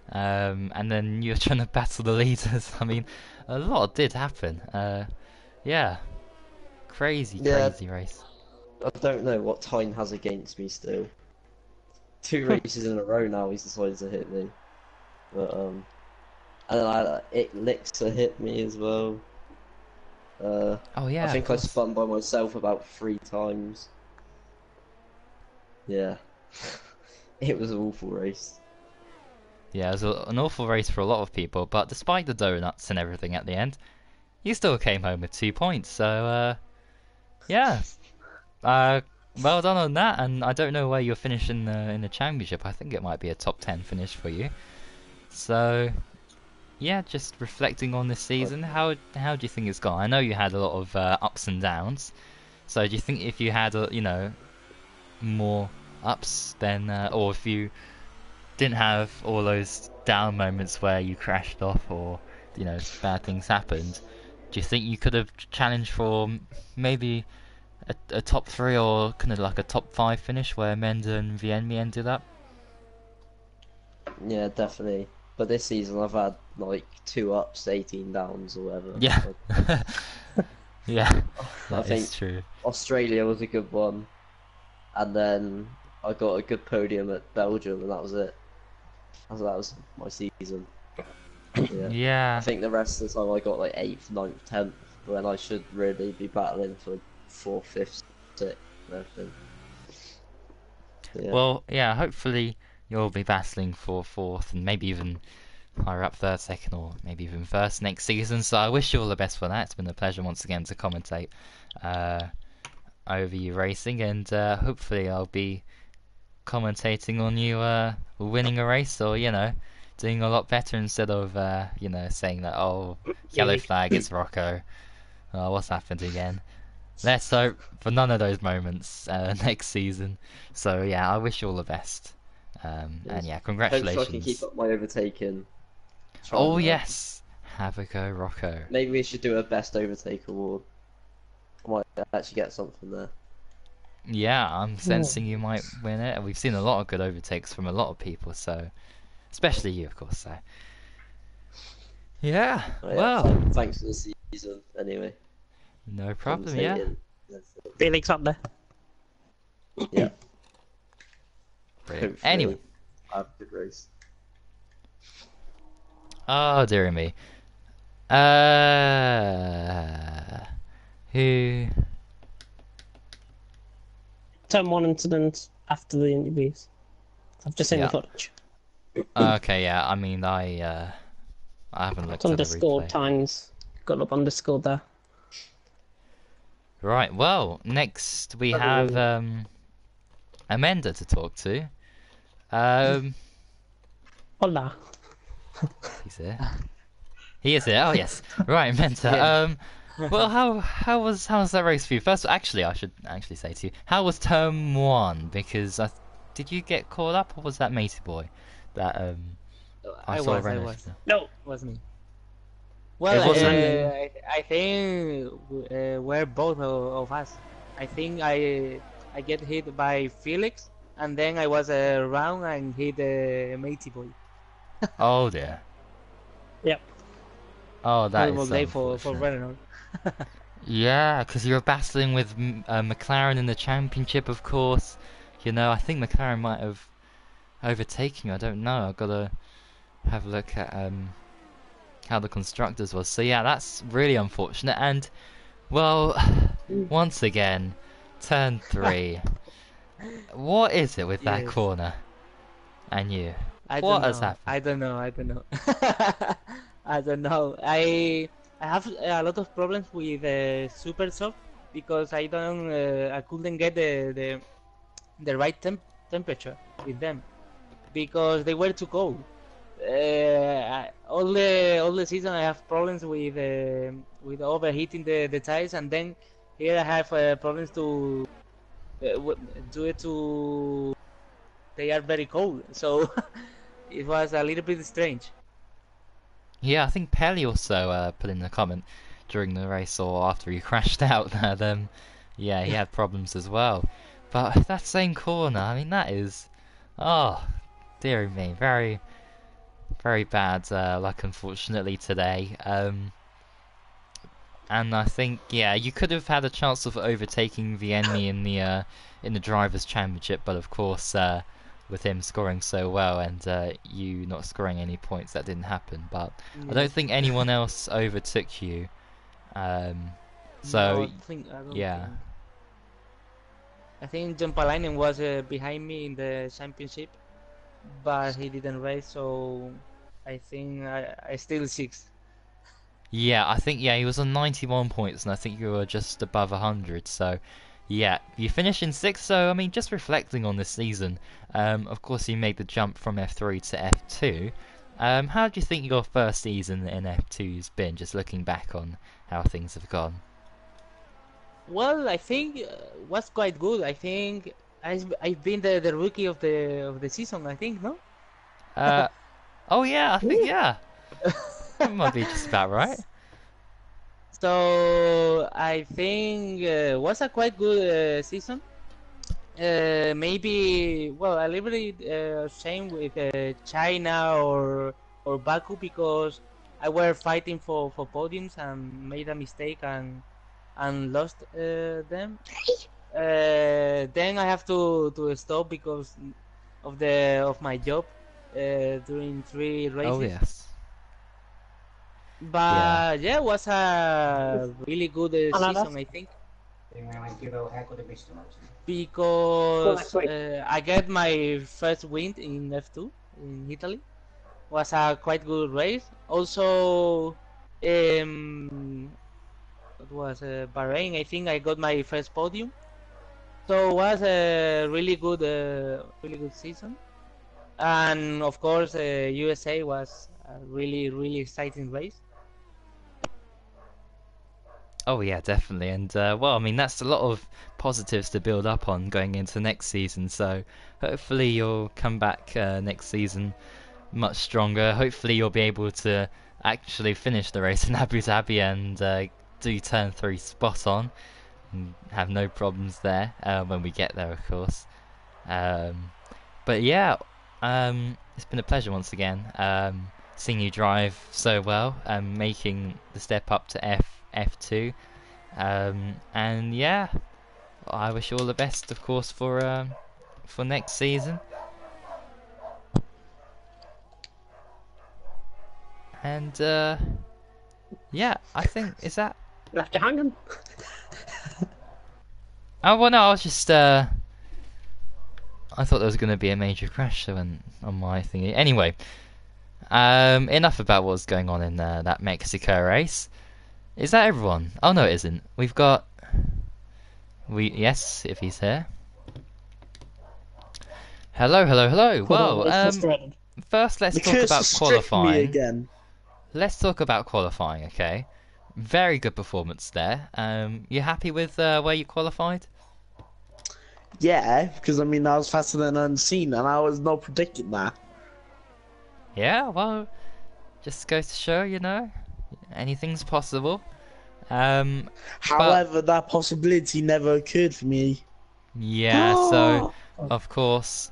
S1: and then you're trying to battle the leaders. I mean, a lot did happen. Yeah, crazy
S7: Yeah.
S1: race.
S7: I don't know what Tyne has against me still. 2 races in a row now he's decided to hit me. But and then Elixir hit me as well.
S1: Oh yeah,
S7: I think
S1: of
S7: I
S1: course.
S7: spun by myself about 3 times. Yeah. It was an awful race.
S1: Yeah, it was an awful race for a lot of people, but despite the donuts and everything at the end, you still came home with 2 points. So yeah, well done on that. And I don't know where you'll finish in the championship. I think it might be a top 10 finish for you. So yeah, just reflecting on this season, how do you think it's gone? I know you had a lot of ups and downs. So do you think if you had more ups then, or if you didn't have all those down moments where you crashed off or bad things happened, do you think you could have challenged for maybe a top 3 or kind of like a top 5 finish where Menda and Vienmi ended up?
S7: Yeah, definitely. But this season I've had like 2 ups, 18 downs or whatever.
S1: Yeah. Yeah,
S7: I
S1: that
S7: think
S1: is true.
S7: Australia was a good one. And then I got a good podium at Belgium and that was it. That was my season. Yeah.
S1: Yeah.
S7: I think the rest of the time I got like 8th, 9th, 10th when I should really be battling for 4th, 5th, 6th and everything. Yeah.
S1: Well, yeah, hopefully you'll be battling for 4th and maybe even higher up 3rd, 2nd, or maybe even 1st next season. So I wish you all the best for that. It's been a pleasure once again to commentate over you racing, and hopefully I'll be commentating on you winning a race, or doing a lot better instead of saying that, oh, yellow flag, it's Rocco. Oh, what's happened again? Let's hope for none of those moments next season. So yeah, I wish you all the best. And yeah, congratulations.
S7: Hopefully I can keep up my overtaking.
S1: Oh yes, have a go, Rocco.
S7: Maybe we should do a best overtake award. I might actually get something there.
S1: Yeah, I'm sensing you might win it. We've seen a lot of good overtakes from a lot of people, so especially you, of course. So yeah,
S7: Oh, yeah,
S1: well,
S7: thanks for the season anyway.
S1: no problem. Yeah,
S7: Commentating.
S2: Felix up there.
S7: Yeah.
S1: brilliant.
S7: Hopefully
S1: Anyway,
S7: have a good race.
S1: oh dearie me. Who?
S2: Turn 1 incident after the interviews. I've just seen
S1: Yeah.
S2: the footage.
S1: Okay, yeah. I mean, I haven't looked
S2: It's
S1: at the
S2: underscored
S1: replay.
S2: times. Got up underscored there.
S1: Right. Well, next we have Amanda to talk to.
S2: Hola.
S1: He's here. He is here. Oh yes. Right, Amanda. Well, how was that race for you? First, actually, I should actually say to you, how was turn 1? Because did you get caught up, or was that Matey Boy that I saw
S8: was.
S2: No.
S8: Was me. Well,
S1: It wasn't-
S8: I think we're both of us. I think I get hit by Felix, and then I was around and hit Matey Boy.
S1: Oh dear.
S2: Yep.
S1: Oh, that
S8: Horrible
S1: is
S8: day for
S1: unfortunate.
S8: Renault.
S1: Yeah, because you were battling with McLaren in the championship, of course. I think McLaren might have overtaken you. I don't know. I've got to have a look at how the constructors was. So yeah, that's really unfortunate. And well, once again, turn 3. What is it with that
S8: Yes.
S1: corner? And you?
S8: I
S1: What
S8: don't
S1: has
S8: know.
S1: happened?
S8: I don't know. I don't know. I don't know. I have a lot of problems with Super Soft because I couldn't get the right temperature with them because they were too cold. All the season I have problems with overheating the tires, and then here I have problems to do it to. They are very cold, so it was a little bit strange.
S1: Yeah, I think Pelly also put in a comment during the race or after he crashed out that yeah, he had problems as well. But that same corner, I mean, that is, oh, dear me, very, very bad luck unfortunately today. And I think, yeah, you could have had a chance of overtaking the enemy in the drivers' championship, but of course, with him scoring so well and you not scoring any points, that didn't happen. But I don't think anyone else overtook you. So
S8: I don't
S1: yeah,
S8: think. I think John Palainen was behind me in the championship, but he didn't race, so I think I still sixth.
S1: yeah, I think he was on 91 points, and I think you were just above 100. So yeah, you finished in sixth. So I mean, just reflecting on this season, of course you made the jump from F3 to F2. How do you think your first season in F2's been? Just looking back on how things have gone.
S8: Well, I think was quite good. I think I've been the rookie of the season. I think no.
S1: Oh yeah, I think yeah. That might be just about right.
S8: So I think was a quite good season. Maybe a little bit same with China or Baku because I were fighting for podiums and made a mistake and lost them. Then I have to stop because of my job during 3 races.
S1: Oh yes.
S8: But yeah, it was a really good season, I think. Because I get my first win in F2 in Italy. Was a quite good race. Also, it was Bahrain. I think I got my first podium. So it was a really good season. And of course, USA was a really exciting race.
S1: Oh yeah, definitely, and well, I mean that's a lot of positives to build up on going into next season. So hopefully you'll come back next season much stronger. Hopefully you'll be able to actually finish the race in Abu Dhabi and do turn 3 spot on, and have no problems there when we get there, of course. But yeah, it's been a pleasure once again seeing you drive so well and making the step up to F2, and yeah, I wish you all the best, of course, for next season. And yeah, I think is that.
S2: Left you hanging.
S1: Oh well, no, I was just I thought there was going to be a major crash on my thingy. Anyway, enough about what's going on in that Mexico race. Is that everyone? Oh no, it isn't. We've got... Yes, if he's here. Hello. Well, first let's talk about qualifying.
S3: Again.
S1: Let's talk about qualifying, okay? Very good performance there. You happy with where you qualified?
S3: Yeah, because I mean I was faster than Unseen, and I was not predicting that.
S1: Yeah, well, just goes to show, anything's possible.
S3: However, that possibility never occurred for me.
S1: Yeah, so of course,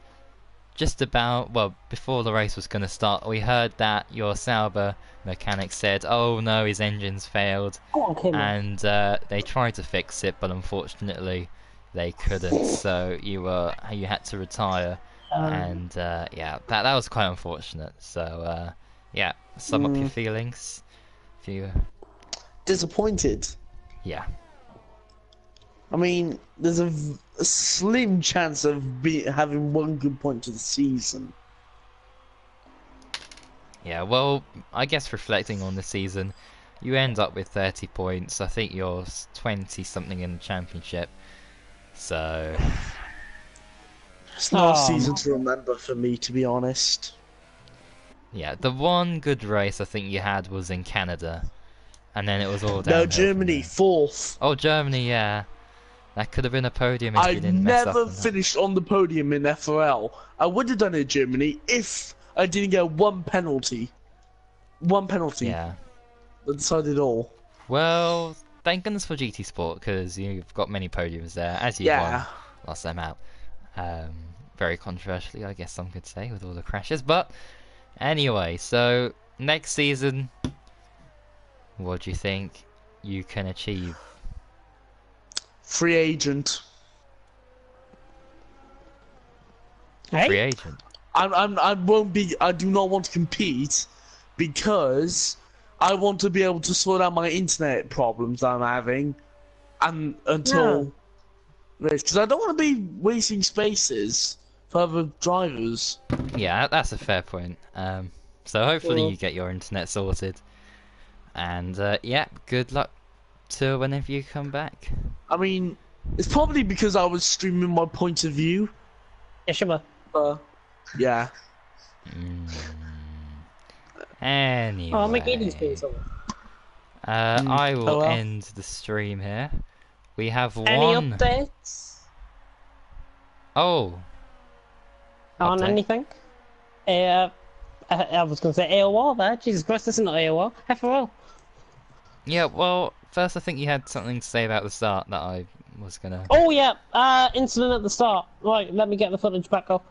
S1: just about before the race was going to start, we heard that your Sauber mechanic said, "Oh no, his engine's failed," and they tried to fix it, but unfortunately, they couldn't. So you had to retire, and yeah, that was quite unfortunate. So yeah, sum up your feelings. If you
S3: disappointed.
S1: Yeah.
S3: I mean, there's a slim chance of having one good point to the season.
S1: Yeah, well, I guess reflecting on the season, you end up with 30 points. I think you're 20-something in the championship. So...
S3: It's not a season to remember for me, to be honest.
S1: Yeah, the one good race I think you had was in Canada. And then it was all downhill.
S3: No, Germany, 4th.
S1: Oh, Germany, yeah. That could have been a podium if you didn't mess up.
S3: I never finished on the podium in FRL. I would have done it in Germany if I didn't get one penalty. One penalty.
S1: Yeah.
S3: That decided all.
S1: Well, thank goodness for GT Sport, because you've got many podiums there, as you won last time out. Very controversially, I guess some could say, with all the crashes. But anyway, so next season, what do you think you can achieve?
S3: Free agent.
S2: Hey?
S1: Free agent.
S3: I won't be. I do not want to compete because I want to be able to sort out my internet problems that I'm having, and until this, because I don't want to be wasting spaces for other drivers.
S1: Yeah, that's a fair point. So hopefully you get your internet sorted, and yeah, good luck to whenever you come back.
S3: I mean, it's probably because I was streaming my point of view.
S2: Yeah, sure.
S3: Yeah.
S1: Anyway,
S2: Oh, my game's doing something.
S1: I will end the stream here. We have
S2: Any
S1: one.
S2: updates
S1: Oh.
S2: on
S1: Update?
S2: anything? I was going to say AOR there. Jesus Christ, this is not AOR. FRL.
S1: Yeah, well, first I think you had something to say about the start that I was gonna...
S2: Oh yeah, incident at the start. Right, let me get the footage back up.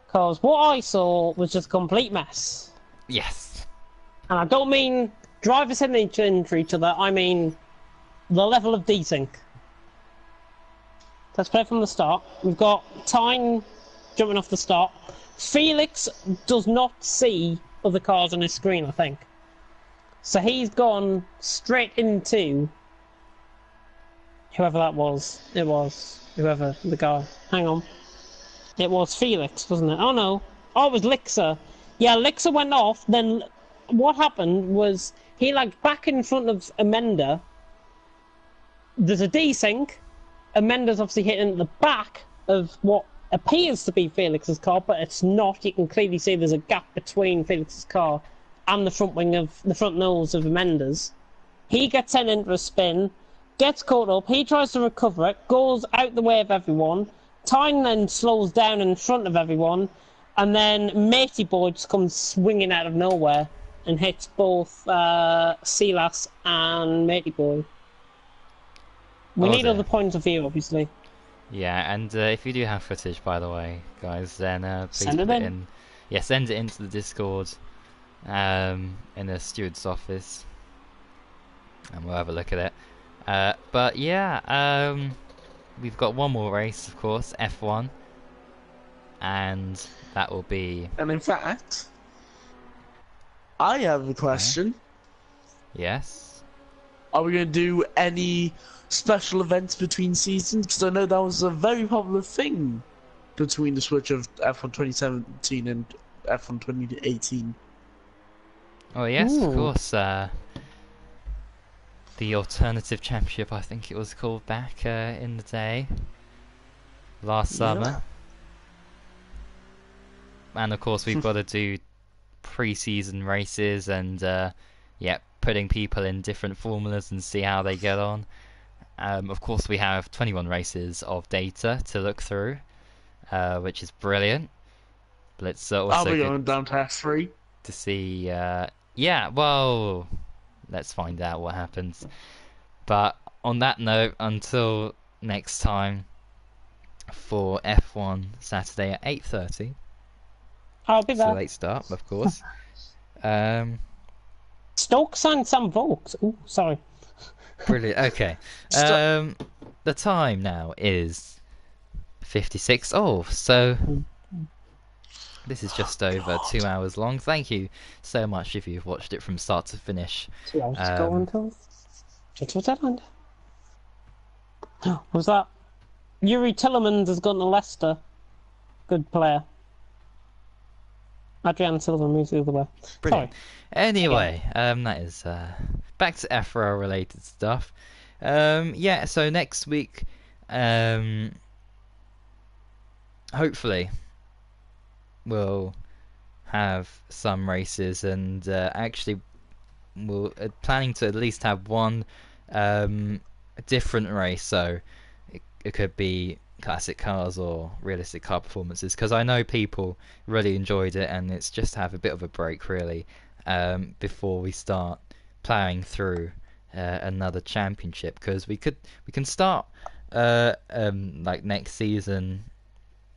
S2: Because what I saw was just a complete mess.
S1: Yes.
S2: And I don't mean drivers hitting into each other, I mean the level of desync. Let's play from the start. We've got Tyne jumping off the start. Felix does not see other cars on his screen, I think. So he's gone straight into whoever that was. It was whoever the guy. Hang on. It was Felix, wasn't it? Oh no. Oh, it was Lixer. Yeah, Lixer went off. Then what happened was he lagged back in front of Amenda. There's a desync. Amenda's obviously hitting the back of what appears to be Felix's car, but it's not. You can clearly see there's a gap between Felix's car and the front wing of the front nose of Amenda's. He gets sent into a spin, gets caught up. He tries to recover it, goes out the way of everyone. Tyne then slows down in front of everyone, and then Matey Boy just comes swinging out of nowhere and hits both Silas and Matey Boy. We need other points of view, obviously.
S1: Yeah, and if you do have footage, by the way, guys, then please
S2: Send it
S1: put it
S2: in.
S1: in. Yeah, send it into the Discord, in the steward's office, and we'll have a look at it. But yeah, we've got one more race, of course, F1, and that will be...
S3: And in fact, I have a question.
S1: Yes?
S3: Are we going to do any special events between seasons? Because I know that was a very popular thing between the switch of F1 2017 and F1 2018.
S1: Oh yes,
S2: Ooh.
S1: of course. The Alternative Championship, I think it was called back in the day. Last summer. And of course we've got to do pre-season races and yeah, putting people in different formulas and see how they get on. Of course we have 21 races of data to look through, which is brilliant. But it's also
S3: I'll be
S1: good
S3: going down to F3.
S1: to see, yeah, well, let's find out what happens. But on that note, until next time for F1 Saturday at 8:30.
S2: I'll be
S1: It's a
S2: there.
S1: late start, of course.
S2: Stokes and Sam Vokes. Ooh, sorry.
S1: Brilliant. Okay. The time now is 56. Oh, so this is just over 2 hours long. Thank you so much if you've watched it from start to finish.
S2: 2 hours to go until... Was that Yuri Tillemans has gone to Leicester? Good player. Adrian Silva moves the other way.
S1: Brilliant.
S2: Sorry.
S1: Anyway, that is back to FRL related stuff. Yeah, so next week, hopefully, we'll have some races, and actually, we're planning to at least have one different race. So it could be classic cars or realistic car performances, because I know people really enjoyed it, and it's just to have a bit of a break really before we start ploughing through another championship, because we can start like next season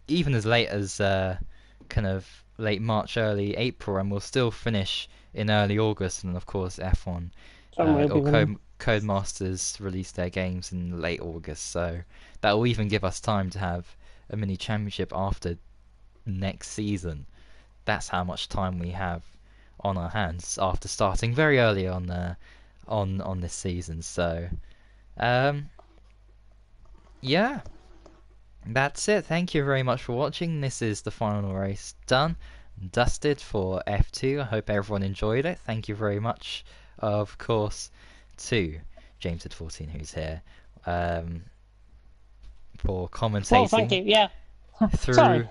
S1: even as late as kind of late March, early April, and we'll still finish in early August. And of course F1 or Codemasters release their games in late August, so that will even give us time to have a mini championship after next season. That's how much time we have on our hands after starting very early on this season. So yeah, that's it. Thank you very much for watching. This is the final race done, dusted for F2. I hope everyone enjoyed it. Thank you very much, of course, to James at 14 who's here for commentating.
S2: Well, thank you. Yeah.
S1: Through
S2: Sorry.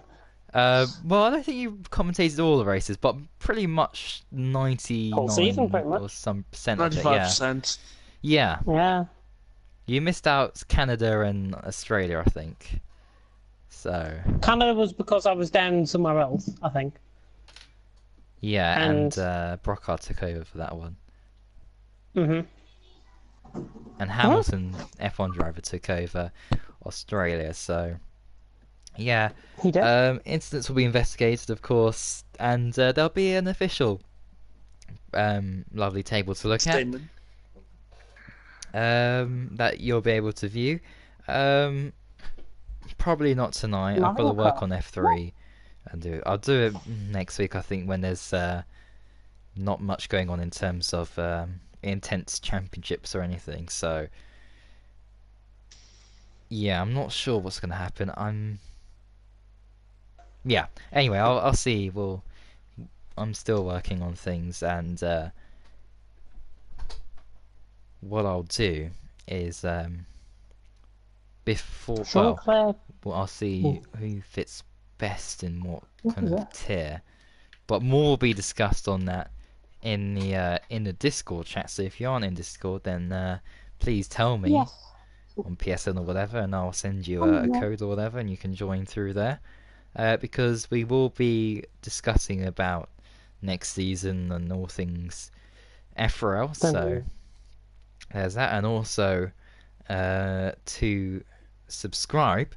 S1: well, I don't think you commentated all the races, but pretty much 99
S2: Whole season, pretty much.
S1: or some percent of it, yeah.
S3: 95%.
S1: Yeah.
S2: Yeah.
S1: You missed out Canada and Australia, I think. So.
S2: Canada was because I was down somewhere else, I think.
S1: Yeah, and Brockhart took over for that one.
S2: Mhm.
S1: And Hamilton, F1 driver, took over Australia. So. Yeah.
S2: He did.
S1: Incidents will be investigated, of course, and there'll be an official lovely table to look
S3: Statement.
S1: at that you'll be able to view. Probably not tonight. I've got to work on F3 and do it. I'll do it next week, I think, when there's not much going on in terms of intense championships or anything. So yeah, I'm not sure what's going to happen. Yeah. Anyway, I'll see. I'm still working on things, and what I'll do is before I'll see who fits best in what kind of tier. But more will be discussed on that in the Discord chat. So if you aren't in Discord, then please tell me on PSN or whatever, and I'll send you a code or whatever, and you can join through there. Because we will be discussing about next season and all things FRL. So there's that, and also to subscribe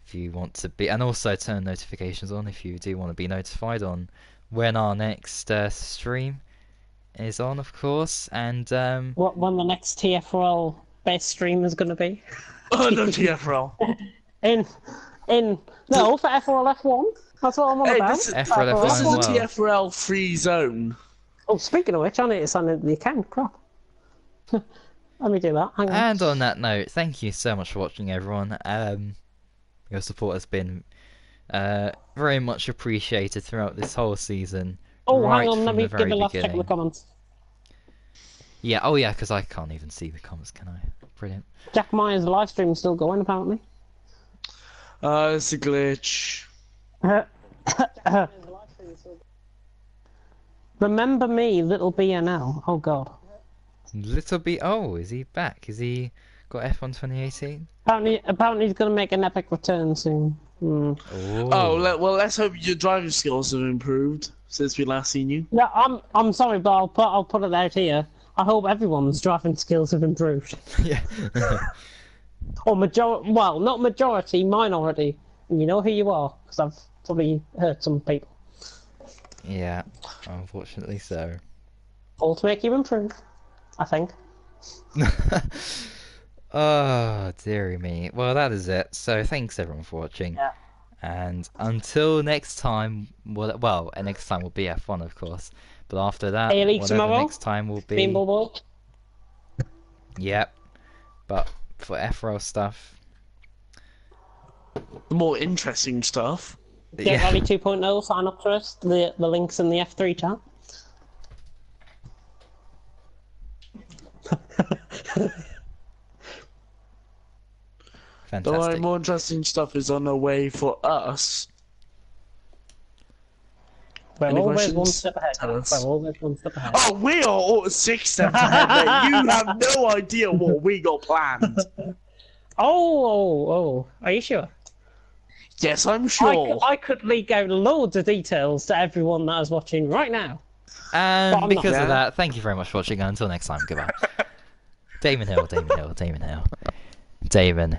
S1: if you want to be, and also turn notifications on if you do want to be notified on when our next stream is on, of course. And
S2: when the next TFRL best stream is going to be?
S3: Oh, no, TFRL.
S2: No, for FRL F1. That's what I'm on about.
S3: This is
S1: FRL
S3: a
S1: F1.
S3: TFRL free zone.
S2: Oh, speaking of which, I need to sign into the account. Crap. Let me do that. Hang on.
S1: And on that note, thank you so much for watching, everyone. Your support has been very much appreciated throughout this whole season.
S2: Oh,
S1: right
S2: hang on, let
S1: from
S2: me
S1: the
S2: give
S1: very
S2: a last check
S1: beginning.
S2: of the comments.
S1: Yeah, oh yeah, because I can't even see the comments, can I? Brilliant.
S2: Jack Myers' live stream's still going, apparently.
S3: It's a glitch.
S2: Remember me, little BNL. Oh god.
S1: Little B. Oh, is he back? Is he got F1 2018?
S2: Apparently he's going to make an epic return soon.
S1: Oh,
S3: Well, let's hope your driving skills have improved since we last seen you.
S2: Yeah, I'm sorry, but I'll put it out here. I hope everyone's driving skills have improved.
S1: yeah.
S2: Or well, not majority, minority. And you know who you are, because I've probably hurt some people.
S1: Yeah, unfortunately so.
S2: All to make you improve, I think.
S1: Oh, dearie me. Well, that is it. So thanks everyone for watching.
S2: Yeah.
S1: And until next time, well, next time will be F1, of course. But after that,
S2: A-League
S1: whatever
S2: tomorrow?
S1: next time will be.
S2: Beanball Ball.
S1: Yep. But for FRL stuff.
S3: The more interesting stuff.
S2: Get Rally 2.0, sign up to us. The link's in the F3 chat.
S3: The
S1: Fantastic.
S3: more interesting stuff is on the way for us.
S2: We're
S3: Any
S2: always
S3: questions?
S2: one step ahead.
S3: Tell us.
S2: We're always one step ahead.
S3: Oh, we are all 6 steps ahead, mate. You have no idea what we got planned.
S2: Oh, are you sure?
S3: Yes, I'm sure.
S2: I could leak out loads of details to everyone that is watching right now. But
S1: And
S2: I'm
S1: because
S2: not.
S1: of that, thank you very much for watching. Until next time, goodbye. Damon Hill, Damon Hill, Damon Hill. Damon.